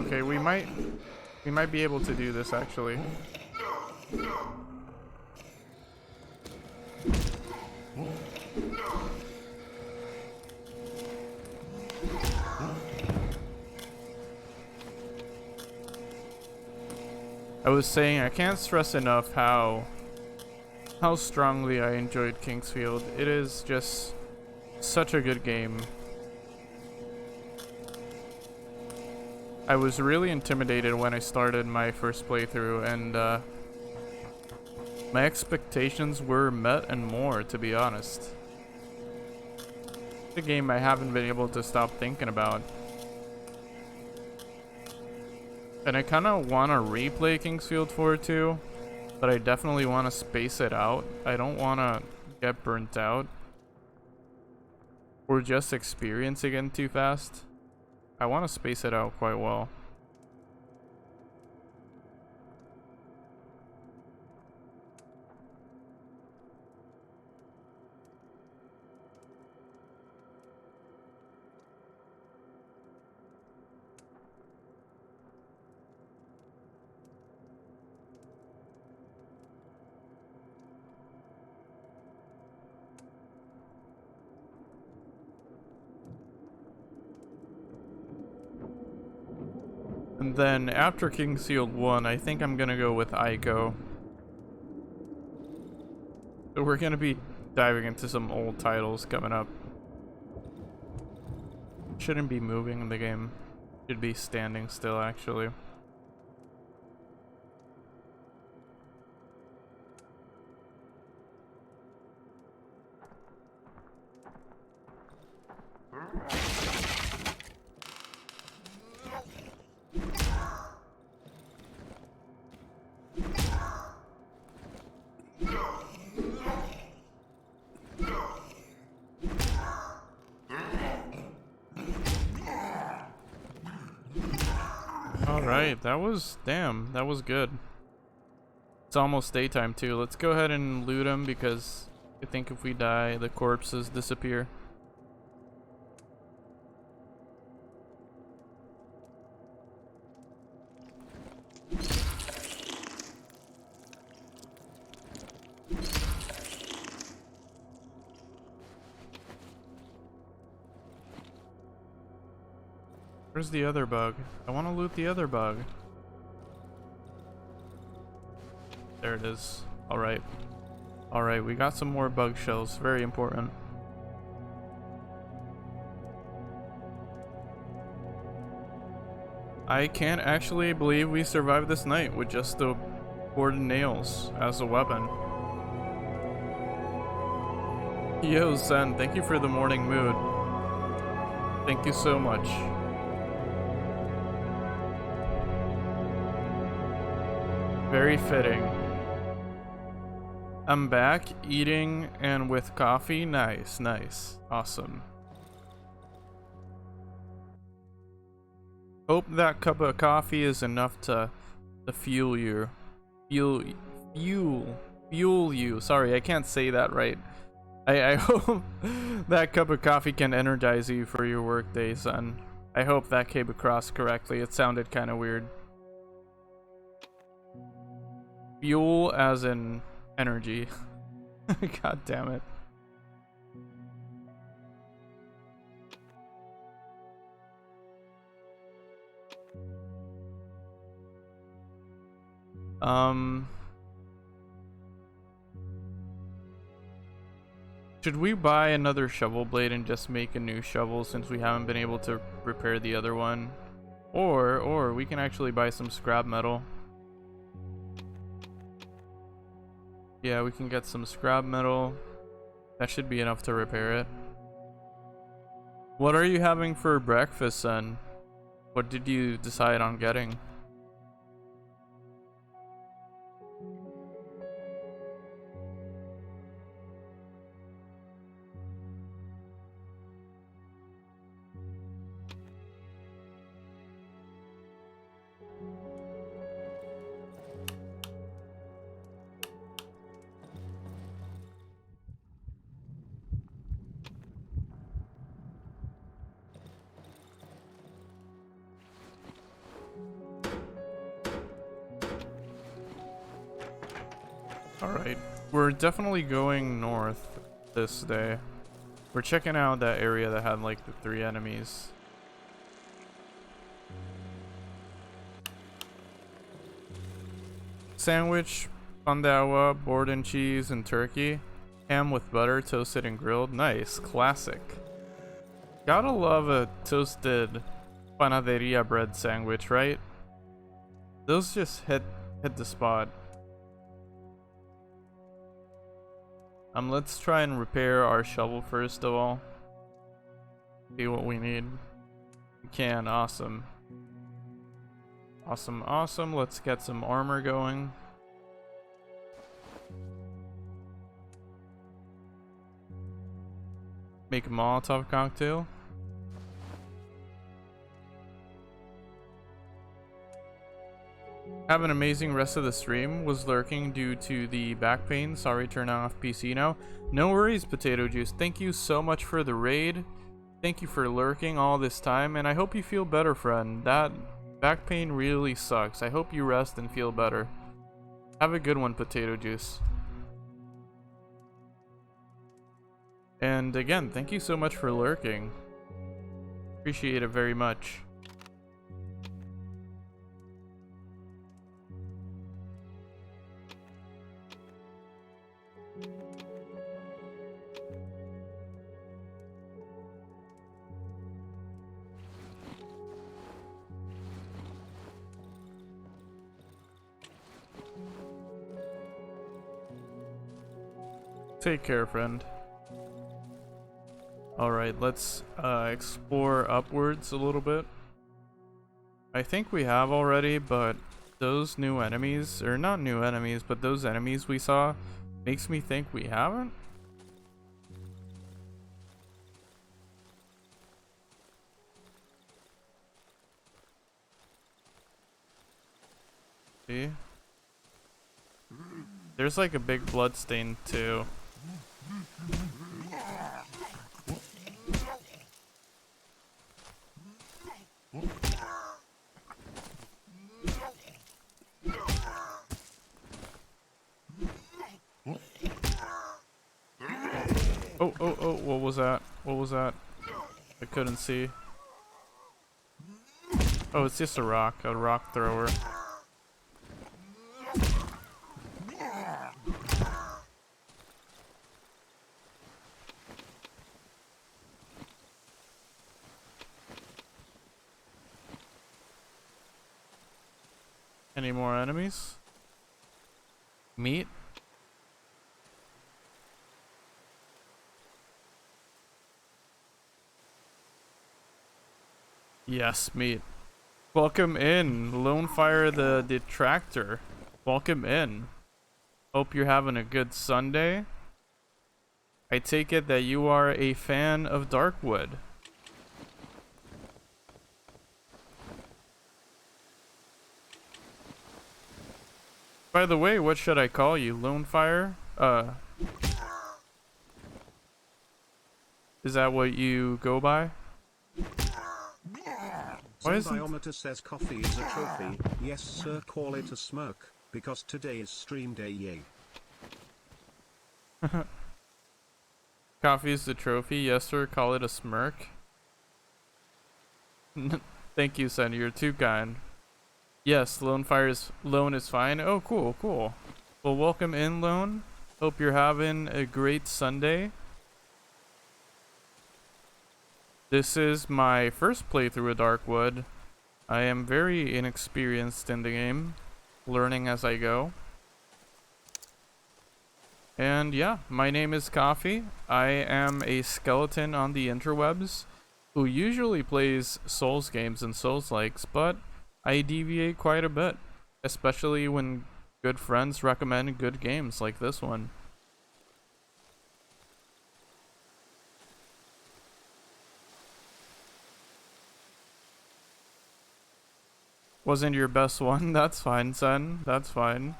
Okay, we might be able to do this actually. I was saying I can't stress enough how strongly I enjoyed Kingsfield. It is just such a good game. I was really intimidated when I started my first playthrough, and my expectations were met and more, to be honest. It's a game I haven't been able to stop thinking about. And I kind of want to replay Kingsfield 4 too, but I definitely want to space it out. I don't want to get burnt out or just experience again too fast. I want to space it out quite well. And then after Kingsfield 1, I think I'm gonna go with Ico. So we're gonna be diving into some old titles coming up. Shouldn't be moving in the game. Should be standing still actually. Alright, that was good. It's almost daytime too. Let's go ahead and loot them because I think if we die, the corpses disappear. Where's the other bug? I want to loot the other bug. There it is. Alright. Alright, we got some more bug shells. Very important. I can't actually believe we survived this night with just the board and nails as a weapon. Yo, Zen, thank you for the morning mood. Thank you so much. Very fitting. I'm back, eating and with coffee. Nice, nice. Awesome. Hope that cup of coffee is enough to fuel you. Fuel you. Sorry, I can't say that right. I hope that cup of coffee can energize you for your workday, son. I hope that came across correctly. It sounded kind of weird. Fuel as in energy. God damn it. Should we buy another shovel blade and just make a new shovel since we haven't been able to repair the other one? Or we can actually buy some scrap metal. Yeah, we can get some scrap metal. That should be enough to repair it. What are you having for breakfast, son? What did you decide on getting? Alright, we're definitely going north this day. We're checking out that area that had like the 3 enemies. Sandwich, pandawa, board and cheese, and turkey. Ham with butter, toasted and grilled. Nice, classic. Gotta love a toasted panaderia bread sandwich, right? Those just hit the spot. Let's try and repair our shovel first of all. See what we need. We can, awesome. Awesome, awesome. Let's get some armor going. Make a Molotov cocktail. Have an amazing rest of the stream. Was lurking due to the back pain. Sorry, turn off PC now. No worries, Potato Juice. Thank you so much for the raid. Thank you for lurking all this time, and I hope you feel better, friend. That back pain really sucks. I hope you rest and feel better. Have a good one, Potato Juice. And again, thank you so much for lurking. Appreciate it very much. Take care, friend. Alright, let's explore upwards a little bit. I think we have already, but those new enemies, or not new enemies, but those enemies we saw, makes me think we haven't. See? There's like a big blood stain too. Oh, what was that? What was that? I couldn't see. Oh, it's just a rock thrower. Any more enemies? Meat? Yes, meat. Welcome in, Lonefire the Detractor. Welcome in. Hope you're having a good Sunday. I take it that you are a fan of Darkwood. By the way, what should I call you? Lonefire? Is that what you go by? Why isn't... Biometer says coffee is a trophy. Yes sir, call it a smoke, because today is stream day, yay. Coffee is the trophy. Yes, sir. Call it a smirk. Thank you, Sen. You're too kind. Yes, Lone is fine. Oh, cool, cool. Well, welcome in, Lone. Hope you're having a great Sunday. This is my first playthrough of Darkwood. I am very inexperienced in the game, learning as I go. And yeah, my name is Coffee. I am a skeleton on the interwebs who usually plays Souls games and Souls-likes, but I deviate quite a bit, especially when good friends recommend good games like this one. Wasn't your best one? That's fine, son. That's fine.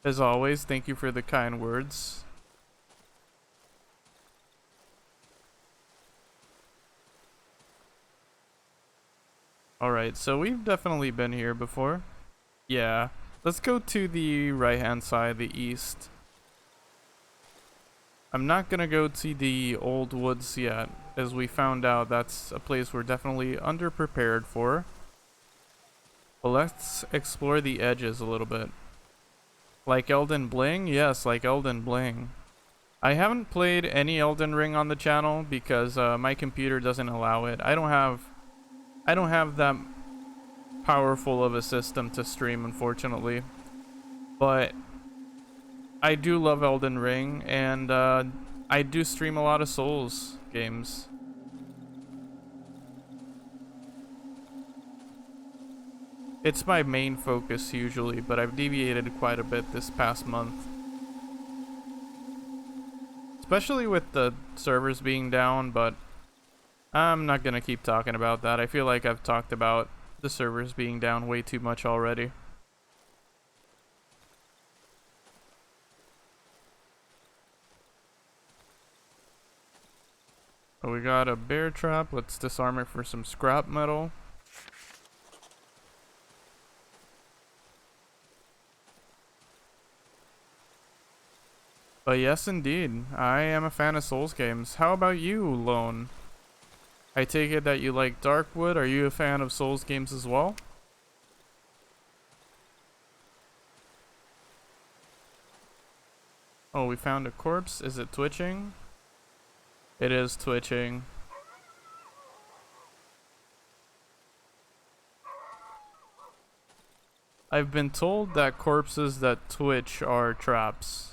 As always, thank you for the kind words. Alright, so we've definitely been here before. Yeah. Let's go to the right-hand side, the east. I'm not gonna go to the old woods yet, as we found out that's a place we're definitely underprepared for. But let's explore the edges a little bit. Like Elden Bling? Yes, like Elden Bling. I haven't played any Elden Ring on the channel because my computer doesn't allow it. I don't have that powerful of a system to stream, unfortunately. But I do love Elden Ring, and I do stream a lot of Souls games. It's my main focus usually, but I've deviated quite a bit this past month. Especially with the servers being down, but I'm not gonna keep talking about that. I feel like I've talked about the servers being down way too much already. Oh, we got a bear trap. Let's disarm it for some scrap metal. But yes, indeed, I am a fan of Souls games. How about you, Lone? I take it that you like Darkwood. Are you a fan of Souls games as well? Oh, we found a corpse. Is it twitching? It is twitching. I've been told that corpses that twitch are traps.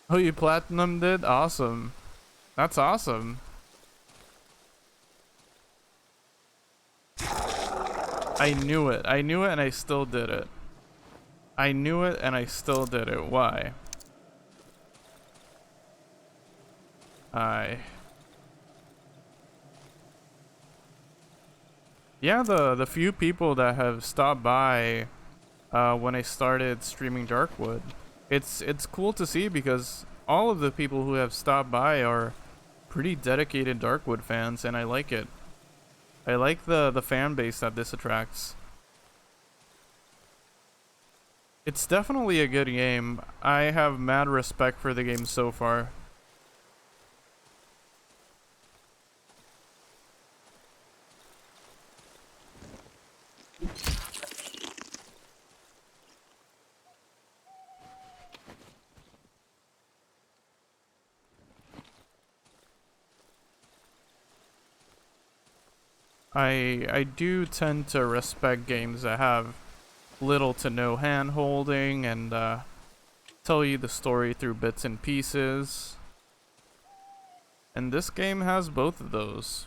Oh, you platinum did? Awesome. That's awesome. I knew it. I knew it and I still did it. I knew it and I still did it. Why? Yeah, the few people that have stopped by when I started streaming Darkwood, it's cool to see because all of the people who have stopped by are pretty dedicated Darkwood fans, and I like it. I like the fan base that this attracts. It's definitely a good game. I have mad respect for the game so far. I do tend to respect games that have little to no hand holding and tell you the story through bits and pieces. And this game has both of those.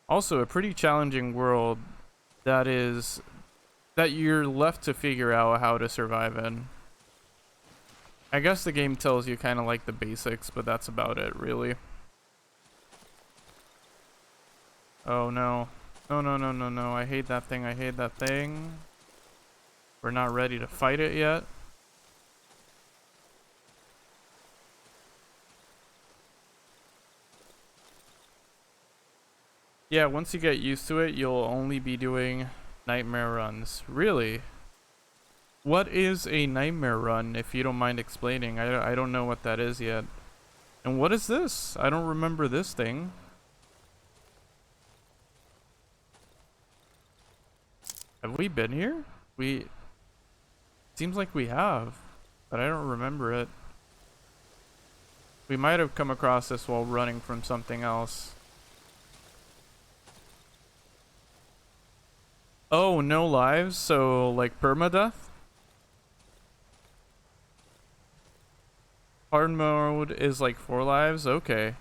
Also, a pretty challenging world that you're left to figure out how to survive in. I guess the game tells you kind of like the basics, but that's about it, really. Oh no. No, no, no, no, no. I hate that thing. I hate that thing. We're not ready to fight it yet. Yeah, once you get used to it, you'll only be doing nightmare runs. Really? What is a nightmare run, if you don't mind explaining? I don't know what that is yet. And what is this? I don't remember this thing. Have we been here? Seems like we have, but I don't remember it. We might have come across this while running from something else. Oh, no lives? So, like, permadeath? Hard mode is like 4 lives? Okay.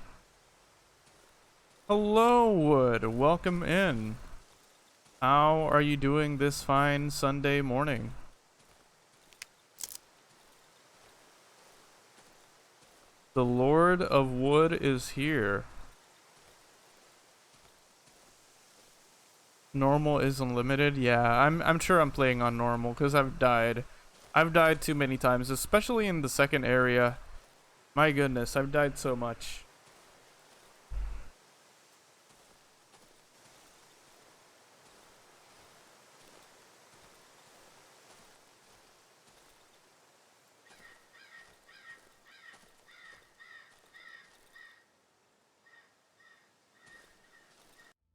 Hello, Wood. Welcome in. How are you doing this fine Sunday morning? The Lord of Wood is here. Normal is unlimited. Yeah, I'm sure I'm playing on normal because I've died. I've died too many times, especially in the second area. My goodness, I've died so much.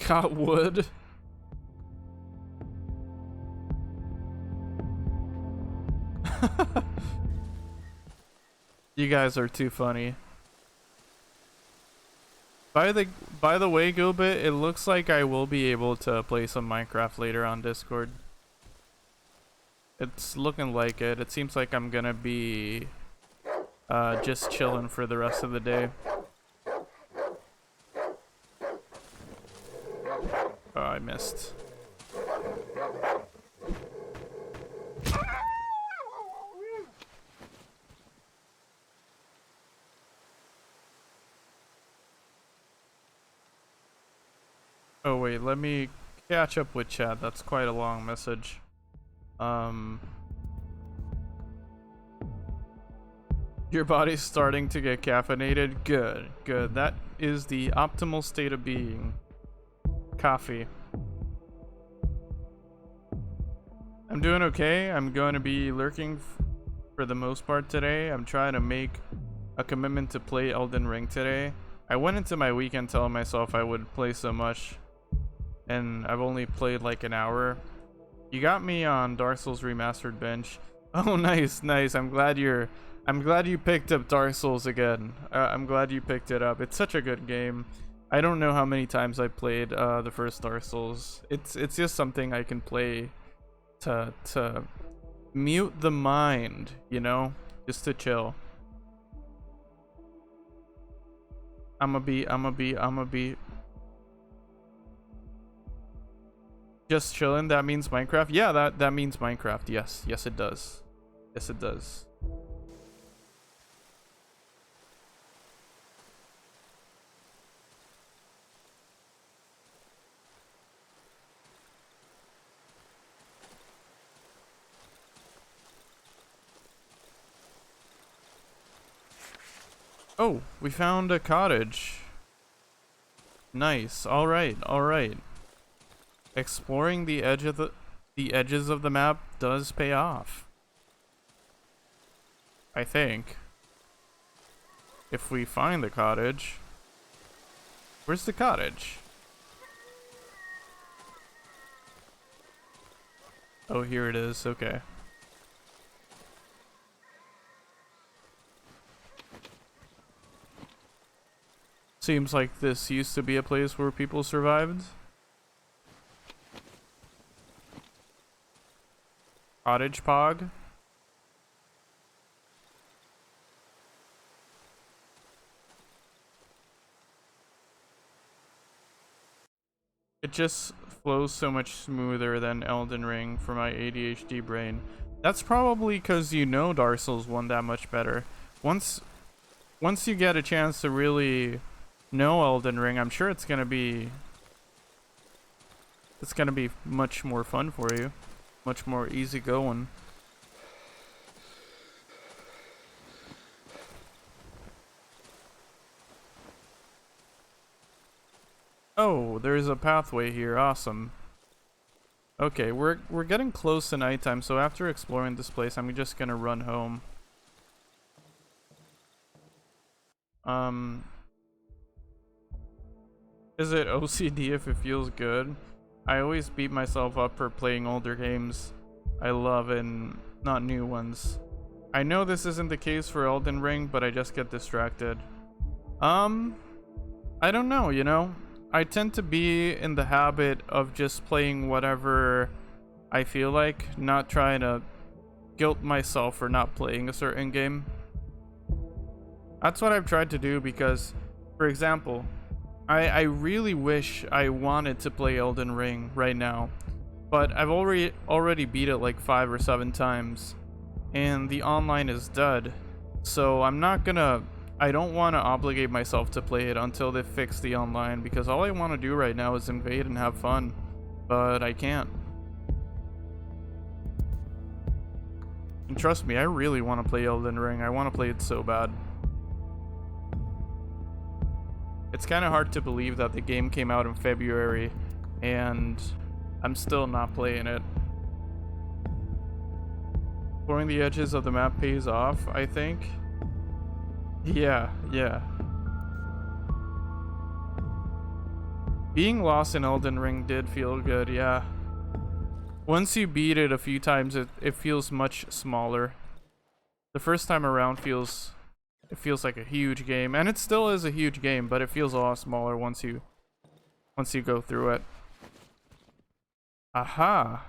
Got wood. You guys are too funny. By the way, Gilbit, it looks like I will be able to play some Minecraft later on Discord. It's looking like it. It seems like I'm gonna be just chilling for the rest of the day. Oh, I missed. Oh wait, let me catch up with chat. That's quite a long message. Your body's starting to get caffeinated. Good, good. That is the optimal state of being. Coffee. I'm doing okay. I'm going to be lurking for the most part today. I'm trying to make a commitment to play Elden Ring today. I went into my weekend telling myself I would play so much, and I've only played like an hour. You got me on Dark Souls Remastered bench. Oh, nice, nice. I'm glad you picked up Dark Souls again. I'm glad you picked it up. It's such a good game. I don't know how many times I played the first Dark Souls. It's just something I can play to mute the mind, you know, just to chill. I'ma be just chilling. That means Minecraft. Yeah, that means Minecraft. Yes, yes it does. Yes it does. Oh, we found a cottage. Nice. All right. All right. Exploring the edges of the map does pay off. I think. If we find the cottage. Where's the cottage? Oh, here it is. Okay. Seems like this used to be a place where people survived. Cottage Pog. It just flows so much smoother than Elden Ring for my ADHD brain. That's probably because you know Dark Souls 1 that much better. Once you get a chance to really know Elden Ring, I'm sure it's gonna be much more fun for you, much more easy going. Oh, there's a pathway here. Awesome. Okay, we're getting close to nighttime, so after exploring this place, I'm just gonna run home. Is it OCD if it feels good? I always beat myself up for playing older games I love and not new ones. I know this isn't the case for Elden Ring, but I just get distracted. I don't know, you know? I tend to be in the habit of just playing whatever I feel like, not trying to guilt myself for not playing a certain game. That's what I've tried to do because, for example, I really wish I wanted to play Elden Ring right now, but I've already beat it like 5 or 7 times, and the online is dud, so I don't want to obligate myself to play it until they fix the online, because all I want to do right now is invade and have fun, but I can't. And trust me, I really want to play Elden Ring. I want to play it so bad. It's kind of hard to believe that the game came out in February and I'm still not playing it. Exploring the edges of the map pays off, I think. Yeah. Being lost in Elden Ring did feel good, yeah. Once you beat it a few times, it feels much smaller. The first time around it feels like a huge game, and it still is a huge game, but it feels a lot smaller once you go through it. Aha.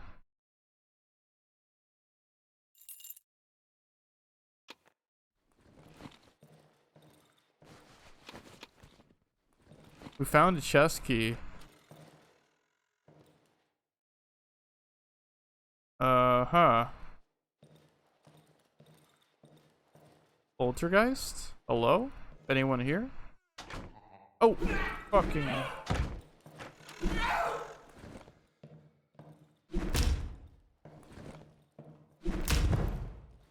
We found a chest key. Uh-huh. Poltergeist? Hello? Anyone here? Oh, fucking.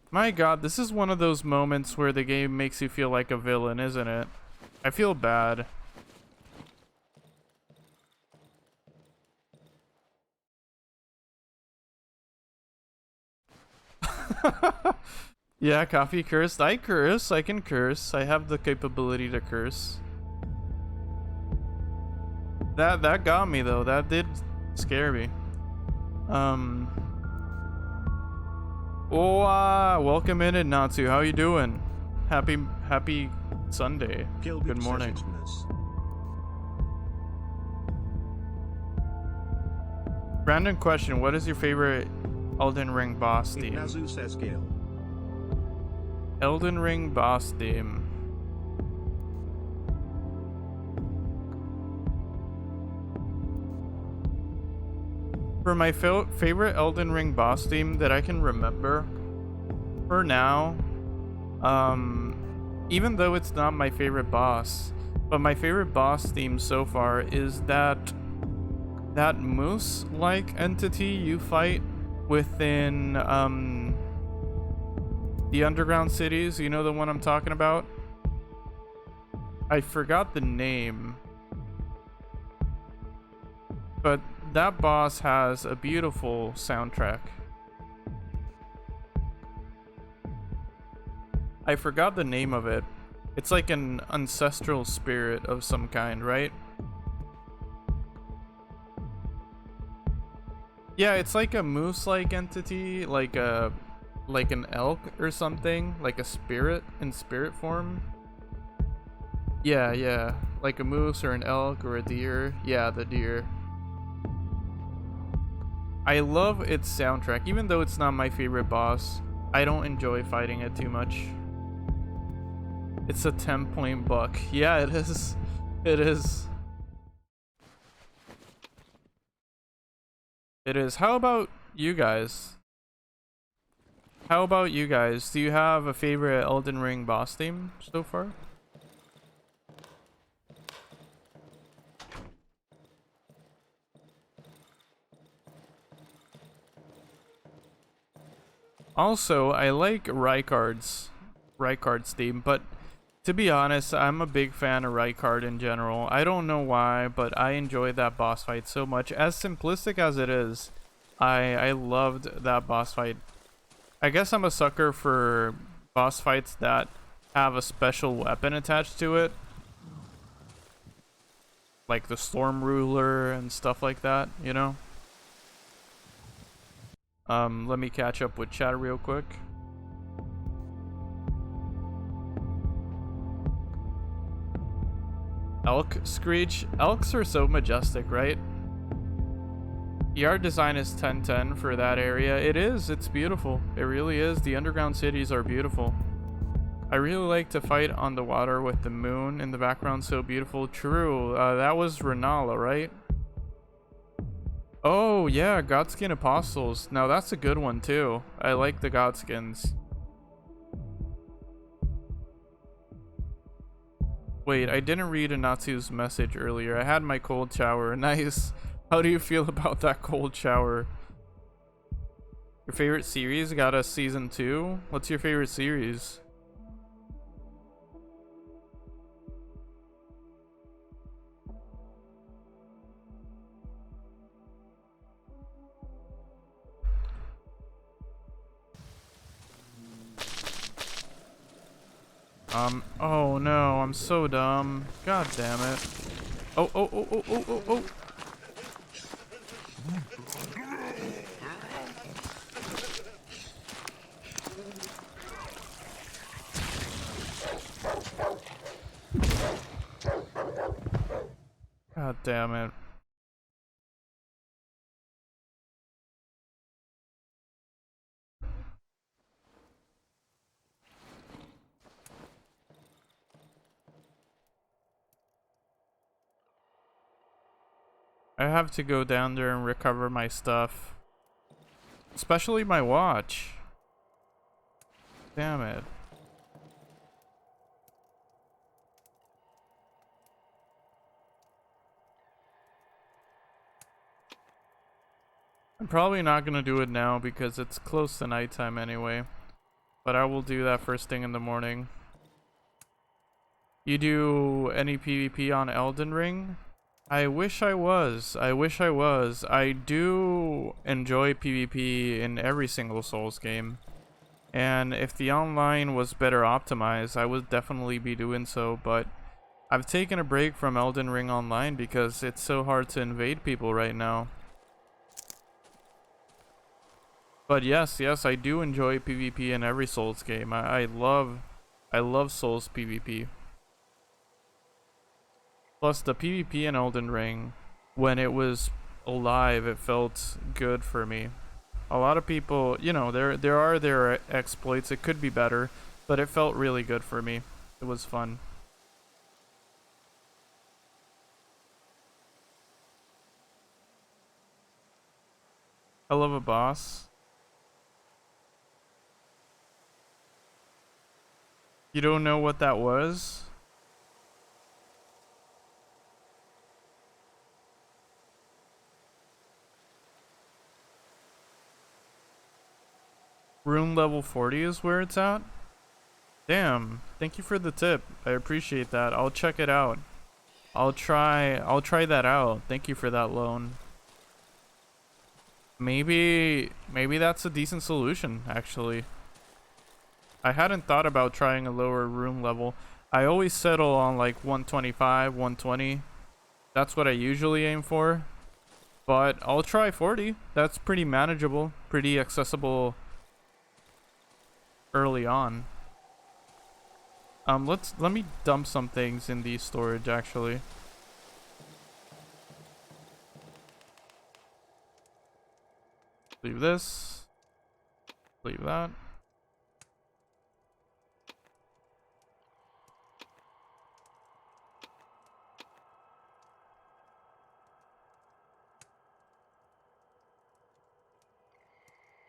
My god, this is one of those moments where the game makes you feel like a villain, isn't it? I feel bad. Yeah, coffee cursed. I curse. I can curse. I have the capability to curse. That got me though. That did scare me. Welcome in, Natsu. How you doing? Happy Sunday. Good morning. Random question: what is your favorite Elden Ring boss theme? Nazu says Gil. Elden Ring boss theme. For my favorite Elden Ring boss theme that I can remember, for now, even though it's not my favorite boss, but my favorite boss theme so far is that moose-like entity you fight within the underground cities. You know the one I'm talking about? I forgot the name, but that boss has a beautiful soundtrack. I forgot the name of it. It's like an ancestral spirit of some kind, right? Yeah, it's like a moose-like entity, like an elk or something, like a spirit in spirit form. Yeah, like a moose or an elk or a deer. Yeah, the deer. I love its soundtrack, even though it's not my favorite boss. I don't enjoy fighting it too much. It's a 10-point buck. Yeah, it is. It is. It is. How about you guys? How about you guys? Do you have a favorite Elden Ring boss theme so far? Also, I like Rykard's theme, but to be honest, I'm a big fan of Rykard in general. I don't know why, but I enjoyed that boss fight so much. As simplistic as it is, I loved that boss fight. I guess I'm a sucker for boss fights that have a special weapon attached to it, like the Storm Ruler and stuff like that, you know? Let me catch up with chat real quick. Elk Screech. Elks are so majestic, right? The art design is 10/10 for that area. It is. It's beautiful. It really is. The underground cities are beautiful. I really like to fight on the water with the moon in the background. So beautiful. True. That was Renala, right? Oh, yeah. Godskin Apostles. Now, that's a good one, too. I like the Godskins. Wait, I didn't read Anatsu's message earlier. I had my cold shower. Nice. How do you feel about that cold shower? Your favorite series? Got a season 2? What's your favorite series? Oh no, I'm so dumb. God damn it. Oh, oh, oh, oh, oh, oh, oh. God damn it. I have to go down there and recover my stuff. Especially my watch. Damn it. I'm probably not gonna do it now because it's close to nighttime anyway. But I will do that first thing in the morning. You do any PvP on Elden Ring? I wish I was. I wish I was. I do enjoy PvP in every single Souls game. And if the online was better optimized, I would definitely be doing so, but I've taken a break from Elden Ring Online because it's so hard to invade people right now. But yes, I do enjoy PvP in every Souls game. I love Souls PvP. Plus the PvP in Elden Ring, when it was alive, it felt good for me. A lot of people, you know, there are their exploits. It could be better, but it felt really good for me. It was fun. Hell of a boss. You don't know what that was? Room level 40 is where it's at? Damn, thank you for the tip. I appreciate that. I'll check it out. I'll try that out. Thank you for that loan. Maybe that's a decent solution, actually. I hadn't thought about trying a lower room level. I always settle on like 125, 120. That's what I usually aim for. But I'll try 40. That's pretty manageable, pretty accessible early on. Let me dump some things in the storage actually. Leave this. Leave that.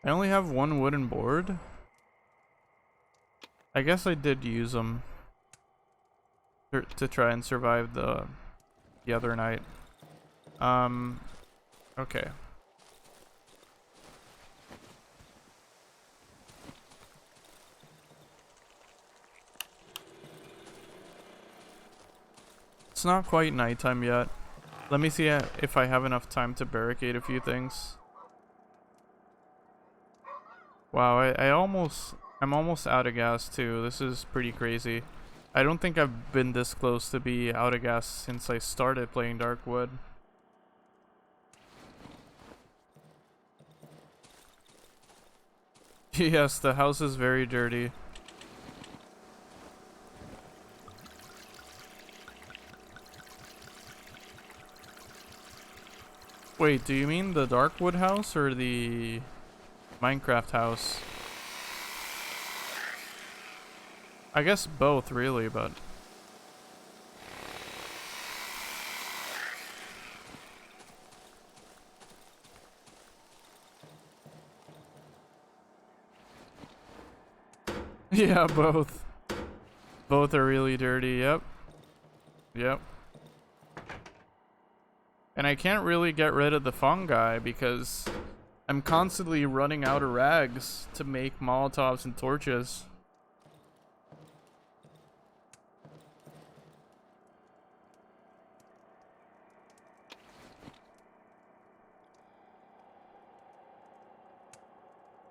I only have one wooden board. I guess I did use them to try and survive the other night. Okay. It's not quite nighttime yet. Let me see if I have enough time to barricade a few things. Wow, I'm almost out of gas too. This is pretty crazy. I don't think I've been this close to be out of gas since I started playing Darkwood. Yes, the house is very dirty. Wait, do you mean the Darkwood house or the Minecraft house? I guess both, really, but... Yeah, both. Both are really dirty, yep. Yep. And I can't really get rid of the fungi because I'm constantly running out of rags to make Molotovs and torches.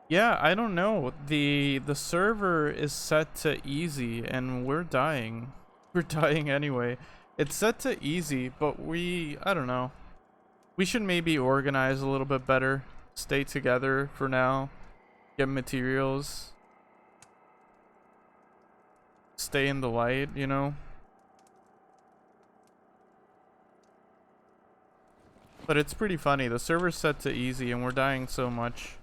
Yeah, I don't know. The server is set to easy and we're dying. We're dying anyway. It's set to easy, but I don't know. We should maybe organize a little bit better. Stay together for now. Get materials. Stay in the light, you know? But it's pretty funny. The server's set to easy and we're dying so much.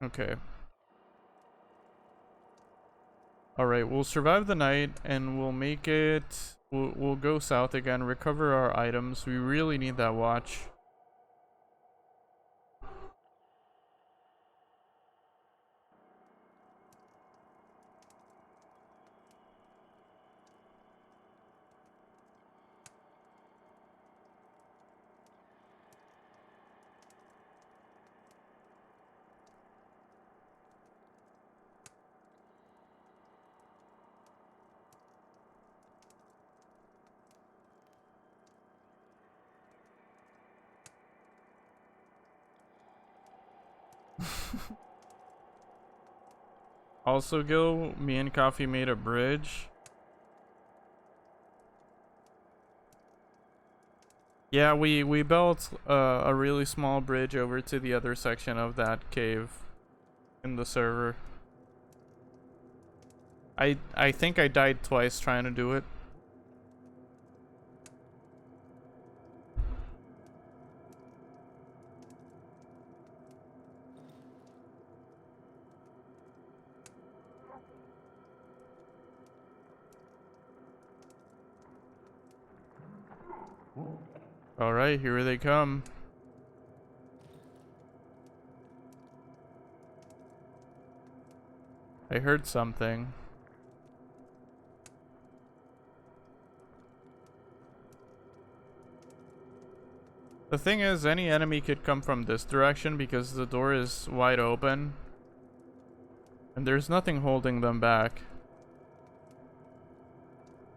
Okay. Alright, we'll survive the night and we'll make it... We'll go south again, recover our items. We really need that watch. Also, Gil, me and Coffee made a bridge. Yeah, we built a really small bridge over to the other section of that cave in the server. I think I died twice trying to do it. Alright, here they come. I heard something. The thing is, any enemy could come from this direction because the door is wide open. And there's nothing holding them back.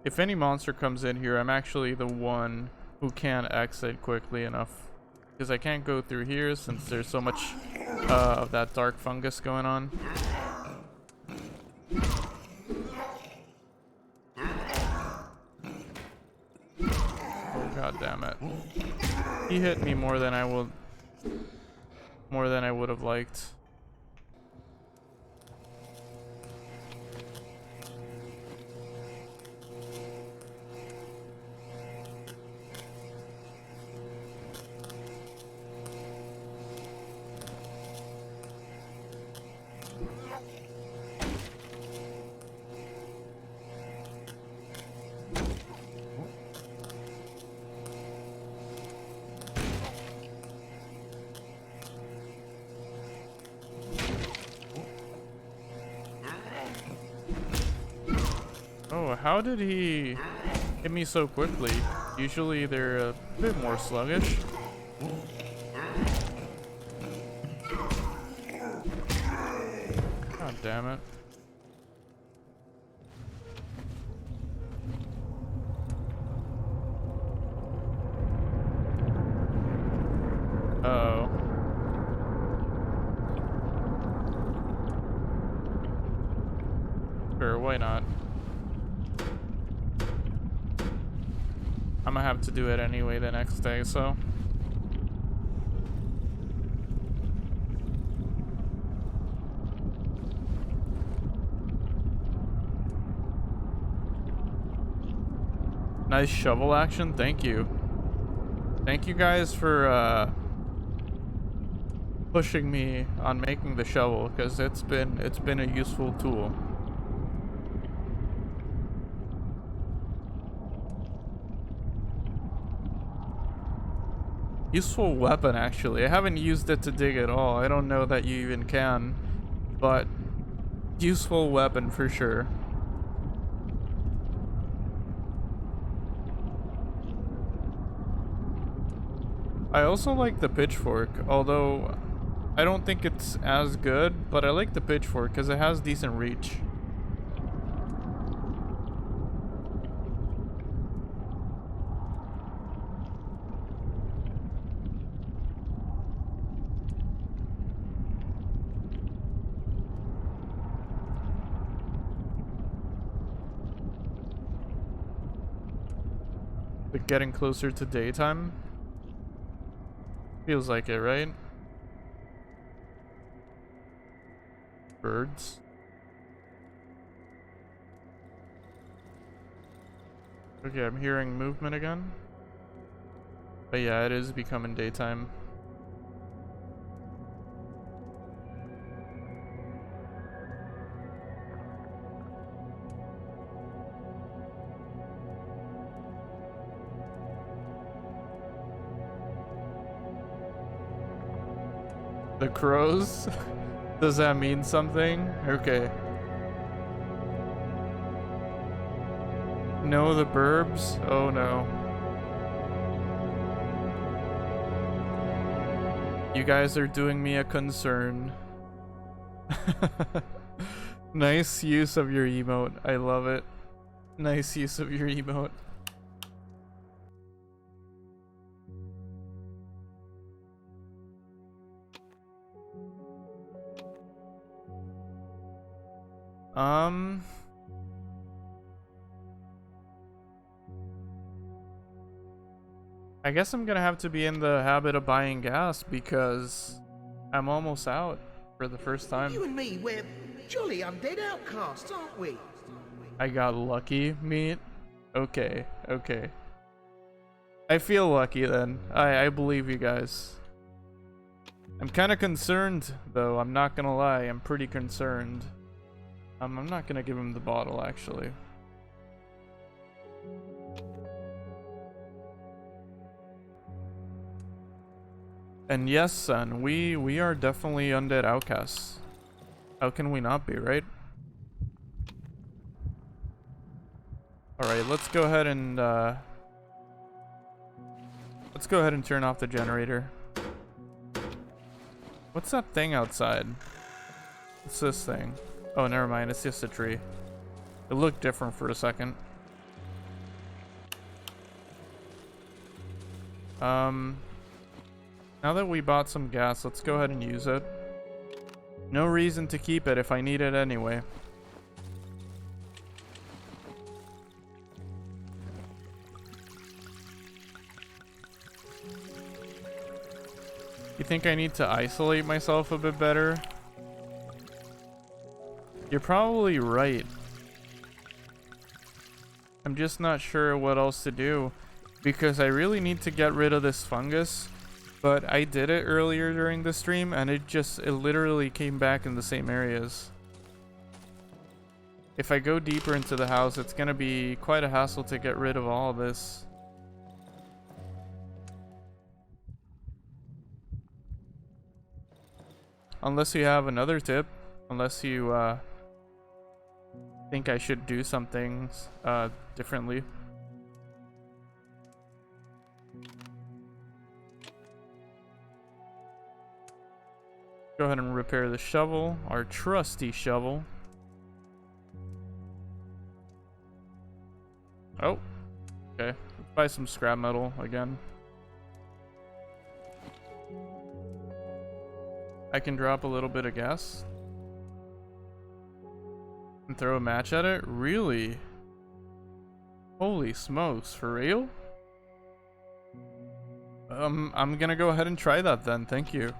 If any monster comes in here, I'm actually the one who can't exit quickly enough. Because I can't go through here since there's so much of that dark fungus going on. Oh god damn it. He hit me more than I would have liked. how did he hit me so quickly? Usually they're a bit more sluggish. God damn it. Uh-oh. Sure, why not? I'm gonna have to do it anyway the next day, so. Nice shovel action, thank you. Thank you guys for pushing me on making the shovel, because it's been a useful tool. Useful weapon, actually. I haven't used it to dig at all. I don't know that you even can, but useful weapon for sure. I also like the pitchfork, although I don't think it's as good, but I like the pitchfork because it has decent reach. But getting closer to daytime? Feels like it, right? Birds. Okay, I'm hearing movement again. But yeah, it is becoming daytime. The crows? Does that mean something? Okay. No, the burbs? Oh no. You guys are doing me a concern. Nice use of your emote. I love it. Nice use of your emote. I guess I'm gonna have to be in the habit of buying gas because I'm almost out for the first time. You and me, we're jolly undead outcasts, aren't we? I got lucky, meat? Okay, okay. I feel lucky then. I believe you guys. I'm kinda concerned though, I'm not gonna lie, I'm pretty concerned. I'm not gonna give him the bottle actually. And yes, son, we are definitely undead outcasts. How can we not be, right? Alright, let's go ahead and turn off the generator. What's that thing outside? What's this thing? Oh, never mind, it's just a tree. It looked different for a second. Now that we bought some gas, let's go ahead and use it. No reason to keep it if I need it anyway. You think I need to isolate myself a bit better? You're probably right. I'm just not sure what else to do because I really need to get rid of this fungus. But I did it earlier during the stream and it literally came back in the same areas. If I go deeper into the house, it's gonna be quite a hassle to get rid of all of this. Unless you have another tip. Unless you think I should do some things differently. Go ahead and repair the shovel, our trusty shovel. Oh, okay. Let's buy some scrap metal again. I can drop a little bit of gas and throw a match at it? Really? Holy smokes, for real? I'm gonna go ahead and try that then, thank you.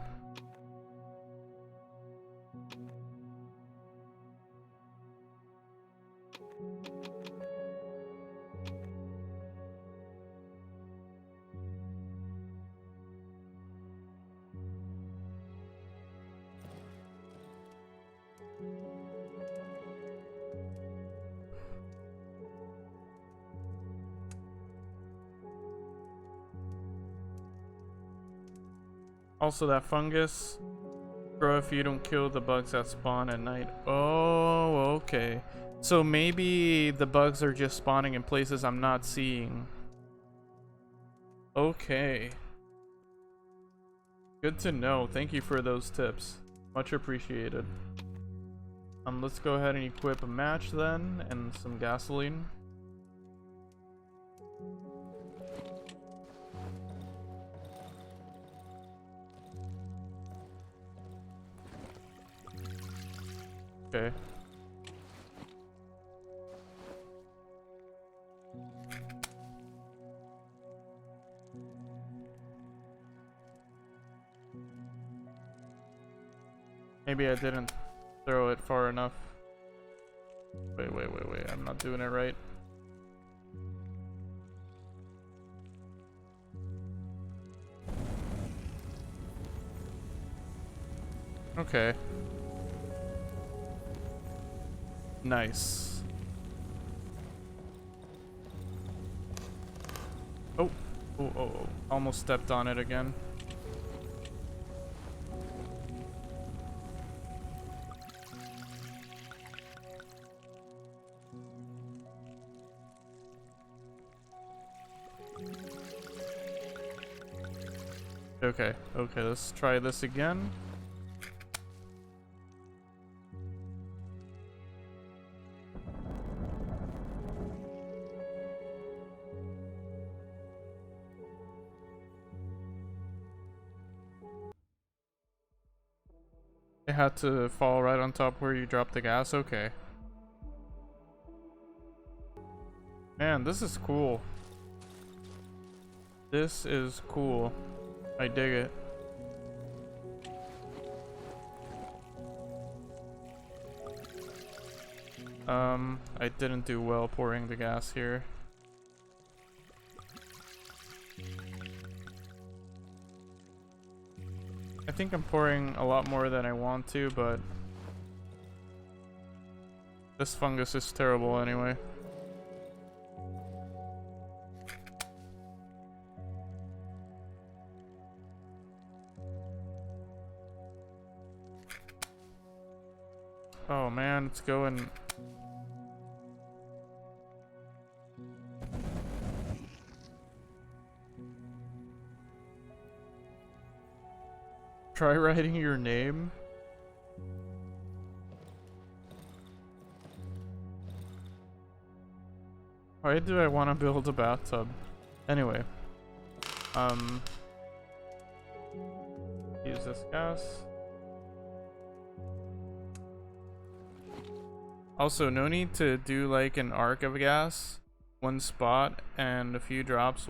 Also, that fungus, grow if you don't kill the bugs that spawn at night. Oh, okay. So maybe the bugs are just spawning in places I'm not seeing. Okay. Good to know. Thank you for those tips. Much appreciated. Let's go ahead and equip a match then, and some gasoline. Okay. Maybe I didn't throw it far enough. Wait. I'm not doing it right. Okay. Nice. Oh. Almost stepped on it again. Okay, let's try this again. It had to fall right on top where you dropped the gas. Okay. Man, this is cool. This is cool. I dig it. I didn't do well pouring the gas here. I think I'm pouring a lot more than I want to, but this fungus is terrible anyway. Oh man, it's going. Try writing your name. Why do I want to build a bathtub? Anyway. Use this gas. Also, no need to do like an arc of gas. One spot and a few drops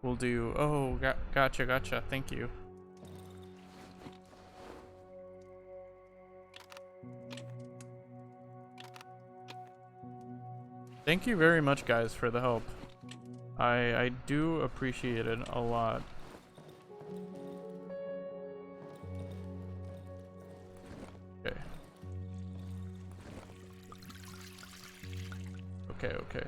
will do. Oh, gotcha. Thank you. Thank you very much, guys, for the help. I do appreciate it a lot. Okay.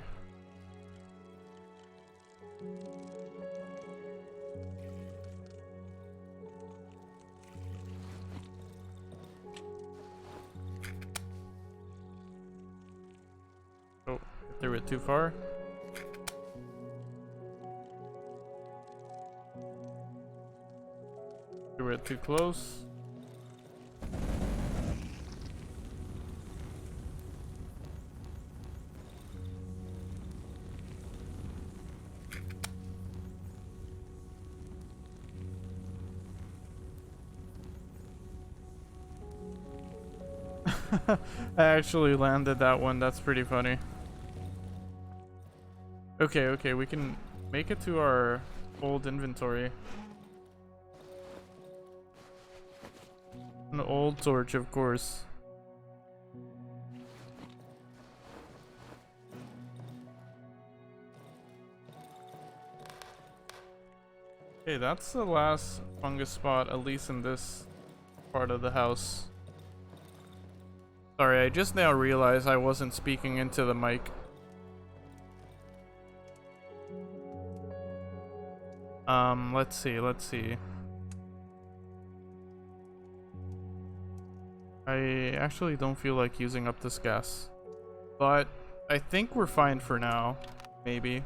threw it too far. Threw it too close. I actually landed that one. That's pretty funny. Okay, we can make it to our old inventory. An old torch, of course. Okay, that's the last fungus spot, at least in this part of the house. Sorry, I just now realized I wasn't speaking into the mic. Let's see. I actually don't feel like using up this gas, but I think we're fine for now, maybe.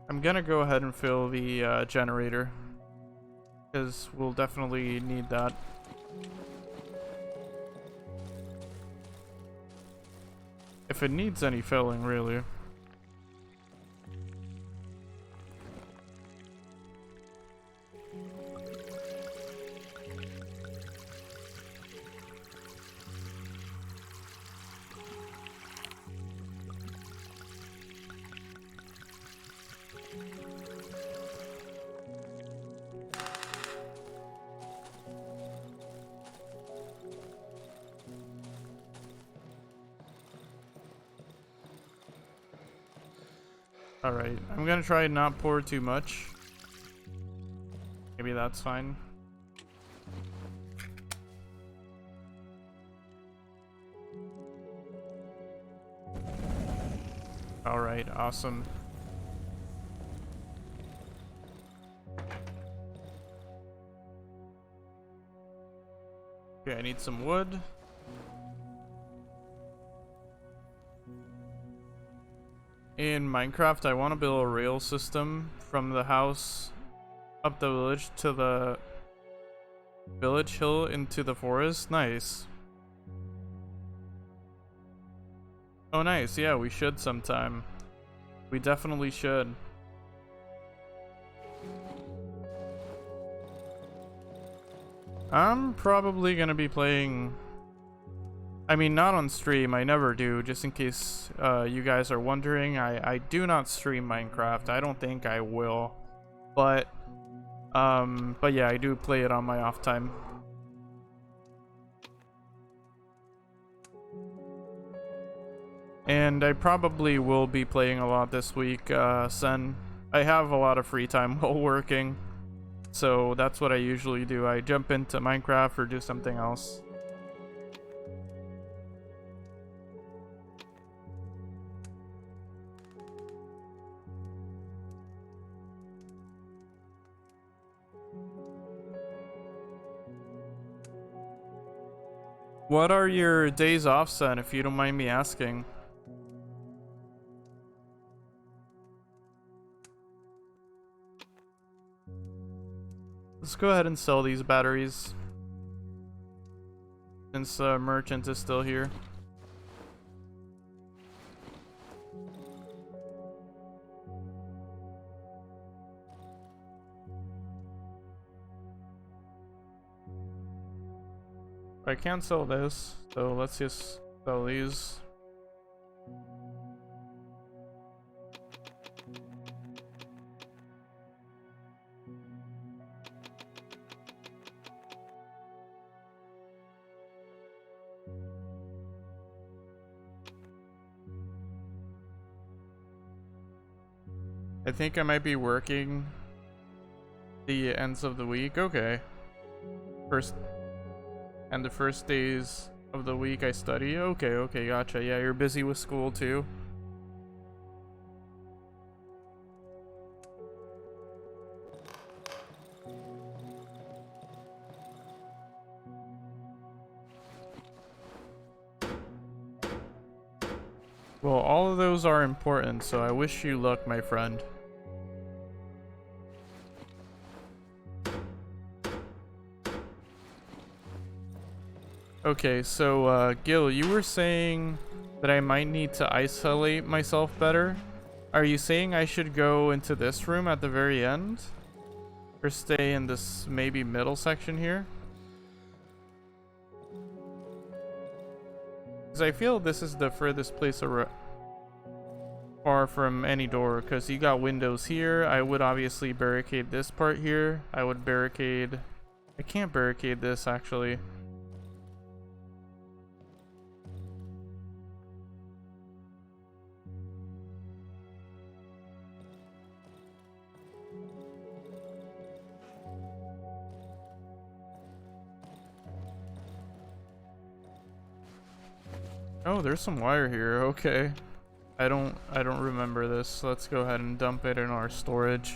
I'm gonna go ahead and fill the generator, because we'll definitely need that. If it needs any filling, really. Alright, I'm gonna try and not pour too much. Maybe that's fine. Alright, awesome. Okay, I need some wood. In Minecraft, I want to build a rail system from the house up the village to the village hill into the forest. Nice. Oh, nice. Yeah, we should sometime. We definitely should. I'm probably gonna be playing... I mean, not on stream, I never do, just in case you guys are wondering. I do not stream Minecraft. I don't think I will. But yeah, I do play it on my off time. And I probably will be playing a lot this week, Sen. I have a lot of free time while working, so that's what I usually do. I jump into Minecraft or do something else. What are your days off, Sen, if you don't mind me asking? Let's go ahead and sell these batteries, since the merchant is still here. I can't sell this, so let's just sell these. I think I might be working the ends of the week. Okay. And the first days of the week I study. Okay, gotcha. Yeah, you're busy with school too. Well, all of those are important, so I wish you luck, my friend. Okay, so, Gil, you were saying that I might need to isolate myself better. Are you saying I should go into this room at the very end? Or stay in this maybe middle section here? Because I feel this is the furthest place far from any door, because you got windows here. I would obviously barricade this part here. I would barricade... I can't barricade this, actually. Oh, there's some wire here. Okay. I don't remember this. Let's go ahead and dump it in our storage.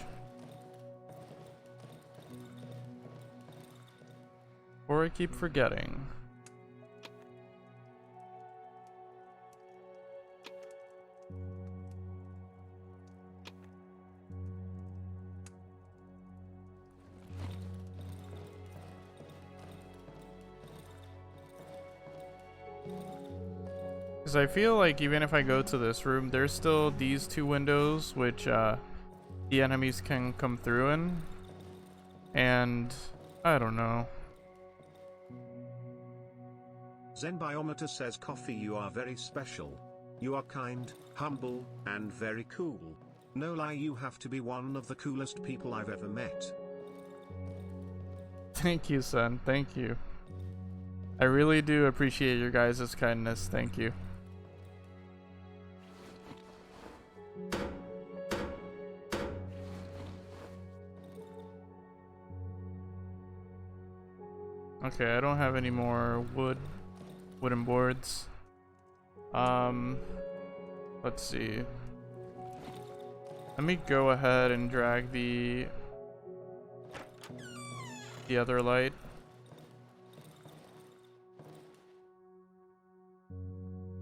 Or I keep forgetting. Because I feel like even if I go to this room, there's still these two windows which the enemies can come through in. And I don't know. Zen Biometer says, Coffee, you are very special. You are kind, humble, and very cool. No lie, you have to be one of the coolest people I've ever met. Thank you, son. Thank you. I really do appreciate your guys' kindness. Thank you. Okay, I don't have any more wooden boards. Let's see. Let me go ahead and drag the other light.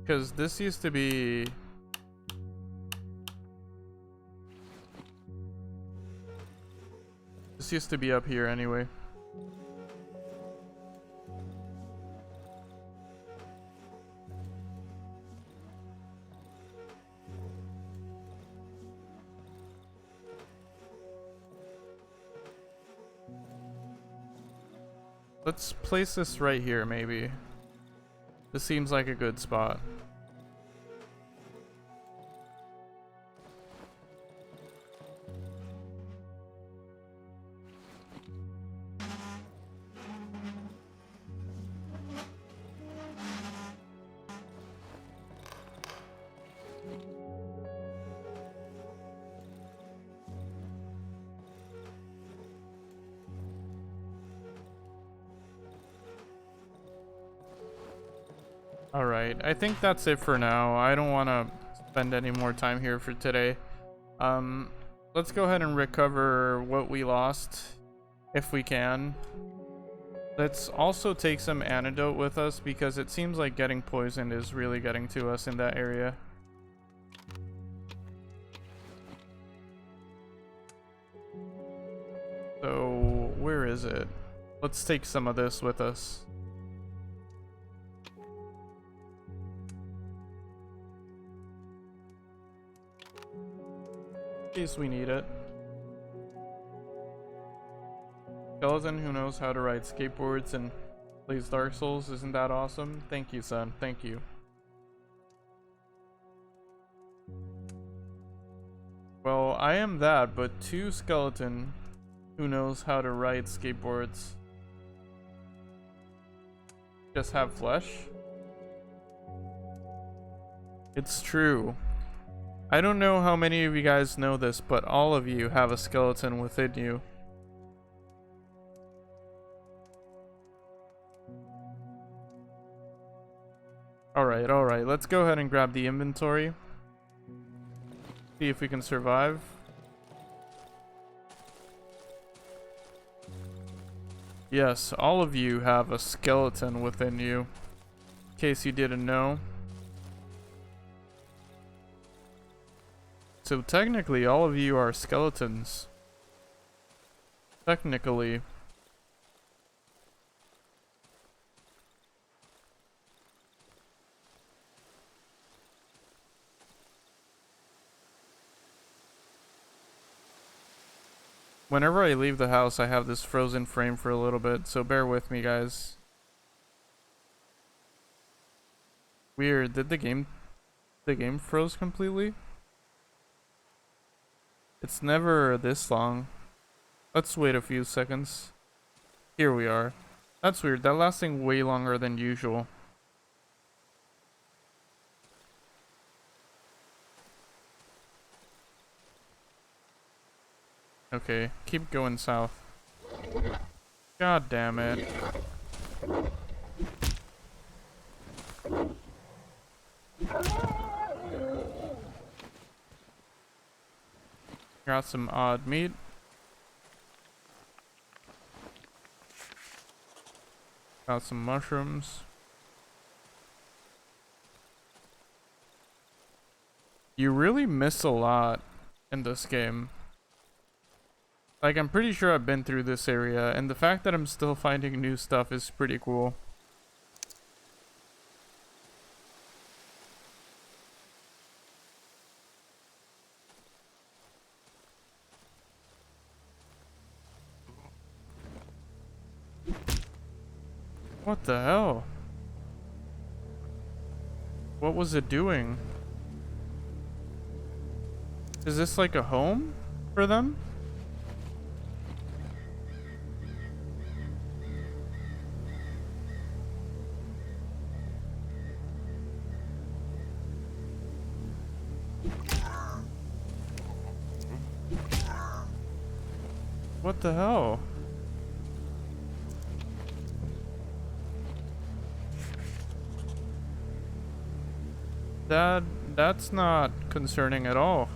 Because this used to be... This used to be up here anyway. Let's place this right here, maybe. This seems like a good spot. Alright, I think that's it for now. I don't want to spend any more time here for today. Let's go ahead and recover what we lost, if we can. Let's also take some antidote with us, because it seems like getting poisoned is really getting to us in that area. So, where is it? Let's take some of this with us. In case we need it. Skeleton who knows how to ride skateboards and plays Dark Souls, isn't that awesome? Thank you, son. Thank you. Well, I am that, but two skeleton who knows how to ride skateboards just have flesh. It's true. I don't know how many of you guys know this, but all of you have a skeleton within you. Alright, let's go ahead and grab the inventory. See if we can survive. Yes, all of you have a skeleton within you. In case you didn't know. So technically, all of you are skeletons. Technically. Whenever I leave the house, I have this frozen frame for a little bit, so bear with me, guys. Weird. Did the game froze completely? It's never this long. Let's wait a few seconds. Here we are. That's weird. That lasting way longer than usual. Okay, keep going south. God damn it. Got some odd meat. Got some mushrooms. You really miss a lot in this game. Like, I'm pretty sure I've been through this area, and the fact that I'm still finding new stuff is pretty cool. What the hell? What was it doing? Is this like a home for them? What the hell? That's not concerning at all.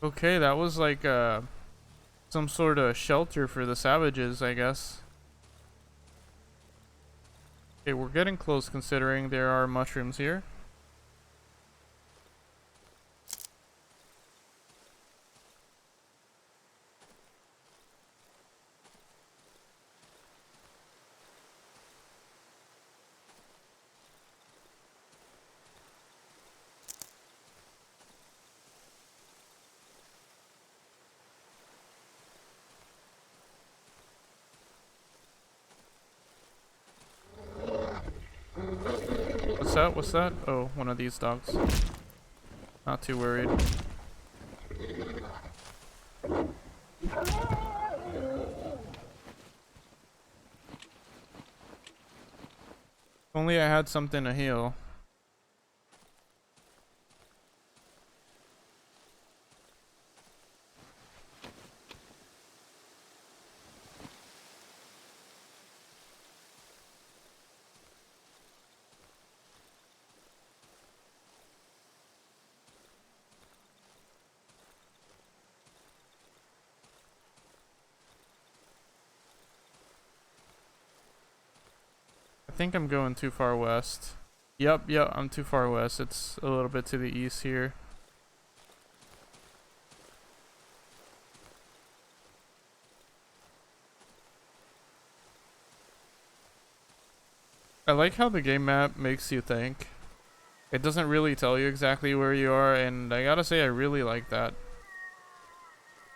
Okay, that was like some sort of shelter for the savages, I guess. Okay, we're getting close considering there are mushrooms here. What's that? What's that? Oh, one of these dogs. Not too worried. If only I had something to heal. I think I'm going too far west. Yep, I'm too far west. It's a little bit to the east here. I like how the game map makes you think. It doesn't really tell you exactly where you are, and I gotta say I really like that.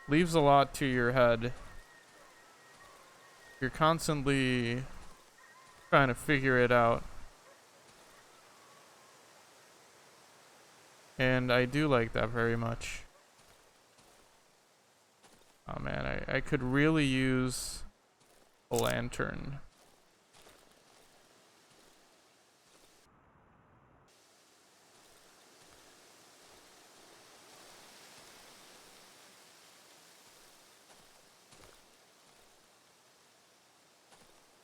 Leaves a lot to your head. You're constantly trying to figure it out. And I do like that very much. Oh man, I could really use a lantern.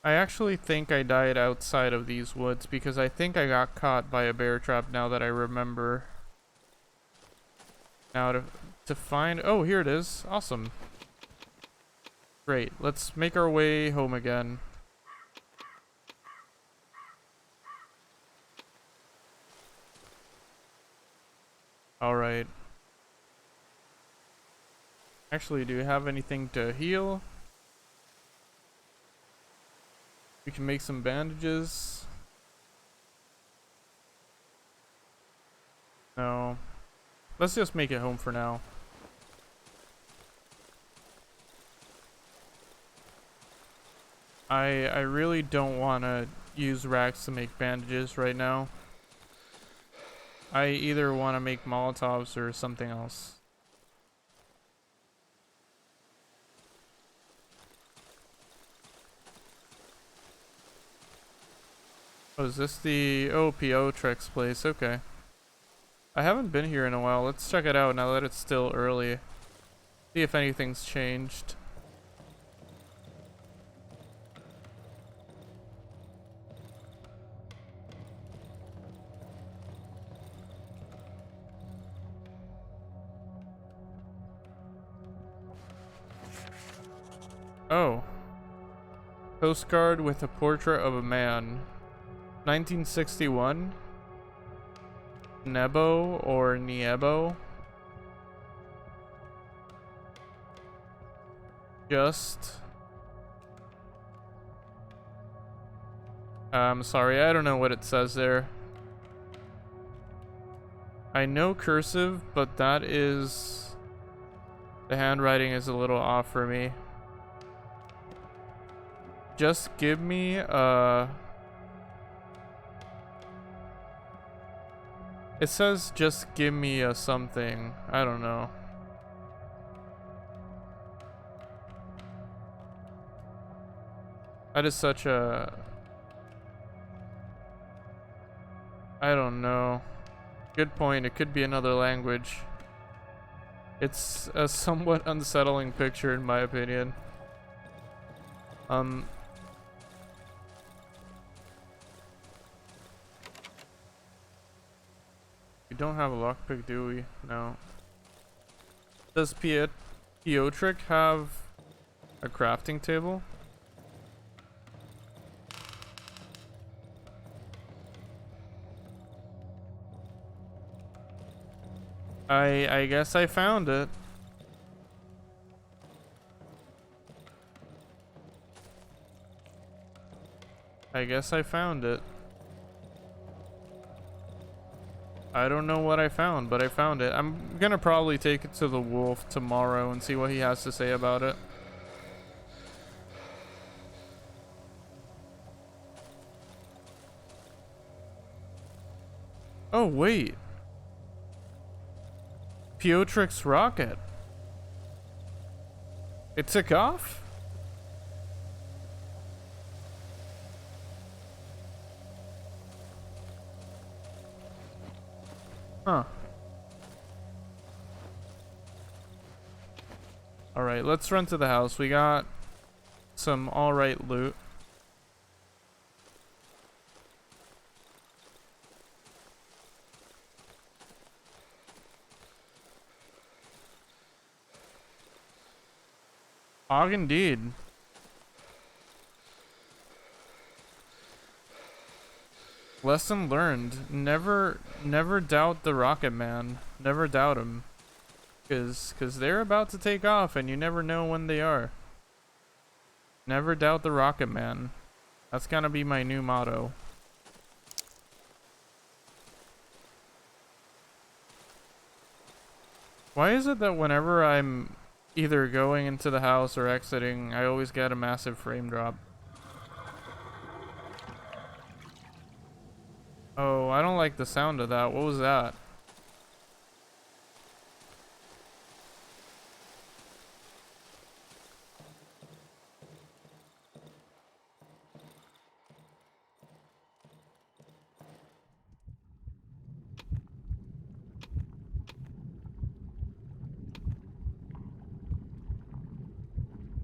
I actually think I died outside of these woods because I think I got caught by a bear trap now that I remember. Now to find... Oh, here it is. Awesome. Great. Let's make our way home again. Alright. Actually, do you have anything to heal? We can make some bandages. No. Let's just make it home for now. I really don't want to use rags to make bandages right now. I either want to make Molotovs or something else. Oh, is this the OPO Trex place? Okay. I haven't been here in a while. Let's check it out now that it's still early. See if anything's changed. Oh. Postcard with a portrait of a man. 1961? Nebo or Niebo? Just... I'm sorry, I don't know what it says there. I know cursive, but that is... The handwriting is a little off for me. Just give me it says just give me a something. I don't know. That is such a... I don't know. Good point. It could be another language. It's a somewhat unsettling picture in my opinion. We don't have a lockpick, do we? No. Does Piotric have a crafting table? I guess I found it. I guess I found it. I don't know what I found, but I found it. I'm gonna probably take it to the wolf tomorrow and see what he has to say about it. Oh, wait. Piotric's rocket. It took off? Huh. Alright, let's run to the house. We got some alright loot. Og indeed. Lesson learned. Never doubt the Rocket Man. Never doubt him. Cause they're about to take off and you never know when they are. Never doubt the Rocket Man. That's gonna be my new motto. Why is it that whenever I'm either going into the house or exiting, I always get a massive frame drop? Oh, I don't like the sound of that. What was that?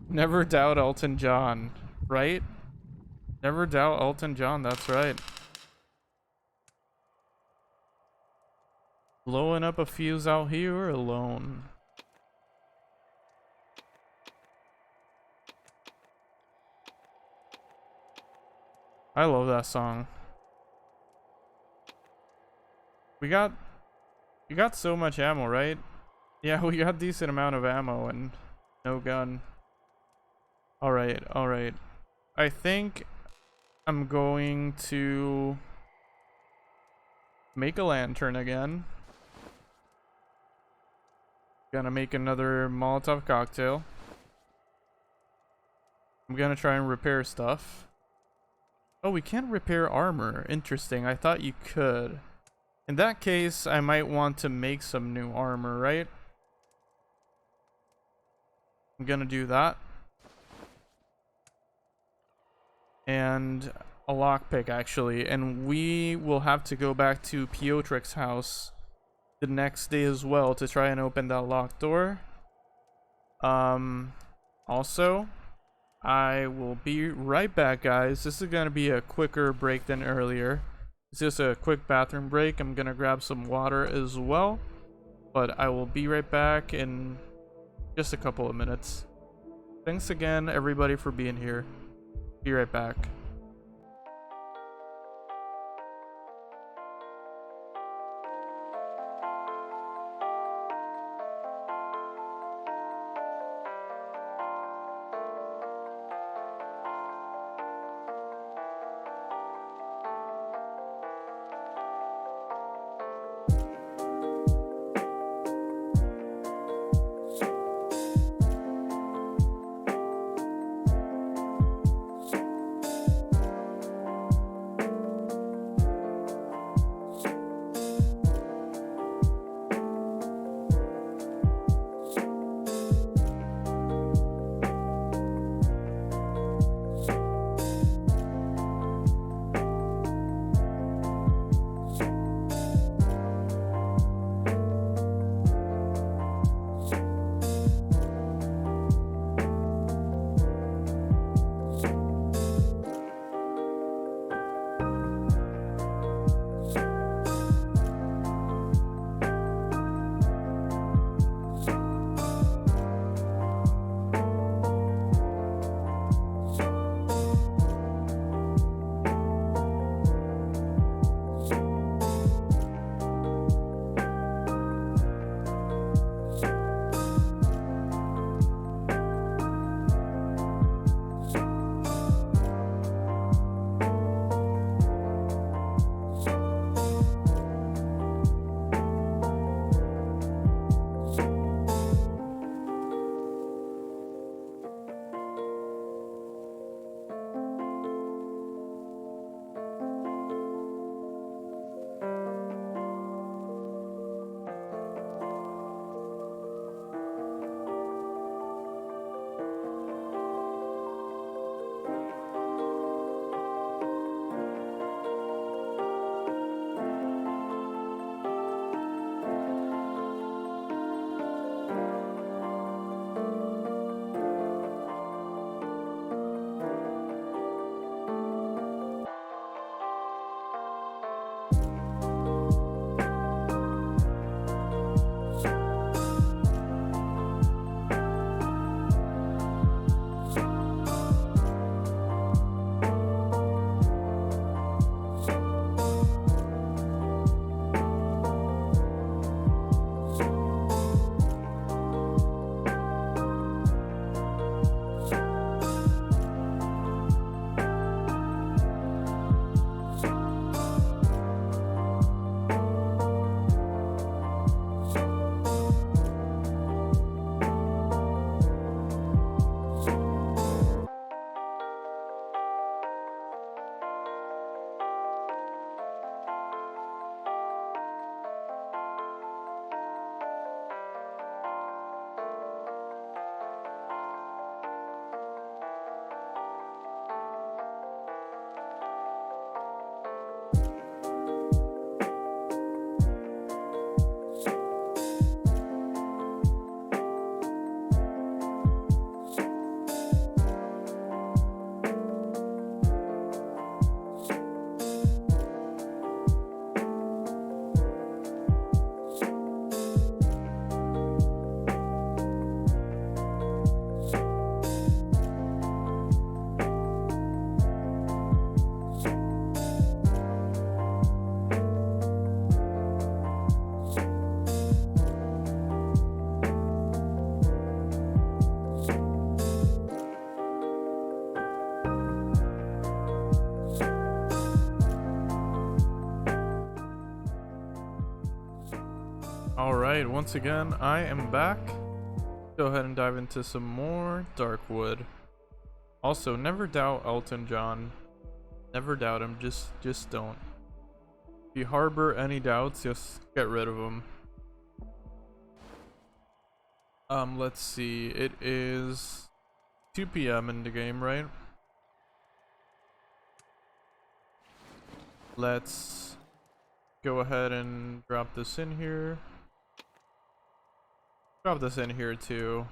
Never doubt Elton John, right? Never doubt Elton John, that's right. Blowing up a fuse out here alone. I love that song. We got so much ammo, right? Yeah, we got decent amount of ammo and no gun. Alright, alright. I think I'm going to make a lantern again. Gonna make another Molotov cocktail. I'm gonna try and repair stuff. Oh, we can't repair armor. Interesting. I thought you could. In that case, I might want to make some new armor, right? I'm gonna do that. And a lockpick, actually. And we will have to go back to Piotric's house the next day as well to try and open that locked door. Also, I will be right back, guys. This is gonna be a quicker break than earlier. It's just a quick bathroom break. I'm gonna grab some water as well, but I will be right back in just a couple of minutes. Thanks again, everybody, for being here. Be right back. Alright, once again, I am back. Go ahead and dive into some more Darkwood. Also, never doubt Elton John. Never doubt him, just don't. If you harbor any doubts, just get rid of them. Let's see, it is 2 p.m. in the game, right? Let's go ahead and drop this in here. Drop this in here too.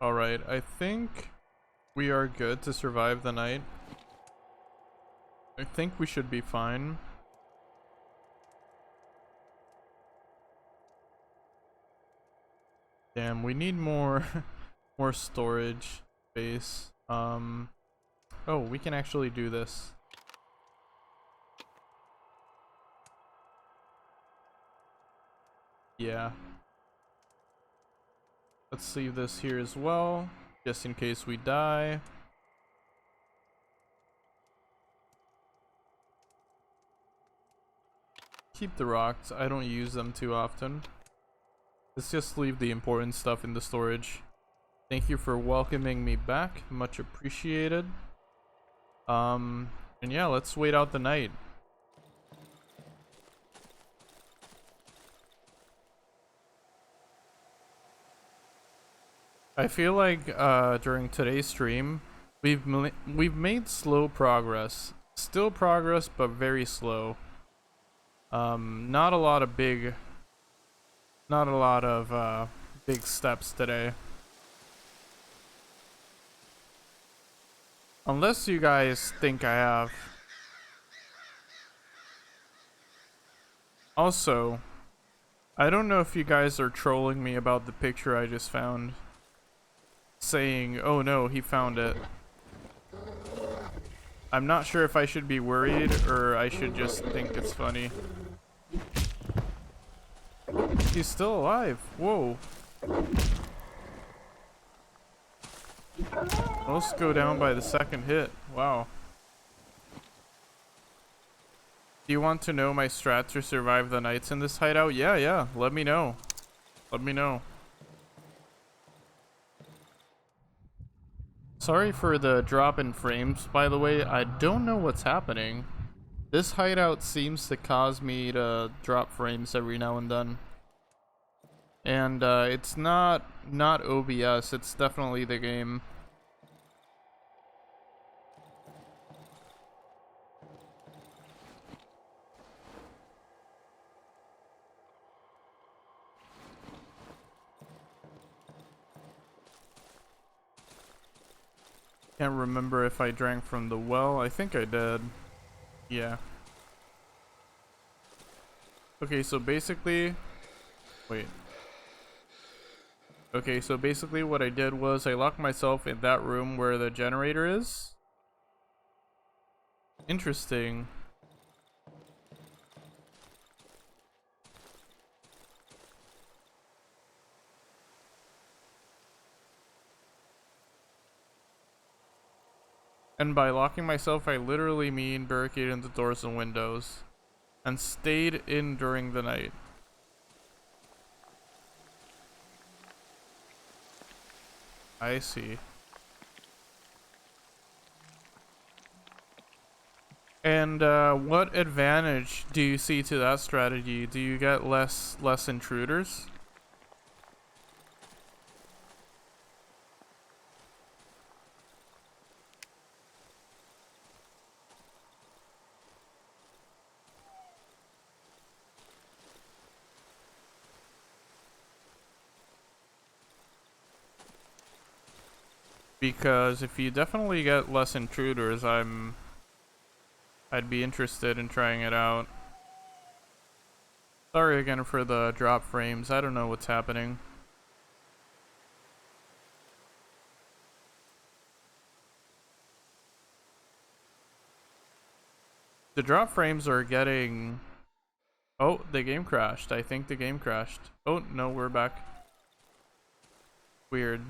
Alright, I think we are good to survive the night. I think we should be fine. Damn, we need more more storage space. Oh, we can actually do this. Yeah. Let's leave this here as well, just in case we die. Keep the rocks, I don't use them too often. Let's just leave the important stuff in the storage. Thank you for welcoming me back, much appreciated. And yeah, let's wait out the night. I feel like during today's stream, we've made slow progress. Still progress, but very slow. Not a lot of big steps today. Unless you guys think I have. Also, I don't know if you guys are trolling me about the picture I just found. Saying, oh no, he found it. I'm not sure if I should be worried or I should just think it's funny. He's still alive. Whoa. Most go down by the second hit. Wow. Do you want to know my strat to survive the nights in this hideout? Yeah. Let me know. Let me know. Sorry for the drop in frames, by the way. I don't know what's happening. This hideout seems to cause me to drop frames every now and then. And it's not OBS, it's definitely the game. Can't remember if I drank from the well. I think I did. Yeah. Okay, so basically... Wait. Okay, so basically what I did was I locked myself in that room where the generator is. Interesting. And by locking myself, I literally mean barricading the doors and windows. And stayed in during the night. I see. And what advantage do you see to that strategy? Do you get less intruders? Because if you definitely get less intruders, I'd be interested in trying it out. Sorry again for the drop frames. I don't know what's happening. The drop frames are getting... Oh, the game crashed. I think the game crashed. Oh, no, we're back. Weird.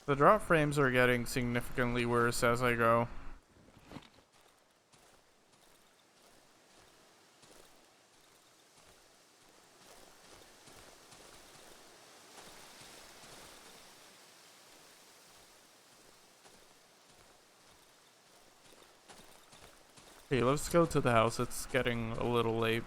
The drop frames are getting significantly worse as I go. Hey, let's go to the house. It's getting a little late.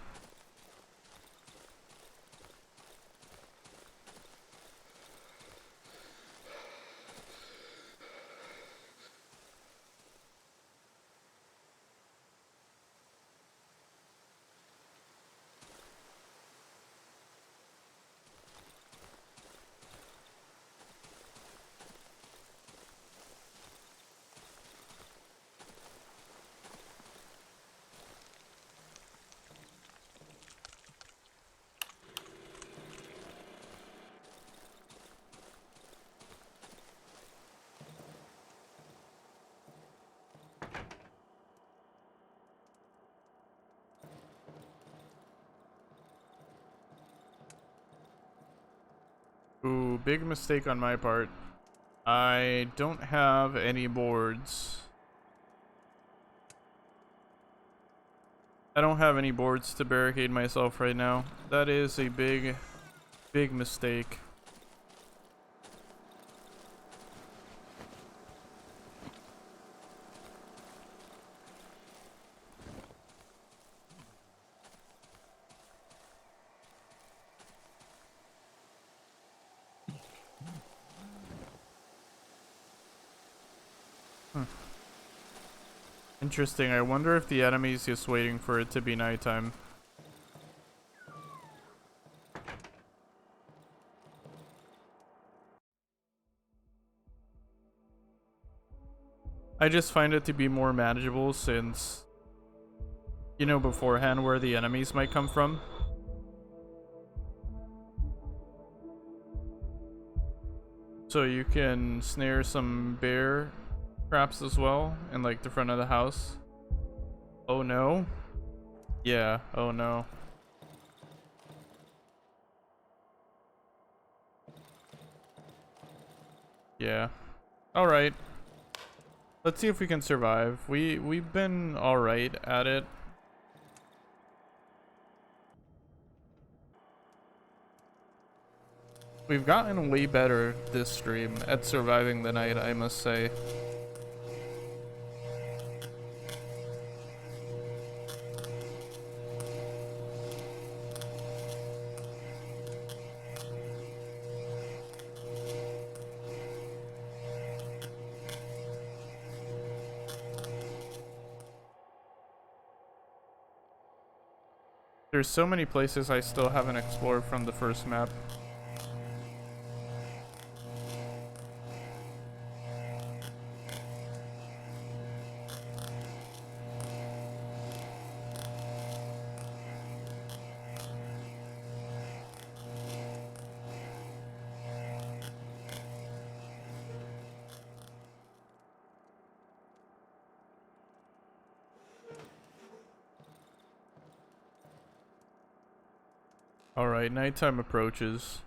Ooh, big mistake on my part. I don't have any boards. I don't have any boards to barricade myself right now. That is a big, big mistake. Interesting. I wonder if the enemy's just waiting for it to be nighttime. I just find it to be more manageable since you know beforehand where the enemies might come from. So you can snare some bear traps as well in like the front of the house. Oh no. Yeah, oh no. Yeah. Alright. Let's see if we can survive. We've been alright at it. We've gotten way better this stream at surviving the night, I must say. There's so many places I still haven't explored from the first map. Alright, nighttime approaches.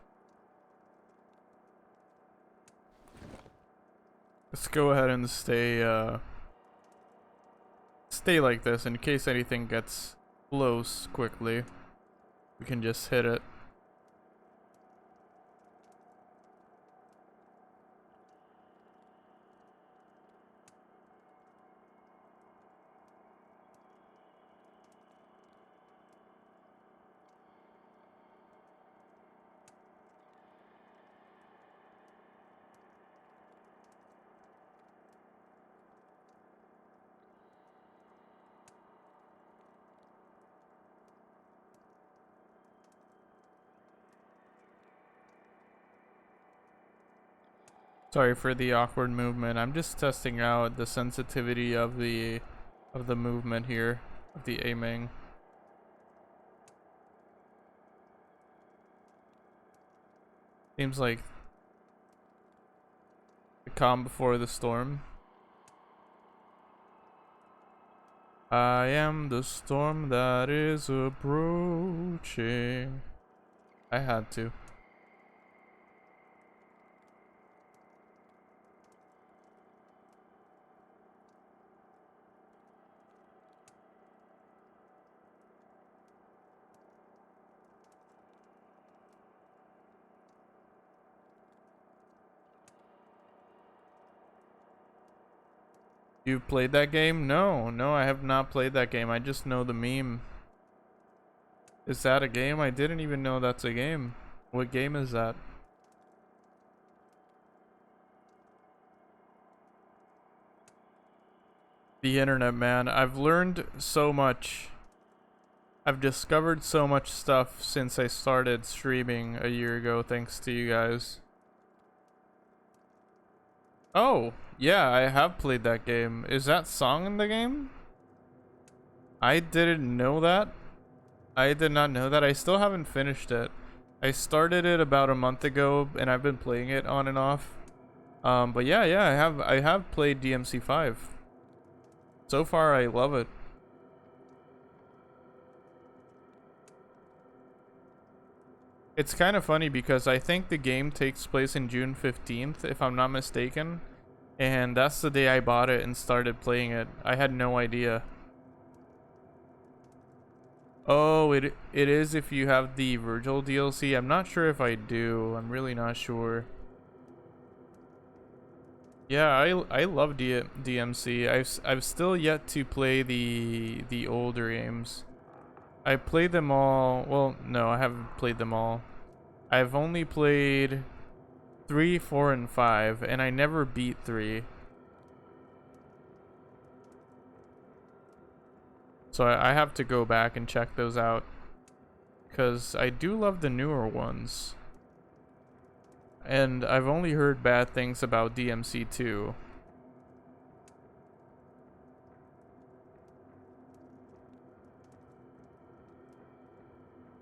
Let's go ahead and stay like this in case anything gets close quickly. We can just hit it. Sorry for the awkward movement. I'm just testing out the sensitivity of the movement here, of the aiming. Seems like the calm before the storm. I am the storm that is approaching. I had to. You've played that game? No, no, I have not played that game. I just know the meme. Is that a game? I didn't even know that's a game. What game is that? The internet, man. I've learned so much. I've discovered so much stuff since I started streaming a year ago, thanks to you guys. Oh, yeah, I have played that game. Is that song in the game? I didn't know that. I did not know that. I still haven't finished it. I started it about a month ago, and I've been playing it on and off. But yeah, I have played DMC5. So far, I love it. It's kind of funny because I think the game takes place in June 15th, if I'm not mistaken. And that's the day I bought it and started playing it. I had no idea. Oh, it is if you have the Virgil DLC. I'm not sure if I do. I'm really not sure. Yeah, I love DMC. I've still yet to play the older games. I played them all. Well, no, I haven't played them all. I've only played 3, 4, and 5, and I never beat 3. So I have to go back and check those out, because I do love the newer ones. And I've only heard bad things about DMC 2.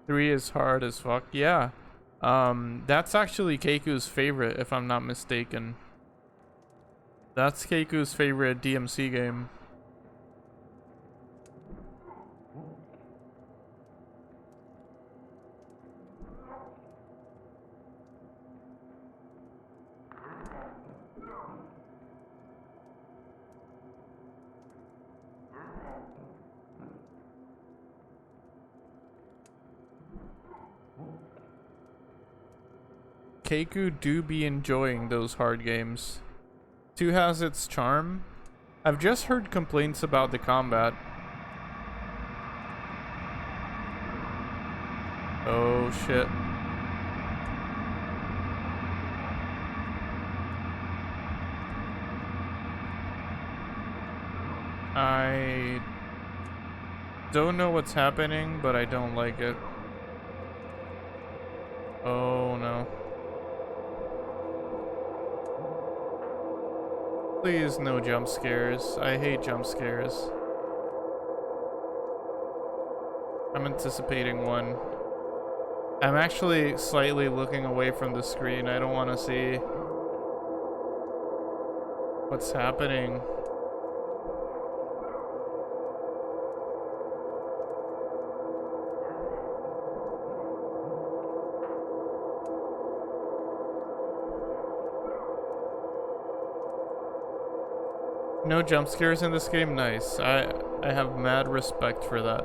Three is hard as fuck. Yeah. That's actually Keiku's favorite, if I'm not mistaken. That's Keiku's favorite DMC game. Keiku do be enjoying those hard games. 2 has its charm. I've just heard complaints about the combat. Oh shit. I don't know what's happening, but I don't like it. Oh no. Please, no jump scares. I hate jump scares. I'm anticipating one. I'm actually slightly looking away from the screen. I don't want to see what's happening. No jump scares in this game? Nice. I have mad respect for that.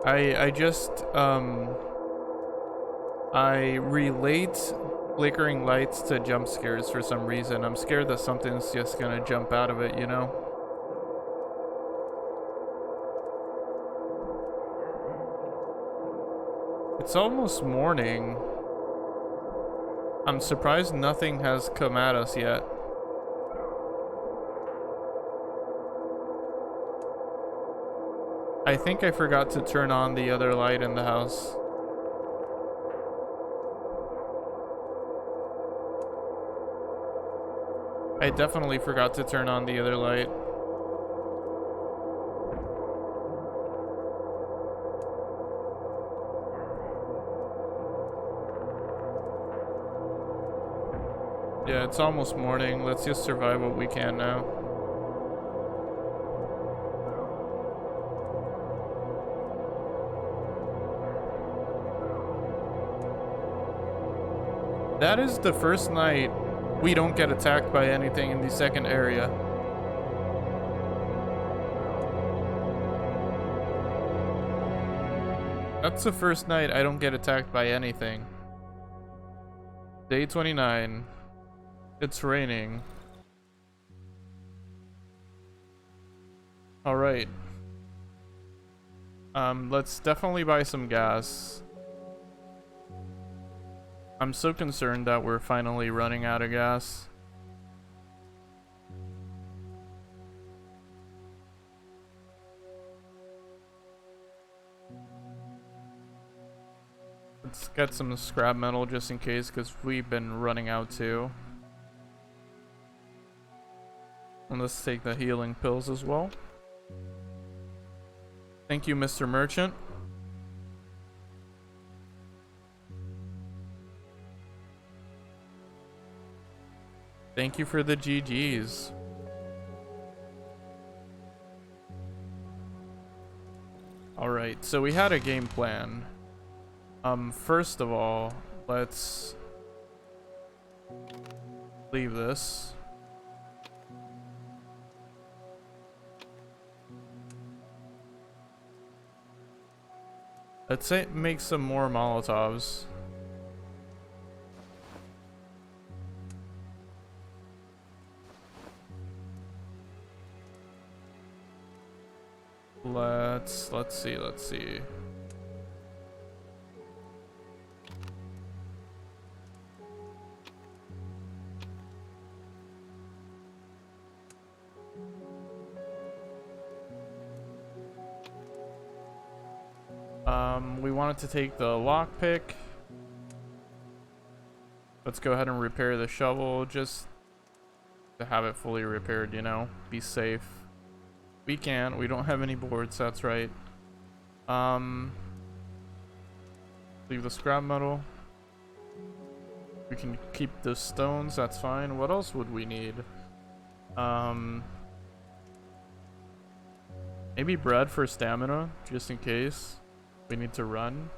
I just I relate flickering lights to jump scares for some reason. I'm scared that something's just gonna jump out of it, you know? It's almost morning. I'm surprised nothing has come at us yet. I think I forgot to turn on the other light in the house. I definitely forgot to turn on the other light. Yeah, it's almost morning. Let's just survive what we can now. That is the first night we don't get attacked by anything in the second area. That's the first night I don't get attacked by anything. Day 29. It's raining. Alright. Let's definitely buy some gas. I'm so concerned that we're finally running out of gas. Let's get some scrap metal just in case, because we've been running out too. And let's take the healing pills as well. Thank you, Mr. Merchant. Thank you for the GGs. Alright, so we had a game plan. First of all, let's leave this. Let's make some more Molotovs. Let's see. We wanted to take the lockpick. Let's go ahead and repair the shovel just to have it fully repaired, you know, be safe. We can't, we don't have any boards, that's right. Leave the scrap metal. We can keep the stones, that's fine. What else would we need? Maybe bread for stamina, just in case we need to run.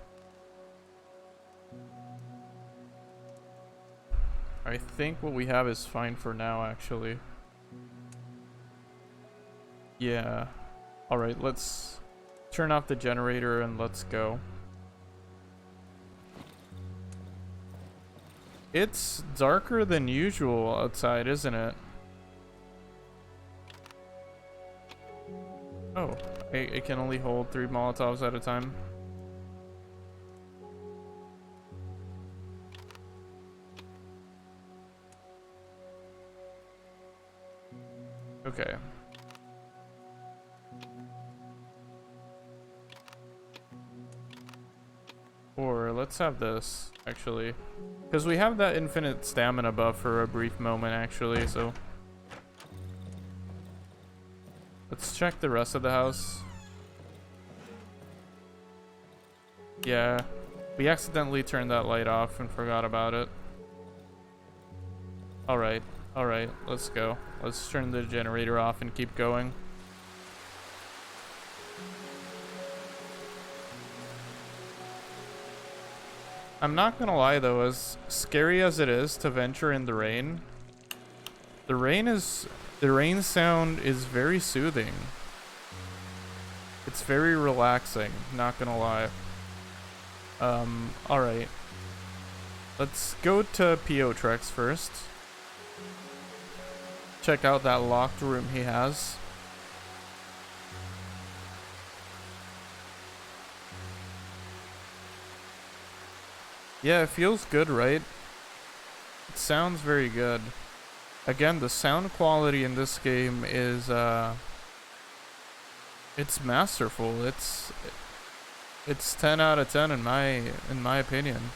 I think what we have is fine for now, actually. Yeah. Alright, let's turn off the generator and let's go. It's darker than usual outside, isn't it? Oh, it can only hold 3 Molotovs at a time. Okay. Or let's have this, actually. Because we have that infinite stamina buff for a brief moment, actually, so... Let's check the rest of the house. Yeah. We accidentally turned that light off and forgot about it. Alright. Alright, let's go. Let's turn the generator off and keep going. I'm not gonna lie though, as scary as it is to venture in the rain, the rain sound is very soothing. It's very relaxing, not gonna lie. Alright. Let's go to Trex first. Check out that locked room he has. Yeah, it feels good, right? It sounds very good. Again, the sound quality in this game is it's masterful. It's 10 out of 10 in my opinion.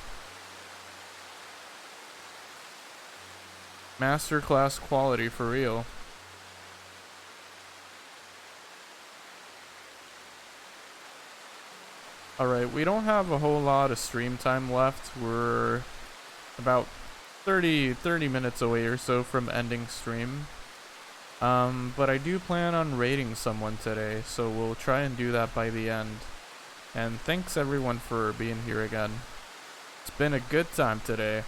Masterclass quality for real. Alright, we don't have a whole lot of stream time left. We're about 30 minutes away or so from ending stream. But I do plan on raiding someone today, so we'll try and do that by the end. And thanks everyone for being here again. It's been a good time today.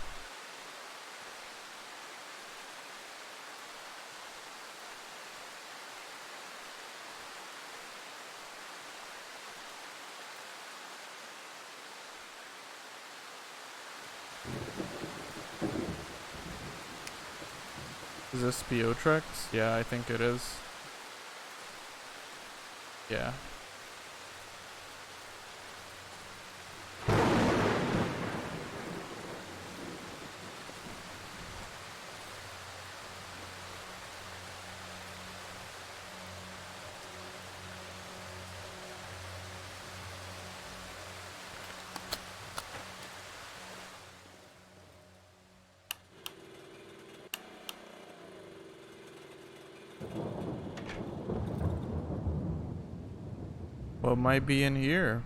Is this Piotrix? Yeah, I think it is. Yeah. What might be in here?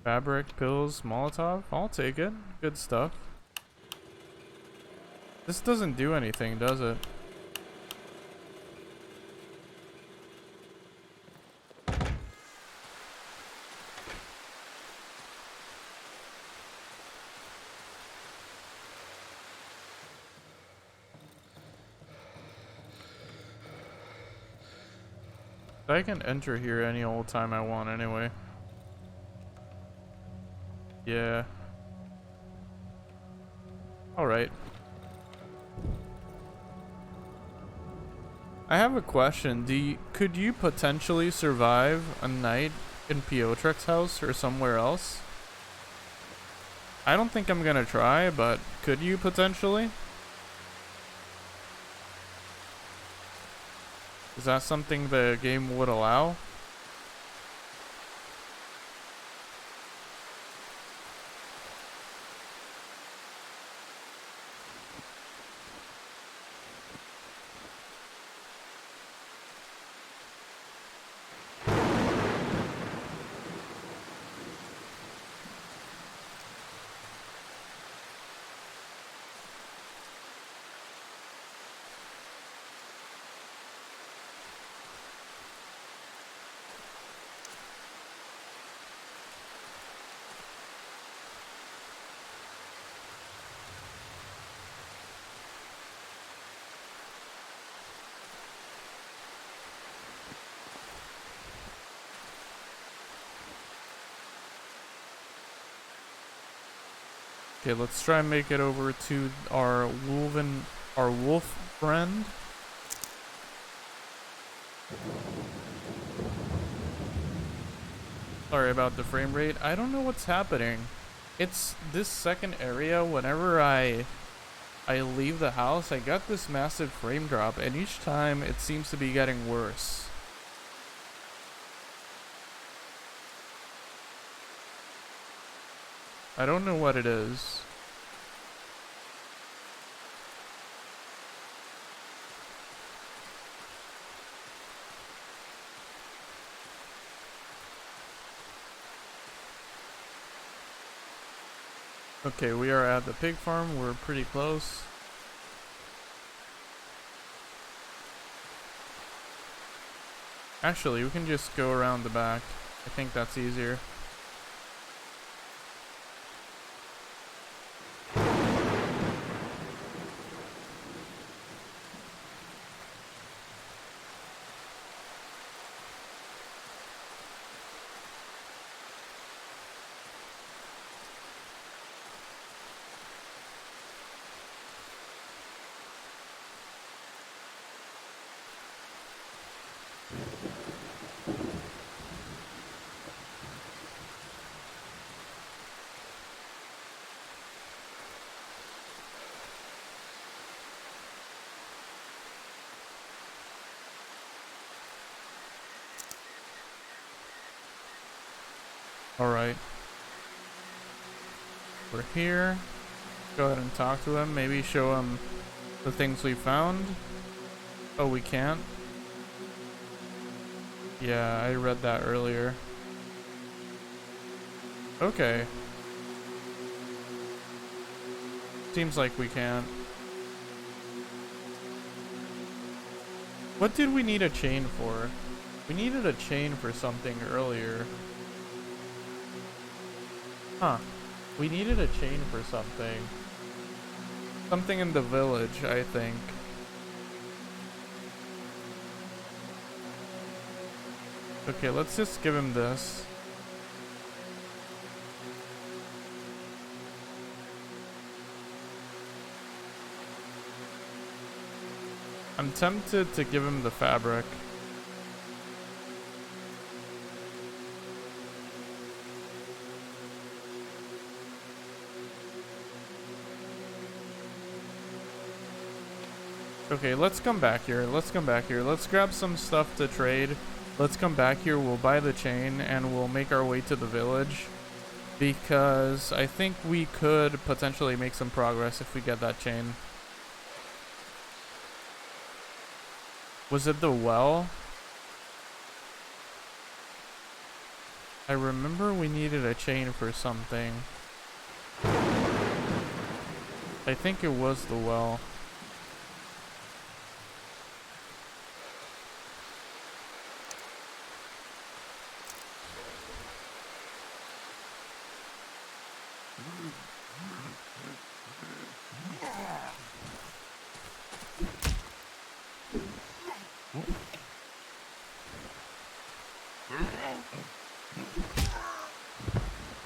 Fabric, pills, Molotov? I'll take it. Good stuff. This doesn't do anything, does it? I can enter here any old time I want anyway. Yeah. Alright. I have a question. Could you potentially survive a night in Piotrex's house or somewhere else? I don't think I'm gonna try, but could you potentially? Is that something the game would allow? Okay, let's try and make it over to our wolf friend. Sorry about the frame rate. I don't know what's happening. It's this second area. Whenever I leave the house, I got this massive frame drop, and each time it seems to be getting worse. I don't know what it is. Okay, we are at the pig farm. We're pretty close. Actually, we can just go around the back. I think that's easier. Alright. We're here. Go ahead and talk to him. Maybe show him the things we found. Oh, we can't? Yeah, I read that earlier. Okay. Seems like we can't. What did we need a chain for? We needed a chain for something earlier. Huh. We needed a chain for something. Something in the village, I think. Okay, let's just give him this. I'm tempted to give him the fabric. Okay, let's come back here. Let's come back here. Let's grab some stuff to trade. Let's come back here. We'll buy the chain and we'll make our way to the village. Because I think we could potentially make some progress if we get that chain. Was it the well? I remember we needed a chain for something. I think it was the well.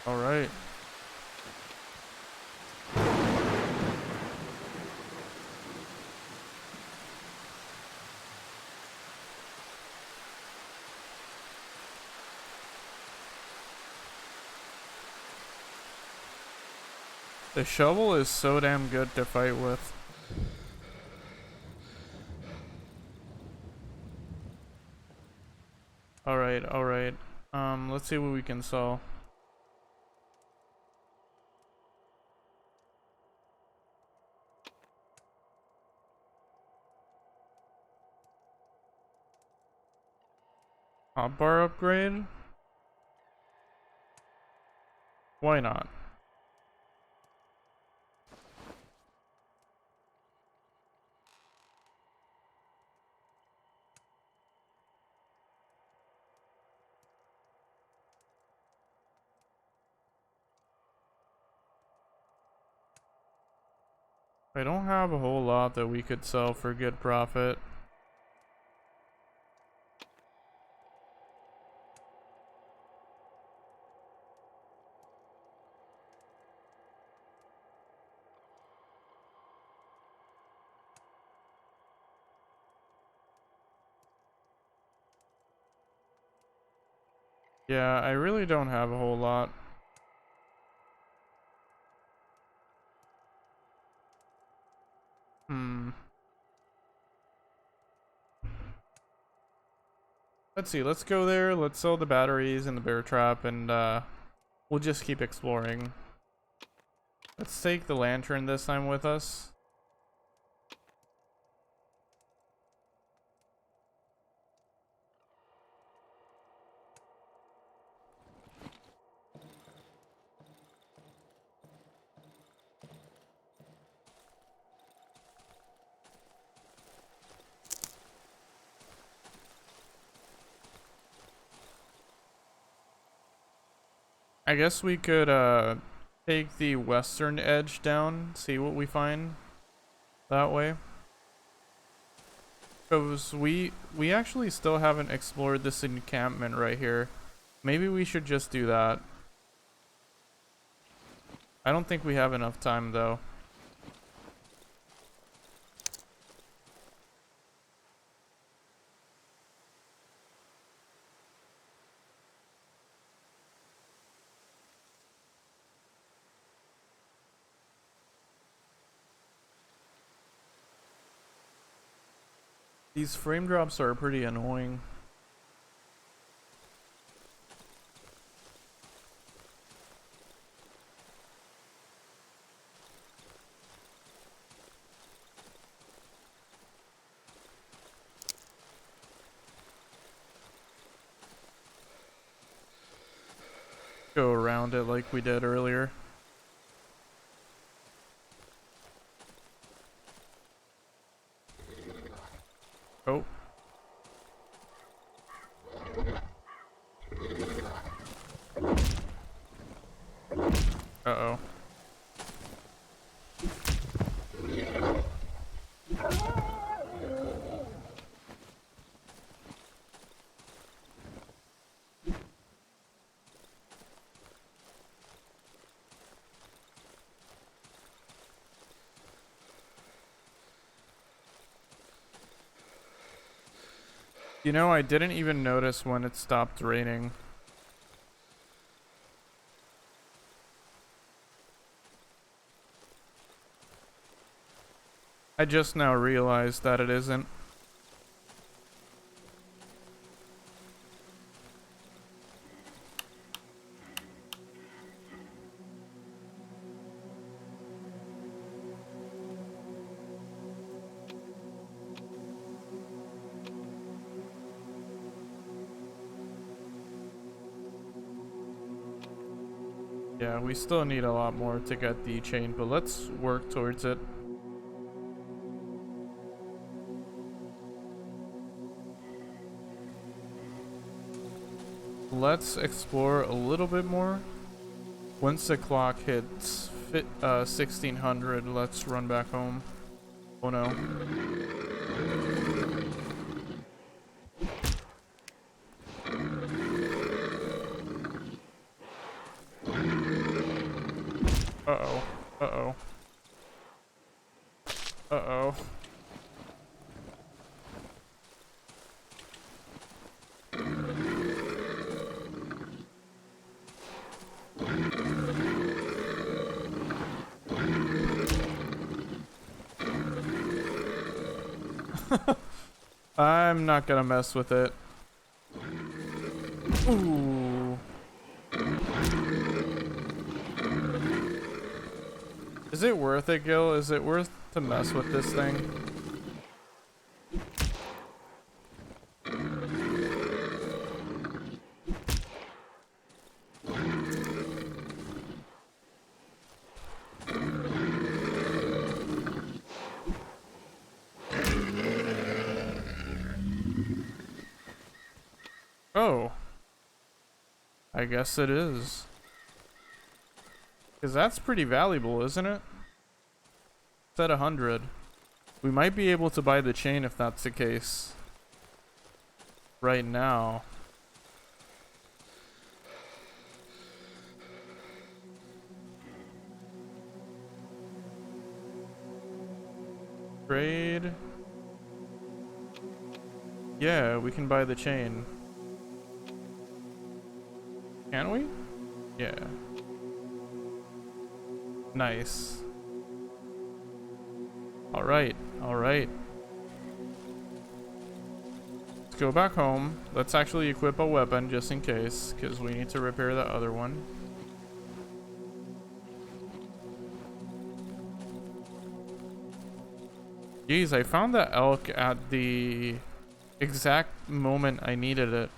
All right. The shovel is so damn good to fight with. All right, all right. Let's see what we can sell. Hotbar upgrade? Why not? I don't have a whole lot that we could sell for good profit. Yeah, I really don't have a whole lot. Let's see, let's go there, let's sell the batteries and the bear trap, and we'll just keep exploring. Let's take the lantern this time with us. I guess we could take the western edge down, see what we find that way. Because we actually still haven't explored this encampment right here. Maybe we should just do that. I don't think we have enough time though. These frame drops are pretty annoying. Go around it like we did earlier. Oh. Uh-oh. You know, I didn't even notice when it stopped raining. I just now realized that it isn't. Yeah, we still need a lot more to get the chain, but let's work towards it. Let's explore a little bit more. Once the clock hits 1600, let's run back home. Oh no. Uh-oh. Uh-oh. Uh-oh. I'm not gonna mess with it. Ooh. Is it worth it, Gil? Is it worth to mess with this thing? Oh. I guess it is. Because that's pretty valuable, isn't it? It's at 100. We might be able to buy the chain if that's the case. Right now. Trade. Yeah, we can buy the chain. Can we? Yeah. Nice. Alright, alright. Let's go back home. Let's actually equip a weapon just in case, because we need to repair the other one. Jeez, I found that elk at the exact moment I needed it.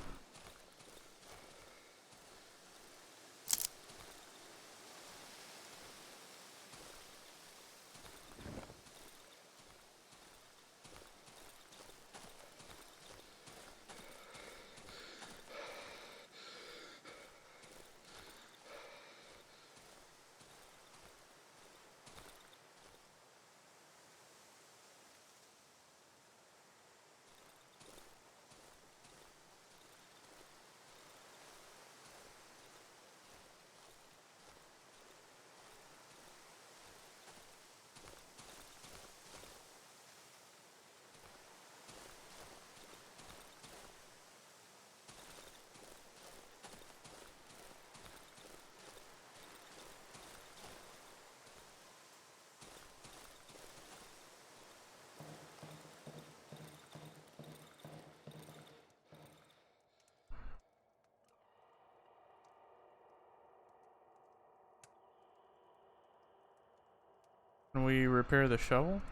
Can we repair the shovel?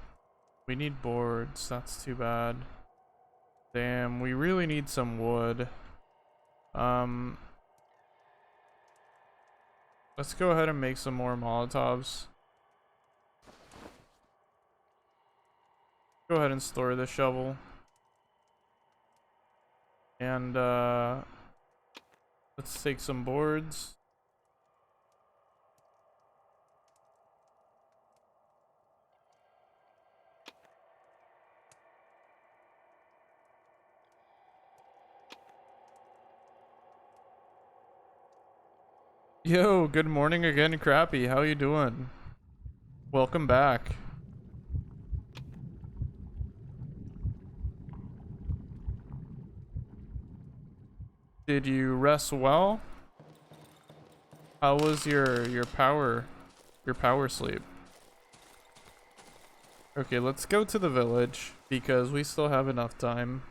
We need boards, that's too bad. Damn, we really need some wood. Let's go ahead and make some more Molotovs. Go ahead and store the shovel. And let's take some boards. Yo, good morning again, Crappy. How you doing? Welcome back. Did you rest well? How was your power sleep? Okay, let's go to the village because we still have enough time.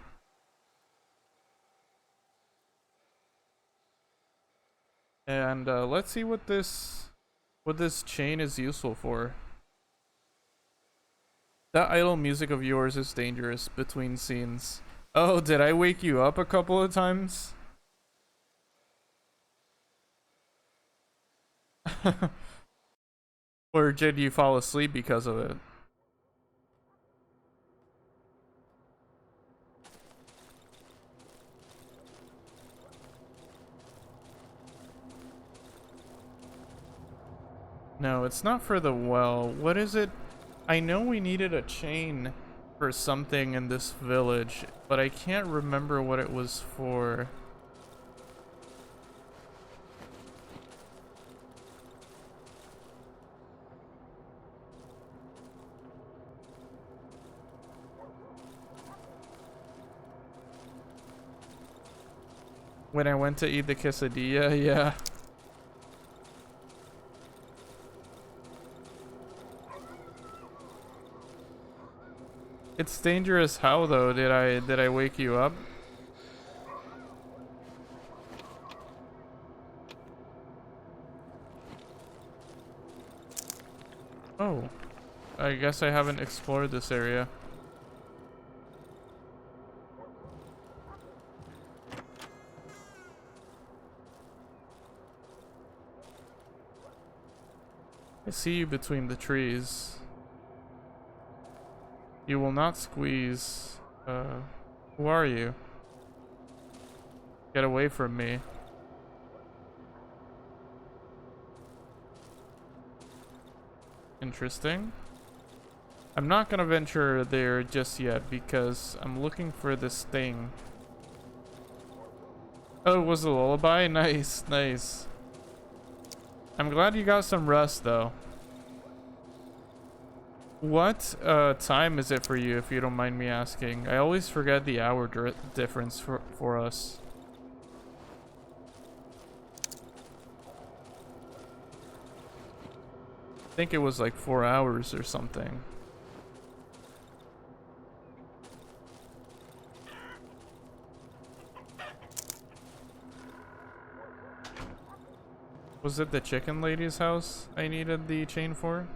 And let's see what this chain is useful for. That idle music of yours is dangerous between scenes. Oh, did I wake you up a couple of times? Or did you fall asleep because of it? No, it's not for the well. What is it? I know we needed a chain for something in this village, but I can't remember what it was for. When I went to eat the quesadilla, yeah. It's dangerous how though? Did I wake you up? Oh. I guess I haven't explored this area. I see you between the trees. You will not squeeze. Who are you? Get away from me. Interesting. I'm not gonna venture there just yet because I'm looking for this thing. Oh, it was a lullaby? Nice, nice. I'm glad you got some rest though. What time is it for you, if you don't mind me asking? I always forget the hour difference for us. I think it was like 4 hours or something. Was it the chicken lady's house I needed the chain for?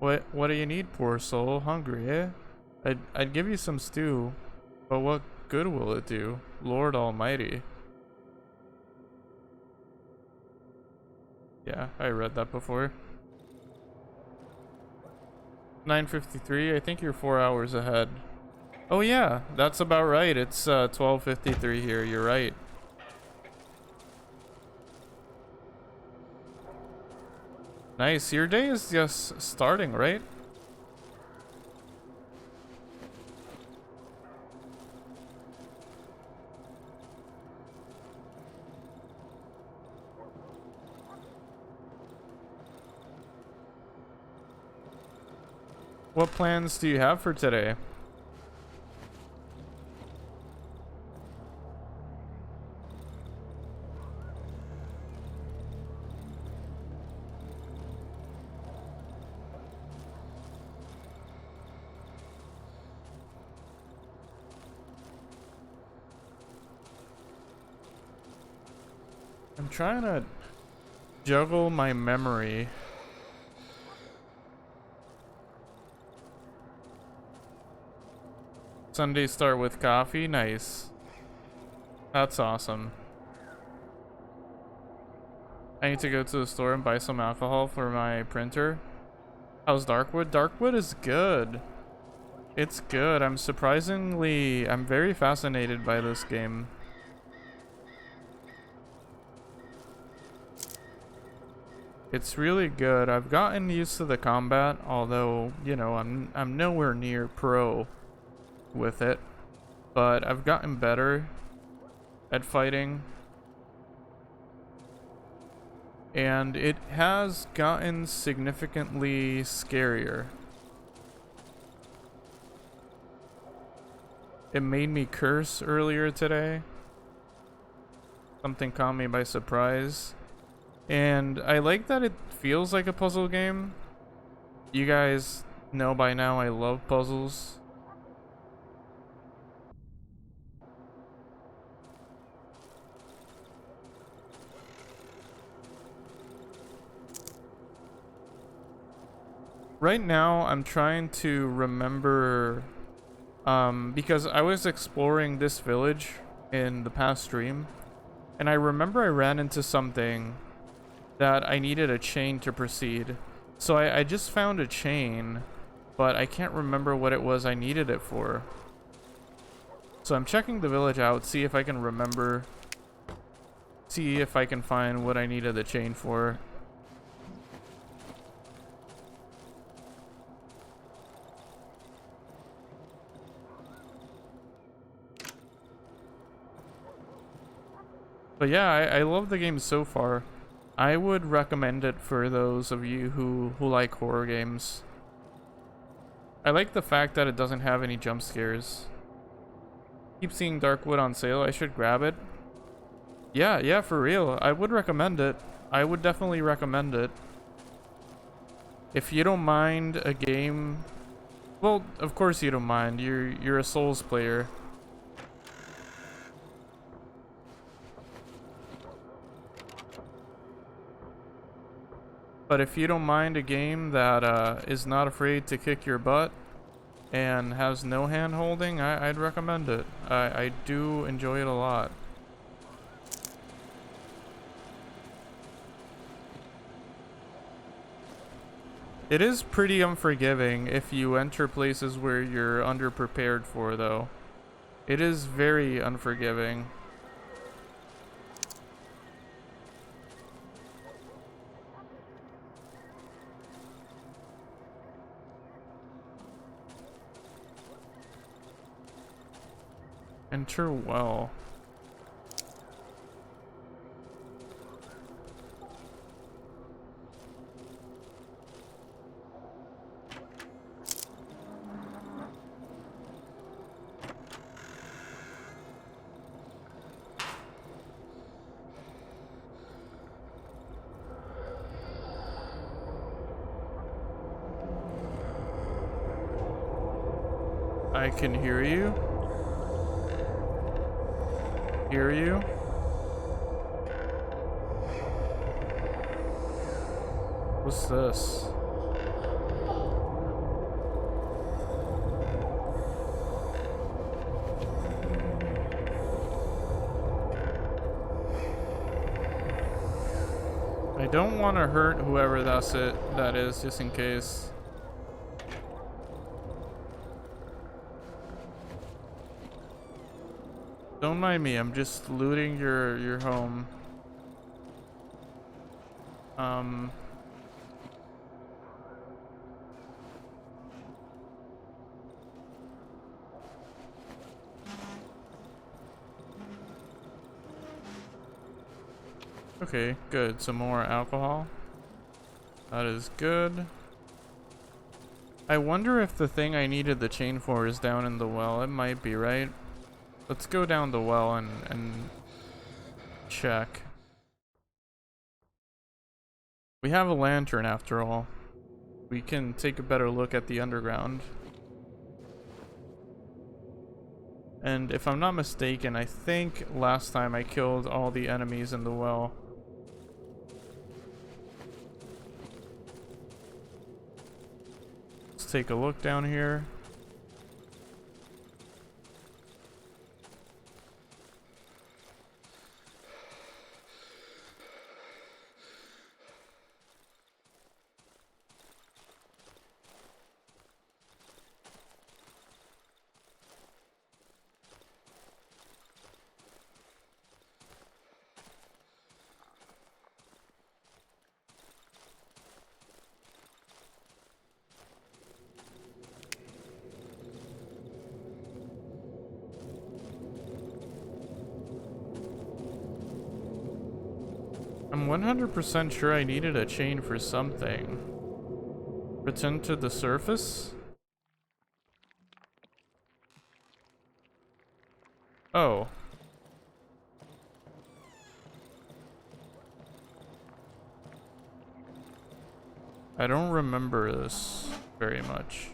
What do you need, poor soul? Hungry, eh? I'd give you some stew, but what good will it do? Lord Almighty. Yeah, I read that before. 9:53, I think you're 4 hours ahead. Oh yeah, that's about right. It's 12:53 here, you're right. Nice, your day is just starting, right? What plans do you have for today? I'm trying to juggle my memory. Sundays start with coffee? Nice. That's awesome. I need to go to the store and buy some alcohol for my printer. How's Darkwood? Darkwood is good. It's good. I'm very fascinated by this game. It's really good. I've gotten used to the combat, although, you know, I'm nowhere near pro with it, but I've gotten better at fighting, and it has gotten significantly scarier. It made me curse earlier today. Something caught me by surprise. And I like that it feels like a puzzle game. You guys know by now I love puzzles. Right now, I'm trying to remember, because I was exploring this village in the past stream, and I remember I ran into something that I needed a chain to proceed. So I just found a chain, but I can't remember what it was I needed it for. So I'm checking the village out, see if I can remember, see if I can find what I needed the chain for. But yeah, I love the game so far. I would recommend it for those of you who like horror games. I like the fact that it doesn't have any jump scares. Keep seeing Darkwood on sale, I should grab it. Yeah, for real. I would recommend it. I would definitely recommend it. If you don't mind a game... Well, of course you don't mind. You're a Souls player. But if you don't mind a game that is not afraid to kick your butt and has no hand holding, I'd recommend it. I do enjoy it a lot. It is pretty unforgiving if you enter places where you're underprepared for, though. It is very unforgiving. Enter well. I can hear you. Hear you. What's this? I don't want to hurt whoever that is, just in case. Don't mind me, I'm just looting your home. Okay, good. Some more alcohol. That is good. I wonder if the thing I needed the chain for is down in the well. It might be, right? Let's go down the well and check. We have a lantern after all. We can take a better look at the underground. And if I'm not mistaken, I think last time I killed all the enemies in the well. Let's take a look down here. I'm 100% sure I needed a chain for something. Return to the surface? Oh. I don't remember this very much.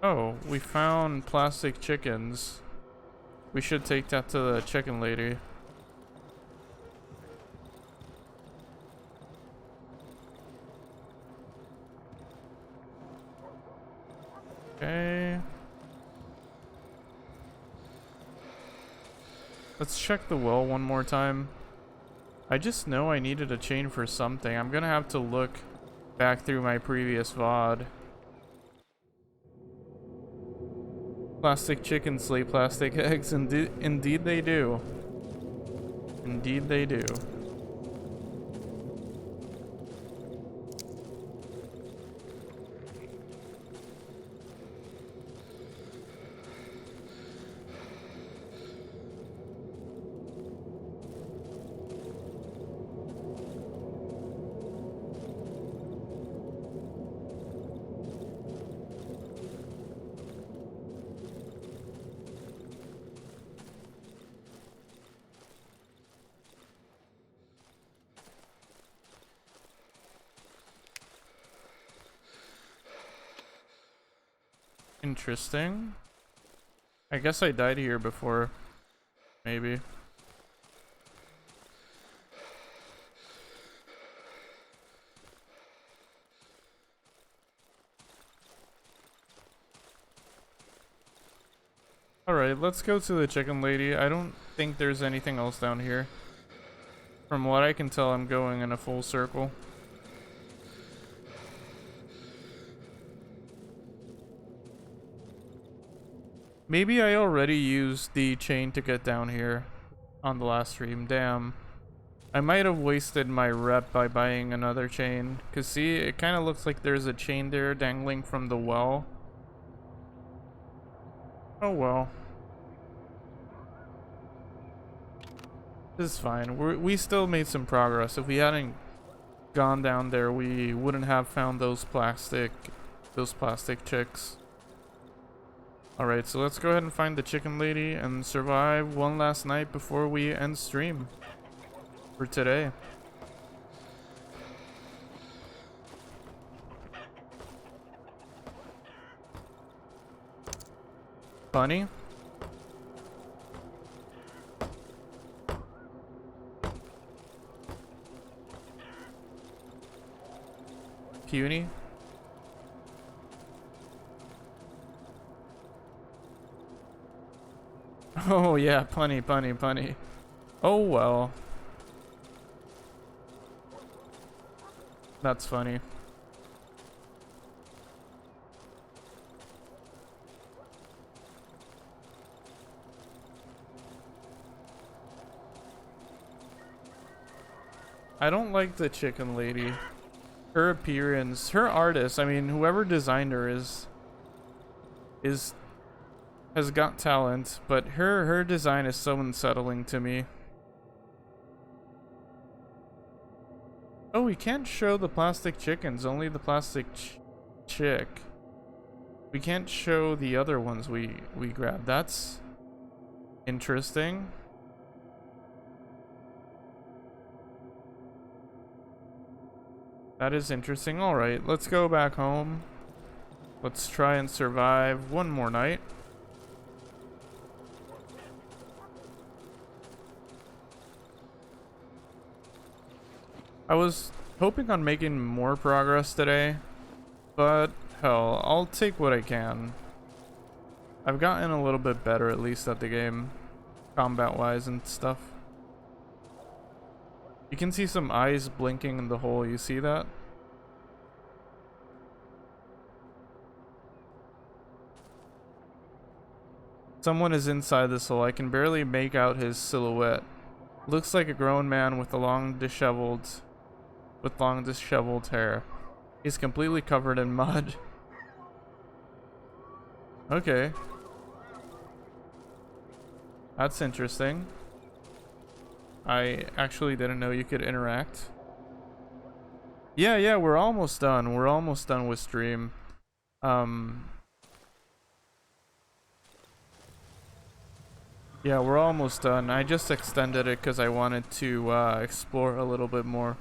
Oh, we found plastic chickens. We should take that to the chicken lady. Okay. Let's check the well one more time. I just know I needed a chain for something. I'm gonna have to look back through my previous VOD. Plastic chickens lay plastic eggs. Indeed they do. Indeed they do. Interesting. I guess I died here before. Maybe. Alright, let's go to the chicken lady. I don't think there's anything else down here. From what I can tell, I'm going in a full circle. Maybe I already used the chain to get down here on the last stream. Damn. I might have wasted my rep by buying another chain. Cause see, it kind of looks like there's a chain there dangling from the well. Oh well. This is fine. We still made some progress. If we hadn't gone down there, we wouldn't have found those plastic chicks. Alright, so let's go ahead and find the chicken lady and survive one last night before we end stream for today. Bunny? Puny? Oh yeah, punny. Oh well. That's funny. I don't like the chicken lady. Her appearance, her artist, I mean, whoever designed her has got talent, but her design is so unsettling to me. Oh, we can't show the plastic chickens, only the plastic chick. We can't show the other ones we grabbed. That's interesting. That is interesting. Alright, let's go back home. Let's try and survive one more night. I was hoping on making more progress today, but hell, I'll take what I can. I've gotten a little bit better at least at the game, combat-wise and stuff. You can see some eyes blinking in the hole, you see that? Someone is inside this hole. I can barely make out his silhouette. Looks like a grown man with long disheveled hair. He's completely covered in mud. Okay. That's interesting. I actually didn't know you could interact. Yeah, we're almost done. We're almost done with stream. Yeah, we're almost done. I just extended it because I wanted to explore a little bit more.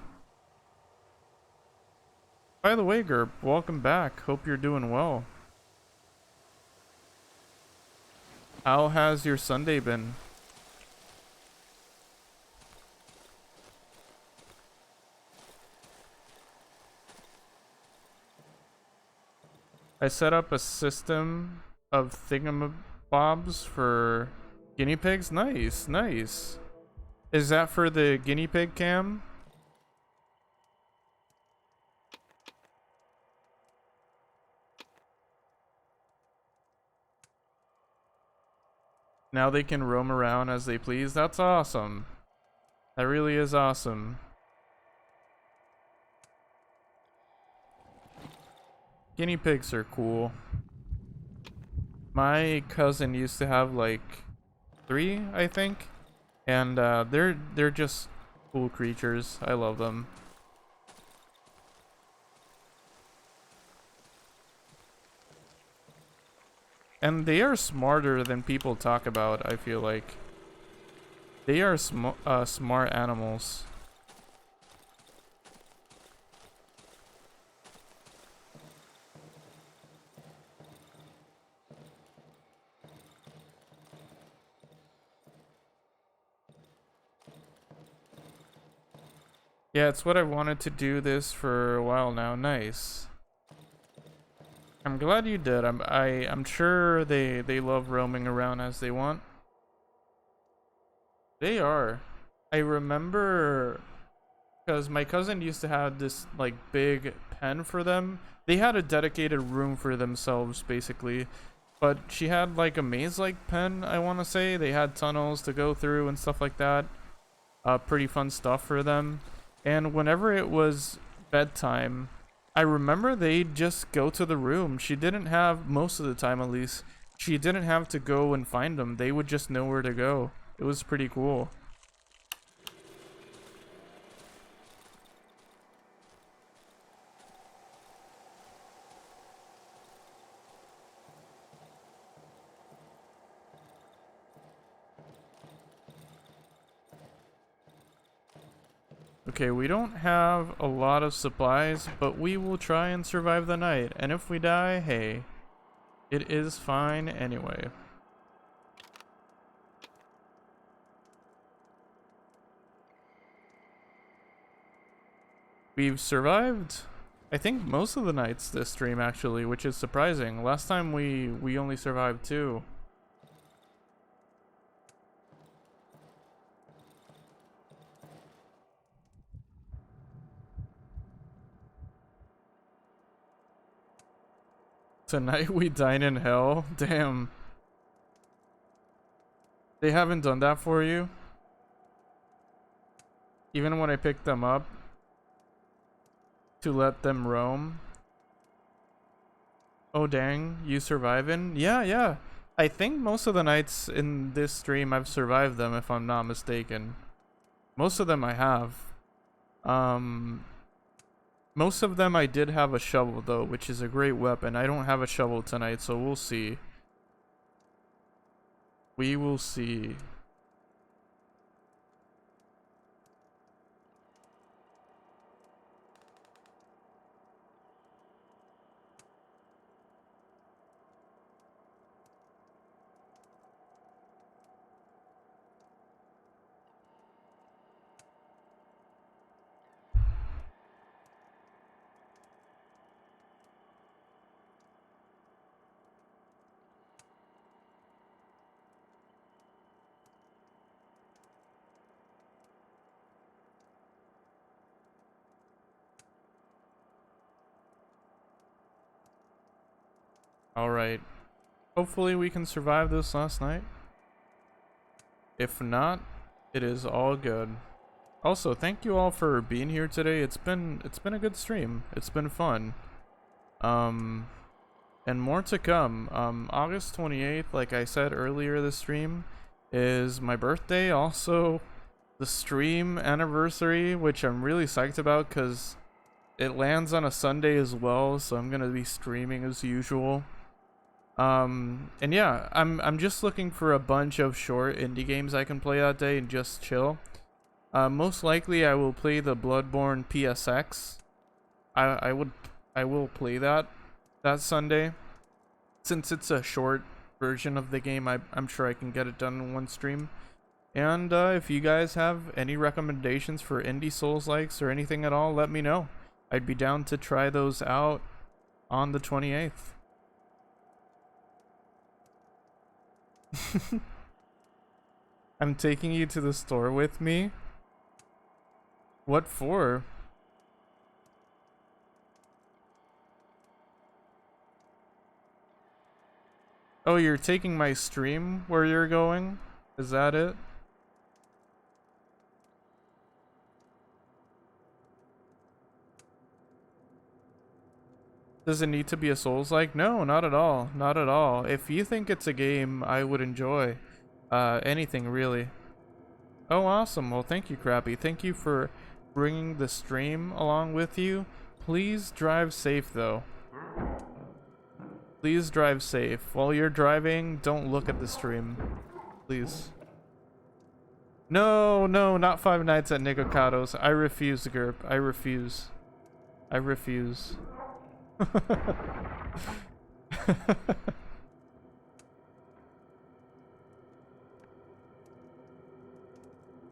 By the way, Gerb, welcome back. Hope you're doing well. How has your Sunday been? I set up a system of thingamabobs for guinea pigs. Nice, nice. Is that for the guinea pig cam? Now they can roam around as they please. That's awesome. That really is awesome. Guinea pigs are cool. My cousin used to have like 3, I think, and they're just cool creatures. I love them. And they are smarter than people talk about, I feel like. They are smart animals. Yeah, it's what I wanted to do this for a while now. Nice. I'm glad you did. I'm sure they love roaming around as they want. They are. I remember because my cousin used to have this like big pen for them. They had a dedicated room for themselves basically. But she had like a maze-like pen, I want to say. They had tunnels to go through and stuff like that. Pretty fun stuff for them. And whenever it was bedtime, I remember they'd just go to the room. She didn't have, most of the time at least, she didn't have to go and find them. They would just know where to go. It was pretty cool. Okay, we don't have a lot of supplies, but we will try and survive the night. And if we die, hey, it is fine anyway. We've survived, I think, most of the nights this stream actually, which is surprising. Last time we only survived 2. Tonight we dine in hell? Damn. They haven't done that for you? Even when I picked them up to let them roam? Oh dang, you surviving? Yeah, yeah. I think most of the nights in this stream I've survived them if I'm not mistaken. Most of them I have. Most of them I did have a shovel though, which is a great weapon. I don't have a shovel tonight, so we'll see. We will see. Alright. Hopefully we can survive this last night. If not, it is all good. Also, thank you all for being here today. It's been a good stream. It's been fun. And more to come. August 28th, like I said earlier this stream, is my birthday. Also, the stream anniversary, which I'm really psyched about because it lands on a Sunday as well, so I'm gonna be streaming as usual. And yeah, I'm just looking for a bunch of short indie games I can play that day and just chill. Most likely I will play the Bloodborne PSX. I will play that Sunday. Since it's a short version of the game, I'm sure I can get it done in one stream. And if you guys have any recommendations for indie Souls-likes or anything at all, let me know. I'd be down to try those out on the 28th. I'm taking you to the store with me. What for? Oh, you're taking my stream where you're going? Is that it? Does it need to be a Souls-like? No, not at all. Not at all. If you think it's a game I would enjoy, anything really. Oh, awesome. Well, thank you, Crappy. Thank you for bringing the stream along with you. Please drive safe, though. Please drive safe. While you're driving, don't look at the stream. Please. No, no, not Five Nights at Nicocado's. I refuse, Gerp. I refuse. I refuse.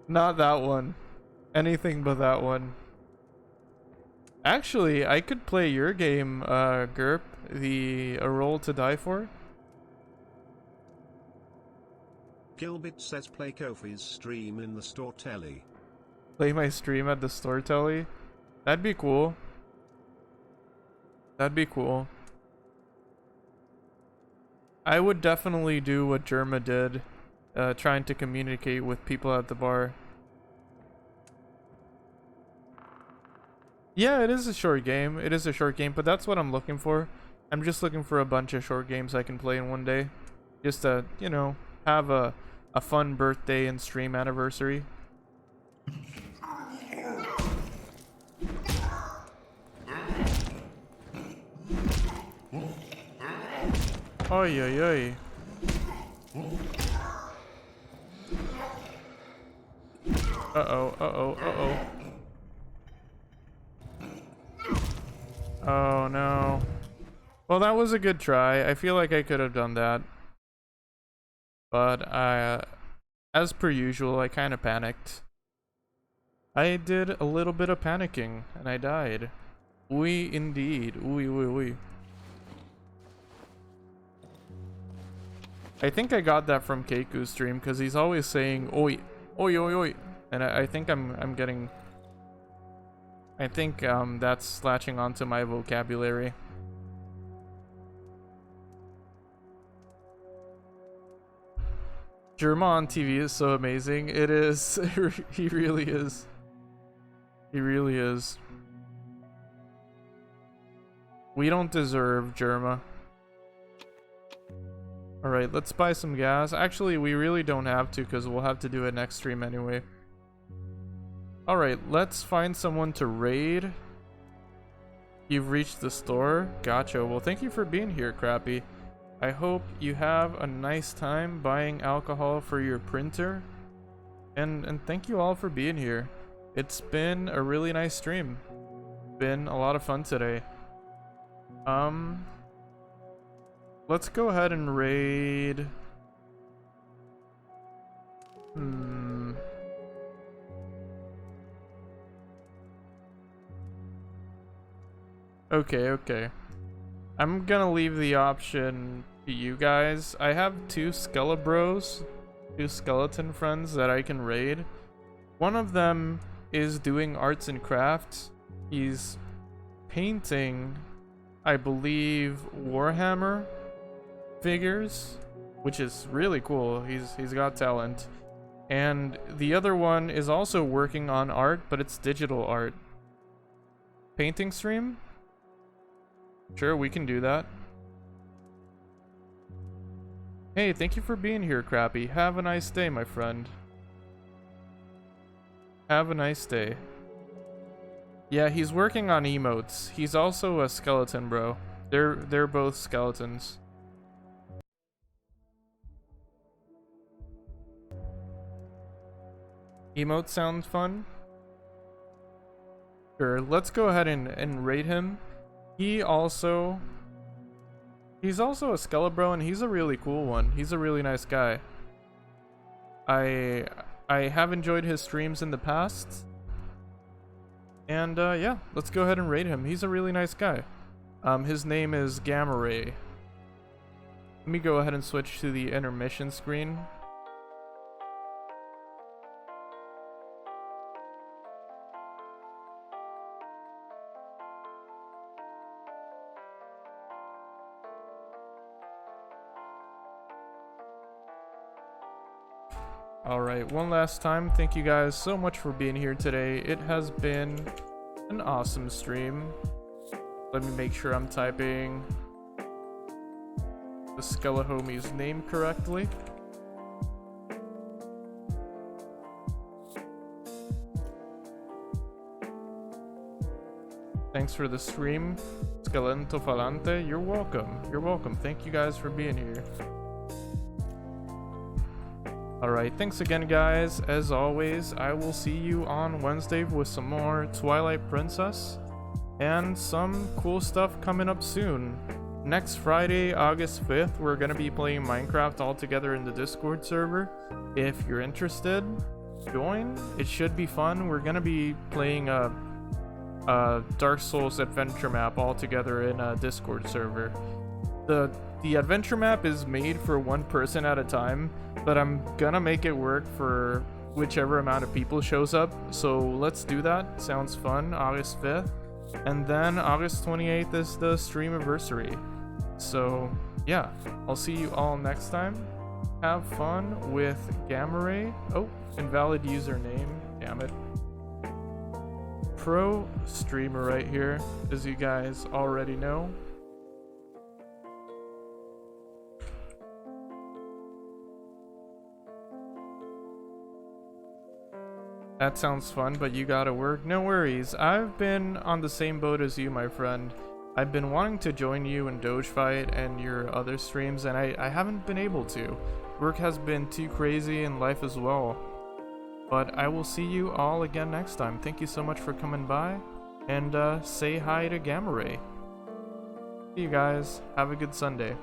Not that one. Anything but that one. Actually, I could play your game, Gerp, the A Roll to Die For. Gilbit says play Kofi's stream in the store telly. Play my stream at the store telly? That'd be cool. That'd be cool. I would definitely do what Germa did, trying to communicate with people at the bar. Yeah, it is a short game. It is a short game, but that's what I'm looking for. I'm just looking for a bunch of short games I can play in one day. Just to, you know, have a fun birthday and stream anniversary. Oy, oy, oy. Uh-oh, uh-oh, uh-oh. Oh, no. Well, that was a good try. I feel like I could have done that. But, as per usual, I kind of panicked. I did a little bit of panicking, and I died. Oui, indeed. Oui, oui, oui. I think I got that from Keiku's stream because he's always saying oi, oi, oi, oi, and I think I'm getting. I think that's latching onto my vocabulary. Germa on TV is so amazing. It is. He really is. He really is. We don't deserve Germa. Alright, let's buy some gas. Actually, we really don't have to because we'll have to do it next stream anyway. Alright, let's find someone to raid. You've reached the store? Gotcha. Well, thank you for being here, Crappy. I hope you have a nice time buying alcohol for your printer. And thank you all for being here. It's been a really nice stream. Been a lot of fun today. Let's go ahead and raid. Okay. I'm gonna leave the option to you guys. I have two Skelebros, two skeleton friends that I can raid. One of them is doing arts and crafts. He's painting, I believe, Warhammer figures, which is really cool. He's got talent. And the other one is also working on art, but it's digital art. Painting stream? Sure, we can do that. Hey, thank you for being here, Crappy. Have a nice day, my friend. Have a nice day. Yeah, he's working on emotes. He's also a skeleton, bro. They're both skeletons. Emote sounds fun. Sure, let's go ahead and rate him. He's also a Skelebro, and he's a really cool one. He's a really nice guy. I have enjoyed his streams in the past. And yeah, let's go ahead and rate him. He's a really nice guy. His name is Gamma Ray. Let me go ahead and switch to the intermission screen. Alright, one last time, thank you guys so much for being here today. It has been an awesome stream. Let me make sure I'm typing the Skelehomie's name correctly. Thanks for the stream, Skelento Falante. You're welcome. You're welcome. Thank you guys for being here. Alright, thanks again guys. As always, I will see you on Wednesday with some more Twilight Princess and some cool stuff coming up soon. Next Friday, August 5th, we're going to be playing Minecraft all together in the Discord server. If you're interested, join. It should be fun. We're going to be playing a Dark Souls adventure map all together in a Discord server. The adventure map is made for one person at a time, but I'm gonna make it work for whichever amount of people shows up. So let's do that. Sounds fun. August 5th. And then August 28th is the stream anniversary. So yeah, I'll see you all next time. Have fun with Gamma Ray. Oh, invalid username. Damn it. Pro streamer right here, as you guys already know. That sounds fun, but you gotta work. No worries. I've been on the same boat as you, my friend. I've been wanting to join you in Doge Fight and your other streams, and I haven't been able to. Work has been too crazy in life as well. But I will see you all again next time. Thank you so much for coming by, and say hi to Gamma Ray. See you guys. Have a good Sunday.